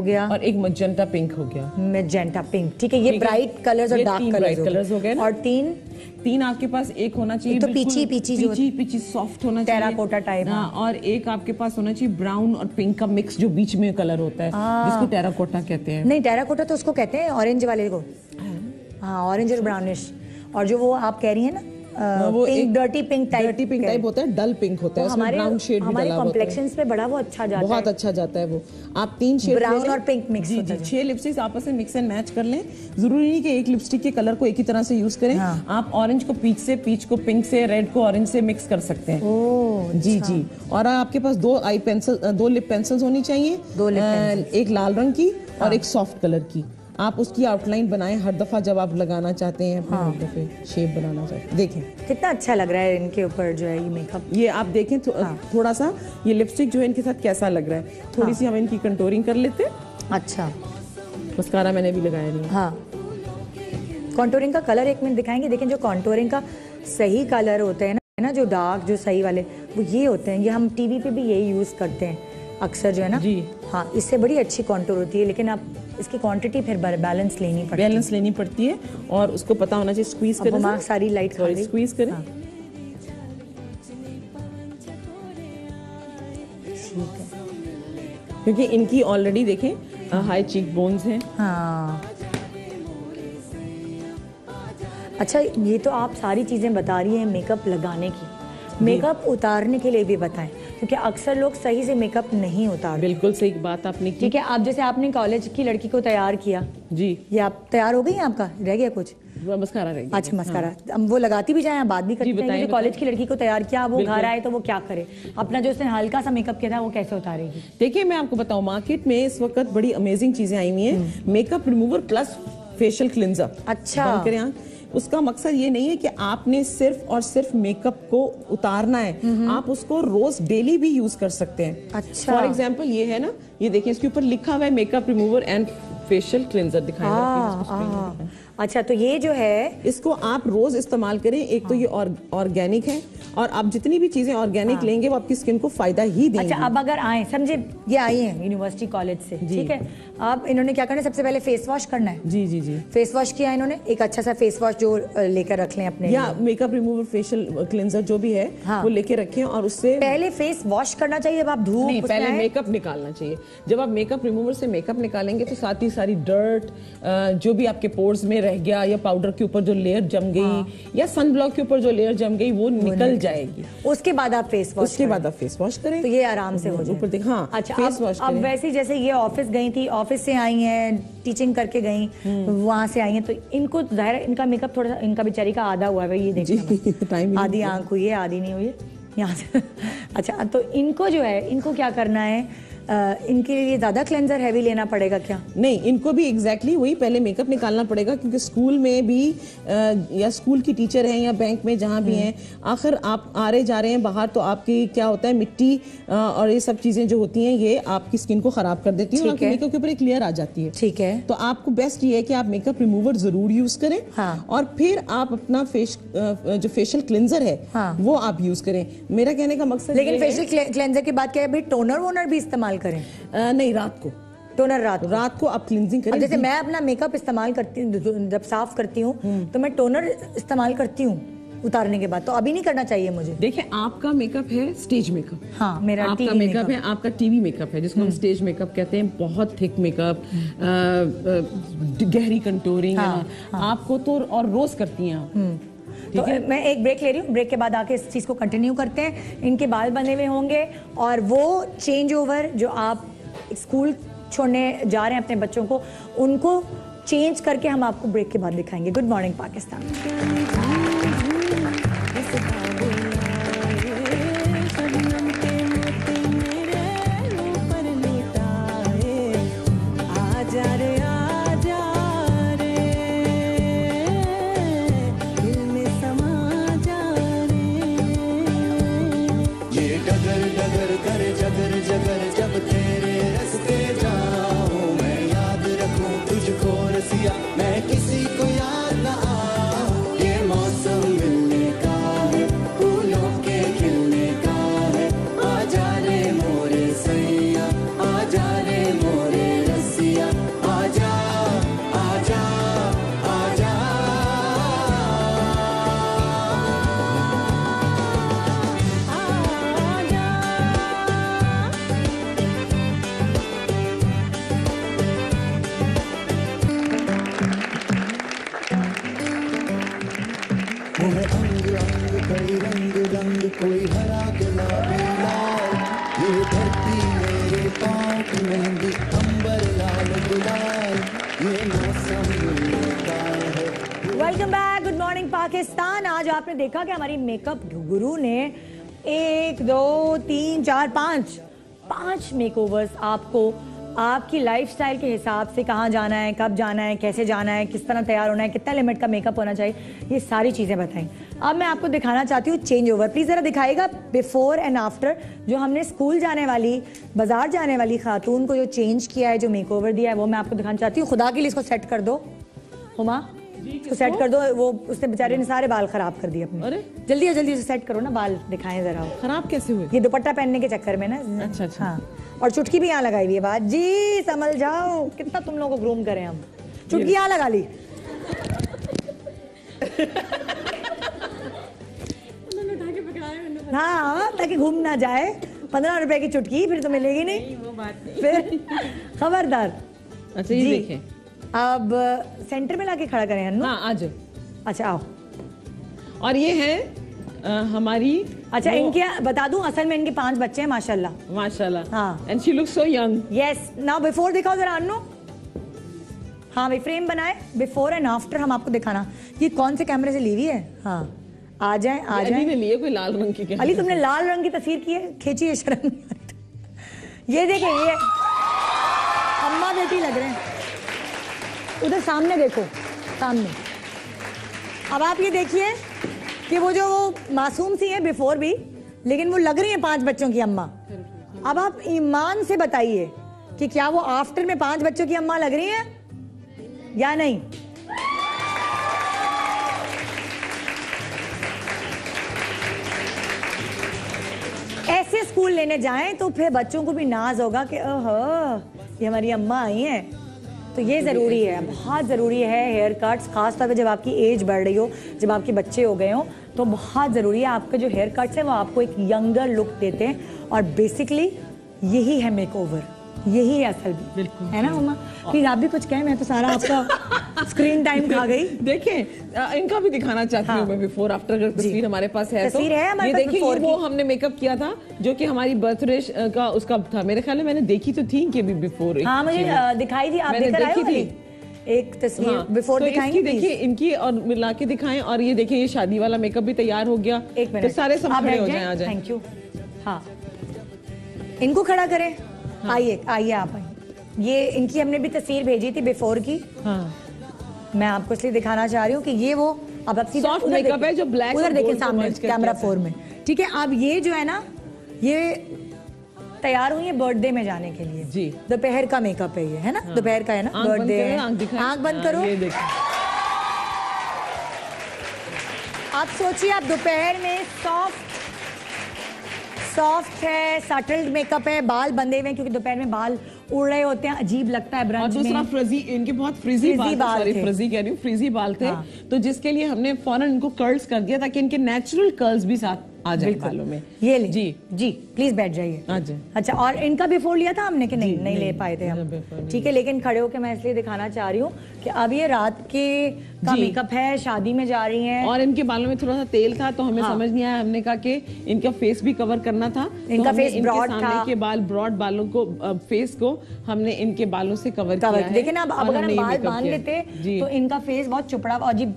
गया और एक मजेंटा पिंक हो गया। मैजेंटा पिंक, ठीक है, ये ब्राइट कलर्स और डार्क कलर्स हो गए। और 3 आपके पास एक होना चाहिए तो पीची सॉफ्ट होना चाहिए, टेराकोटा टाइप। और एक आपके पास होना चाहिए ब्राउन और पिंक का मिक्स, जो बीच में कलर होता है जिसको टेराकोटा कहते हैं। नहीं, टेराकोटा तो उसको कहते हैं ऑरेंज वाले को। हाँ, ऑरेंज और ब्राउनिश। और जो वो आप कह रही है ना, वो पिंक, डर्टी पिंक टाइप होता है, डल पिंक होता है, उसमें ब्राउन शेड भी डाला होता है। कॉम्प्लेक्शंस पे बड़ा वो अच्छा जाता है, बहुत अच्छा जाता है वो। आप 3 शेड ब्राउन और पिंक मिक्स जी जी 6 लिपस्टिक्स आपस में मिक्स एंड मैच कर लें। जरूरी नहीं कि एक लिपस्टिक के कलर को एक ही तरह से यूज करें। आप ऑरेंज को पीच से, पीच को पिंक से, रेड को ऑरेंज से मिक्स कर सकते हैं। ओह जी जी। और आपके पास 2 लिप पेंसिल्स होनी चाहिए, एक लाल रंग की और एक सॉफ्ट कलर की। आप उसकी आउटलाइन बनाएं हर दफा जब आप लगाना चाहते हैं, अपने होठों पे शेप बनाना चाहते हैं। देखें कितना अच्छा लग रहा है इनके ऊपर जो है ये मेकअप। ये आप देखें थोड़ा सा ये लिपस्टिक जो है इनके साथ कैसा लग रहा है। थोड़ी सी हम इनकी कंटूरिंग कर लेते हैं। अच्छा, मस्कारा मैंने भी लगाया नहीं। हाँ, कॉन्टूरिंग का कलर एक मिनट दिखाएंगे। देखें, जो कॉन्टूरिंग का सही कलर होते हैं ना, जो डार्क जो सही वाले वो ये होते हैं। ये हम टीवी पे भी यही यूज करते हैं अक्सर, जो है ना जी। हाँ, इससे बड़ी अच्छी कॉन्टूर होती है, लेकिन आप इसकी क्वांटिटी फिर बैलेंस लेनी पड़ती है और उसको पता होना चाहिए। स्क्वीज करें, सारी लाइट स्क्वीज करें। हाँ। ठीक है, क्योंकि इनकी ऑलरेडी देखें हाई चीक बोन्स हैं। हाँ। अच्छा, ये तो आप सारी चीजें बता रही हैं मेकअप लगाने की, मेकअप उतारने के लिए भी बताएं, क्योंकि अक्सर लोग सही से मेकअप नहीं उतारते। बिल्कुल सही बात आपने की। ठीक है, आप जैसे आपने कॉलेज की लड़की को तैयार किया जी, ये आप तैयार हो गई हैं, आपका रह गया कुछ? मस्कारा रह गया। अच्छा, मस्कारा हम वो लगाती भी जाए, आप बात भी करते हैं। कॉलेज की लड़की को तैयार किया, वो घर आए तो वो क्या करे? अपना जो उसने हल्का सा मेकअप किया था वो कैसे उतारेगी? देखिए, मैं आपको बताऊं, मार्केट में इस वक्त बड़ी अमेजिंग चीजें आई हुई हैं। Makeup remover plus facial cleanser. अच्छा, उसका मकसद ये नहीं है कि आपने सिर्फ और सिर्फ मेकअप को उतारना है, आप उसको रोज डेली भी यूज कर सकते हैं। अच्छा, फॉर एग्जांपल ये है ना, ये देखिए इसके ऊपर लिखा हुआ है makeup remover and facial cleanser. दिखाएं। अच्छा, तो ये जो है इसको आप रोज इस्तेमाल करें। एक तो ये ऑर्गेनिक है, और आप जितनी भी चीजें ऑर्गेनिक लेंगे वो आपकी स्किन को फायदा ही देंगी। अच्छा, अब अगर आए, समझे ये आई हैं यूनिवर्सिटी कॉलेज से, ठीक है, अब इन्होंने क्या करना है? सबसे पहले फेस वॉश करना है। जी जी जी, फेस वॉश किया इन्होंने, एक अच्छा सा फेस वॉश जो लेकर रख लें अपने, या मेकअप रिमूवर फेशियल क्लिंजर जो भी है वो लेके रखें। और उससे पहले फेस वॉश करना चाहिए। जब आप धूप नहीं, पहले मेकअप निकालना चाहिए। जब आप मेकअप रिमूवर से मेकअप निकालेंगे तो साथ ही सारी डर्ट जो भी आपके पोर्स में रह गया, या पाउडर के ऊपर जो लेयर जम गई, या सन ब्लॉक के ऊपर जो लेयर जम गई, वो निकल जाएगी। उसके बाद आप फेस वॉश करें तो ये आराम से हो जाए। हाँ, अच्छा, फेस वॉश अब वैसे जैसे ये ऑफिस गई थी, ऑफिस से आई हैं, टीचिंग करके गई, वहां से आई हैं, तो इनको जाहिर है इनका मेकअप थोड़ा सा, इनका बेचारी का आधा हुआ है, ये देखिए आधी आंख हुई है, आधी नहीं हुई है यहाँ से। अच्छा, तो इनको जो है, इनको क्या करना है? इनके लिए ज्यादा क्लेंजर हैवी लेना पड़ेगा क्या? नहीं, इनको भी एग्जैक्टली वही पहले मेकअप निकालना पड़ेगा, क्योंकि स्कूल में भी या स्कूल की टीचर हैं या बैंक में जहाँ भी हैं, आखिर आप आ रहे जा रहे हैं बाहर, तो आपकी क्या होता है, मिट्टी और ये सब चीजें जो होती हैं ये आपकी स्किन को खराब कर देती हैं, और मेकअप के ऊपर एक लेयर आ जाती है। ठीक है, तो आपको बेस्ट ये है कि आप मेकअप रिमूवर जरूर यूज करें। हाँ। और फिर आप अपना जो फेशियल क्लिंजर है, हाँ, वो आप यूज करें। मेरा कहने का मकसद, लेकिन फेशियल क्लेंजर की बात क्या है भाई? टोनर वोनर भी इस्तेमाल करें? नहीं, रात को टोनर, रात को आप क्लींजिंग करें। जैसे मैं अपना मेकअप इस्तेमाल करती हूँ, जब साफ करती हूँ तो मैं टोनर इस्तेमाल करती हूँ उतारने के बाद, तो अभी नहीं करना चाहिए मुझे। देखिए, आपका मेकअप है स्टेज मेकअप। हाँ, मेरा आपका मेकअप है, आपका टीवी मेकअप है, जिसको हम स्टेज मेकअप कहते हैं। बहुत थिक मेकअप, गहरी कंटूरिंग, आपको तो और रोज करती हैं आप। तो मैं एक ब्रेक ले रही हूँ, ब्रेक के बाद आके इस चीज को कंटिन्यू करते हैं। इनके बाल बने हुए होंगे, और वो चेंज ओवर जो आप स्कूल छोड़ने जा रहे हैं अपने बच्चों को, उनको चेंज करके हम आपको ब्रेक के बाद दिखाएंगे। Good morning Pakistan. किसी को याद ना आऊं, ये मौसम मिलने का है, फूलों के खिलने पाकिस्तान। आज आपने देखा कि हमारी मेकअप गुरु ने 1 2 3 4 5 मेकओवर्स आपको आपकी लाइफस्टाइल के हिसाब से कहाँ जाना है, कब जाना है, कैसे जाना है, किस तरह तैयार होना है, कितना लिमिट का मेकअप होना चाहिए, ये सारी चीज़ें बताएं। अब मैं आपको दिखाना चाहती हूँ चेंज ओवर। प्लीज़ ज़रा दिखाएगा बिफोर एंड आफ्टर। जो हमने स्कूल जाने वाली, बाजार जाने वाली खातून को जो चेंज किया है, जो मेकओवर दिया है, वो मैं आपको दिखाना चाहती हूँ। खुदा के लिए इसको सेट कर दो हुमा, इसको सेट कर दो। वो उसने बेचारे ने सारे बाल खराब कर दिए अपने। अरे जल्दी से सेट करो ना, बाल दिखाएं जरा। खराब कैसे हुए? ये दुपट्टा पहनने के चक्कर में ना। अच्छा अच्छा। हाँ, और चुटकी भी यहाँ लगाई हुई है। बात जी समझ जाओ, कितना तुम लोगों को ग्रूम करें हम। चुटकी यहाँ लगा ली। हाँ, ताकि घूम ना जाए। 15 रुपए की चुटकी फिर तो मिलेगी नहीं, वो बात नहीं। फिर खबरदार। अच्छा ये देखें, अब सेंटर में लाके खड़ा करें हन्नू। हाँ आज। अच्छा आओ। और ये है हमारी। अच्छा इनके बता दूं, असल में इनके 5 बच्चे हैं माशाल्लाह। माशाल्लाह। हाँ। And she looks so young. Yes, now before दिखाओ जरा अन्नू। हाँ भाई फ्रेम बनाए, बिफोर एंड आफ्टर हम आपको दिखाना। ये कौन से कैमरे से ली हुई है? हाँ आ जाए आ जाए। अली ने लिए कोई लाल रंग की। अली तुमने लाल रंग की तस्वीर की है, खींची है, शर्म नहीं आती। ये देखें, ये अम्मा बेटी लग रहे हैं। उधर सामने देखो, सामने। अब आप ये देखिए कि वो जो मासूम सी है बिफोर भी, लेकिन वो लग रही है 5 बच्चों की अम्मा। अब आप ईमान से बताइए कि क्या वो आफ्टर में 5 बच्चों की अम्मा लग रही है या नहीं? ऐसे स्कूल लेने जाएं तो फिर बच्चों को भी नाज होगा कि ओह ये हमारी अम्मा आई हैं। तो ये ज़रूरी है, बहुत ज़रूरी है हेयर कट्स, खास तौर पे जब आपकी एज बढ़ रही हो, जब आपके बच्चे हो गए हो, तो बहुत ज़रूरी है। आपके जो हेयर कट्स हैं वो आपको एक यंगर लुक देते हैं और बेसिकली यही है मेकओवर, यही है असल भी। बिल्कुल है ना मम्मा? प्लीज आप भी कुछ कहें, मैं तो सारा आपका स्क्रीन टाइम खा गई। देखें इनका भी दिखाना चाहती हूँ मैं, बिफोर आफ्टर अगर तस्वीर हमारे पास है तो। तस्वीर है हमारे ये पास देखिए, before ये वो की। हमने मेकअप किया था जो कि हमारी बर्थडे का उसका था। मेरे ख्याल में मैंने देखी तो थी कि भी बिफोर। हाँ मुझे दिखाई थी, आप देख रहे हो एक तस्वीर बिफोर तो दिखाएंगे इसकी देखिए, इनकी और मिला के दिखाएं। और ये देखिए, ये शादी वाला मेकअप भी तैयार हो गया। एक मिनट, तो सारे सब खड़े हो जाएं। आ जाएं। Thank you. हाँ इनको खड़ा करें। आइए आइए आप आइए। ये इनकी हमने भी तस्वीर भेजी थी बिफोर की। हाँ मैं आपको इसलिए दिखाना चाह रही हूँ कि ये वो अब सीधा सॉफ्ट उधर मेकअप देखिए, है जो ब्लैक उधर और देखिए गोल्ड को सामने merge करके कैमरा आता है। 4 में। ठीक है, अब ये जो है ना, ये तैयार हुई है बर्थडे में जाने के लिए। जी दोपहर का मेकअप है ये, है ना? दोपहर का है ना, बर्थडे है। आंख बंद करो। ये देखिए, आप सोचिए, आप दोपहर में सॉफ्ट है, सटल्ड मेकअप है, बाल बंधे हुए हैं क्योंकि दोपहर में बाल उड़ रहे होते हैं, अजीब लगता है और ब्रंच में। दूसरा फ्रिजी, इनके बहुत फ्रिजी बाल थे। फ्रिजी कह रही हूँ, फ्रिजी बाल थे। हाँ। तो जिसके लिए हमने फौरन इनको कर्ल्स कर दिया ताकि इनके नेचुरल कर्ल्स भी साथ आ जाए बालों में। ये ले जी जी, प्लीज बैठ जाइए। अच्छा, और इनका बिफोर लिया था हमने कि नहीं ले पाए थे हम। ठीक है, लेकिन खड़े होकर मैं इसलिए दिखाना चाह रही हूँ कि अब ये रात के का मेकअप है, शादी में जा रही हैं। और इनके बालों में थोड़ा सा तेल था तो हमें समझ नहीं आया, हमने कहा कि इनका फेस भी कवर करना था। इनका फेस ब्रॉड था, सामने के बाल ब्रॉड बालों को, फेस को हमने इनके बालों से कवर किया है। लेकिन अब अगर हम बाल बांध लेते तो इनका फेस बहुत चुपड़ा और अजीब,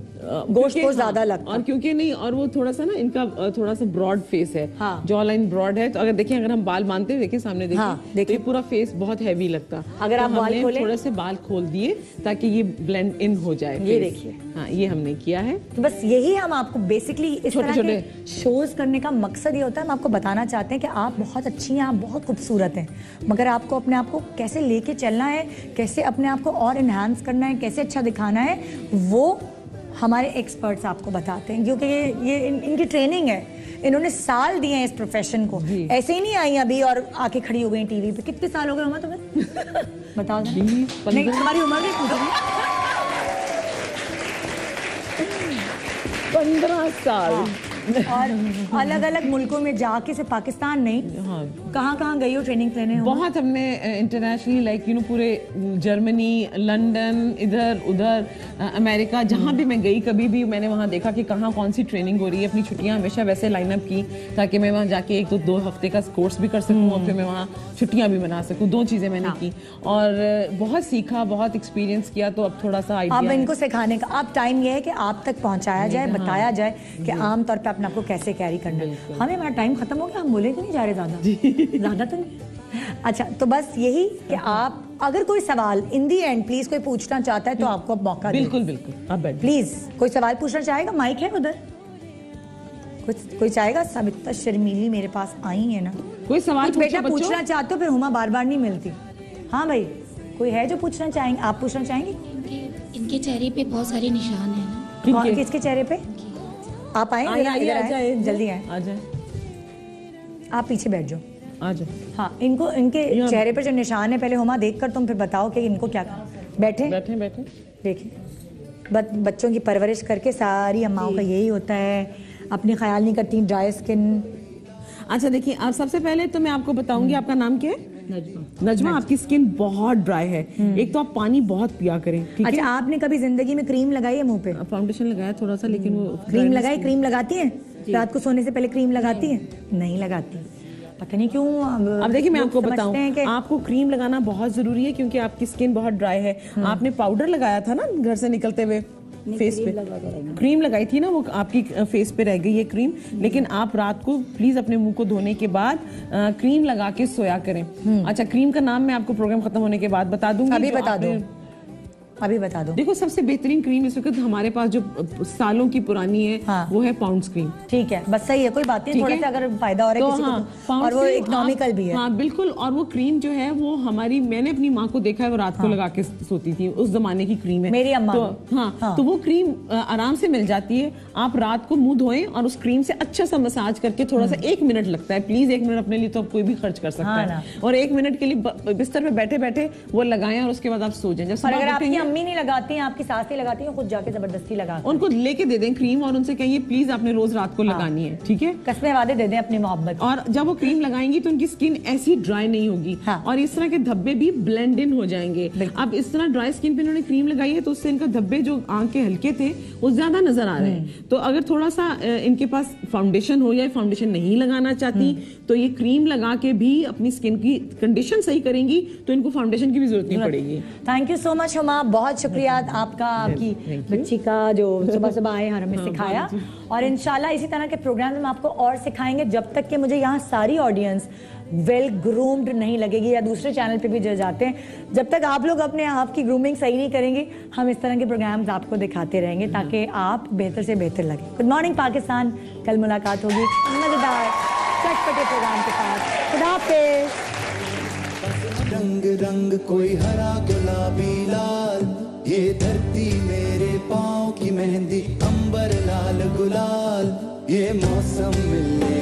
गोश्त को ज्यादा लगता। और क्योंकि नहीं, और वो थोड़ा सा ना इनका थोड़ा सा ब्रॉड फेस है, जॉ लाइन ब्रॉड है। तो अगर देखिए, अगर हम बाल बांधते हैं, देखिए सामने देखिए, तो ये पूरा फेस बहुत हैवी लगता। अगर आप बाल खोलें, थोड़े से बाल खोल दिए ताकि ये ब्लेंड इन हो जाए। ये देखिए, हाँ ये हमने किया है। तो बस यही हम आपको बेसिकली इस तरह के शोज करने का मकसद ये होता है। हम आपको बताना चाहते हैं कि आप बहुत अच्छी हैं, आप बहुत खूबसूरत हैं, मगर आपको अपने आप को कैसे लेके चलना है, कैसे अपने आप को और इन्हांस करना है, कैसे अच्छा दिखाना है, वो हमारे एक्सपर्ट्स आपको बताते हैं। क्योंकि ये इनकी ट्रेनिंग है, इन्होंने साल दिए हैं इस प्रोफेशन को। ऐसे ही नहीं आई अभी और आके खड़ी हो गई टीवी पे। कितने साल हो गए उमा तुम्हें? बताओ। नहीं, तुम्हारी उम्र भी 15 साल। और अलग अलग मुल्कों में जाके, सिर्फ पाकिस्तान नहीं, कहाँ कहाँ गई हो ट्रेनिंग लेने? बहुत हमने इंटरनेशनली लाइक पूरे जर्मनी, लंदन, इधर उधर, अमेरिका, जहाँ भी मैं गई कभी भी मैंने वहाँ देखा कि कहाँ कौन सी ट्रेनिंग हो रही है। अपनी छुट्टियाँ हमेशा वैसे लाइनअप की ताकि मैं वहाँ जाके 1-2 हफ्ते का कोर्स भी कर सकूँ और फिर मैं वहाँ छुट्टियाँ भी मना सकूँ। 2 चीज़ें मैंने की और बहुत सीखा, बहुत एक्सपीरियंस किया। तो अब थोड़ा सा आइडिया अब इनको सिखाने का अब टाइम ये है कि आप तक पहुँचाया जाए, बताया जाए कि आम तौर पर अपने आपको कैसे कैरी करना है। हमें हमारा टाइम खत्म हो गया, हम बोले तो नहीं जा रहे ज़्यादा तो नहीं। अच्छा, तो बस यही कि आप अगर कोई सवाल इन दी एंड प्लीज कोई पूछना चाहता है तो आपको अब मौका बिल्कुल बिल्कुल आप बैठ प्लीज। कोई सवाल पूछना चाहेगा? माइक है उधर, कोई चाहेगा? सब इतना शर्मीली मेरे पास आई है ना। कोई सवाल बेटा पूछना चाहते हो? फिर हुमा बार बार नहीं मिलती। हाँ भाई, कोई है जो पूछना चाहेंगे? आप पूछना चाहेंगे? इनके चेहरे पे बहुत सारे निशान है ना। किसके चेहरे पे? आप आए, जल्दी आए, आ जाए, आप पीछे बैठ जाओ, आ जाओ। हाँ, इनके चेहरे पर जो निशान है पहले हुमा देखकर तुम फिर बताओ कि इनको क्या। बैठे बैठे बैठे देखिए, बच्चों की परवरिश करके सारी अम्माओं का यही होता है, अपनी ख्याल नहीं करती, ड्राई स्किन। अच्छा देखिए, आप सबसे पहले तो मैं आपको बताऊंगी, आपका नाम क्या है? नजमा। आपकी स्किन बहुत ड्राई है, एक तो आप पानी बहुत पिया करें। अच्छा, आपने कभी जिंदगी में क्रीम लगाई है मुंह पे? फाउंडेशन लगाया थोड़ा सा, लेकिन वो क्रीम लगाई? क्रीम लगाती है रात को सोने से पहले? क्रीम लगाती है? नहीं लगाती, पता नहीं क्यों। अब देखिए मैं आपको बताऊं, आपको क्रीम लगाना बहुत जरूरी है क्योंकि आपकी स्किन बहुत ड्राई है। आपने पाउडर लगाया था ना घर से निकलते हुए फेस पे? क्रीम लगाई थी ना, वो आपकी फेस पे रह गई है क्रीम। लेकिन आप रात को प्लीज अपने मुंह को धोने के बाद क्रीम लगा के सोया करें। अच्छा, क्रीम का नाम मैं आपको प्रोग्राम खत्म होने के बाद बता दूंगी। अभी बता दो। देखो, सबसे बेहतरीन क्रीम इस वक्त हमारे पास जो सालों की पुरानी है, हाँ, वो है पाउंड्स क्रीम। ठीक है, बस सही है, कोई बात नहीं। थोड़ा सा अगर फायदा हो रहा है किसी को, और वो इकोनॉमिकल भी है। हाँ बिल्कुल। और वो क्रीम जो है वो हमारी, मैंने अपनी माँ को देखा है, वो रात को लगा के सोती थी, उस जमाने की क्रीम है मेरी अम्मा। तो हाँ, तो वो क्रीम आराम से मिल जाती है। आप रात को मुंह धोएं और उस क्रीम से अच्छा सा मसाज करके, थोड़ा सा 1 मिनट लगता है, प्लीज 1 मिनट अपने लिए तो कोई भी खर्च कर सकता है। और 1 मिनट के लिए बिस्तर पे बैठे बैठे वो लगाएं और उसके बाद आप सो जाएं। जब अगर आपकी अम्मी नहीं लगाती, आपकी सास नहीं लगाती है, खुद जाके जबरदस्ती लगा उनको लेके दे दें क्रीम और उनसे कहिए प्लीज आपने रोज रात को लगानी है, ठीक है? कसमें वादे दे दें अपनी मोहब्बत। और जब वो क्रीम लगाएंगी तो उनकी स्किन ऐसी ड्राई नहीं होगी। हाँ। और इस तरह के धब्बे भी ब्लेंड इन हो जाएंगे। अब इस तरह ड्राई स्किन पे इन्होंने क्रीम लगाई है तो उससे इनका धब्बे जो आंख के हल्के थे वो ज्यादा नजर आ रहे हैं। तो अगर थोड़ा सा इनके पास फाउंडेशन हो या फाउंडेशन नहीं लगाना चाहती तो ये क्रीम लगा के भी अपनी स्किन की कंडीशन सही करेंगी, तो इनको फाउंडेशन की भी जरूरत नहीं पड़ेगी। Thank you so much Huma, बहुत शुक्रिया आपका, आपकी बच्ची का जो सुबह सुबह आए और हमें सिखाया। और इंशाल्लाह इसी तरह के प्रोग्राम में आपको और सिखाएंगे, जब तक कि मुझे यहाँ सारी ऑडियंस वेल ग्रूम्ड नहीं लगेगी, या दूसरे चैनल पे भी जो जाते हैं, जब तक आप लोग अपने आप की ग्रूमिंग सही नहीं करेंगे, हम इस तरह के प्रोग्राम्स आपको दिखाते रहेंगे ताकि आप बेहतर से बेहतर लगे। गुड मॉर्निंग पाकिस्तान, कल मुलाकात होगी मजेदार चटपटे प्रोग्राम के साथ। खुदा हाफिज़। रंग रंग कोई हरा गुलाबी लाल, ये धरती मेरे पाँव की मेहंदी, अंबर लाल गुलाल, ये मौसम मिलने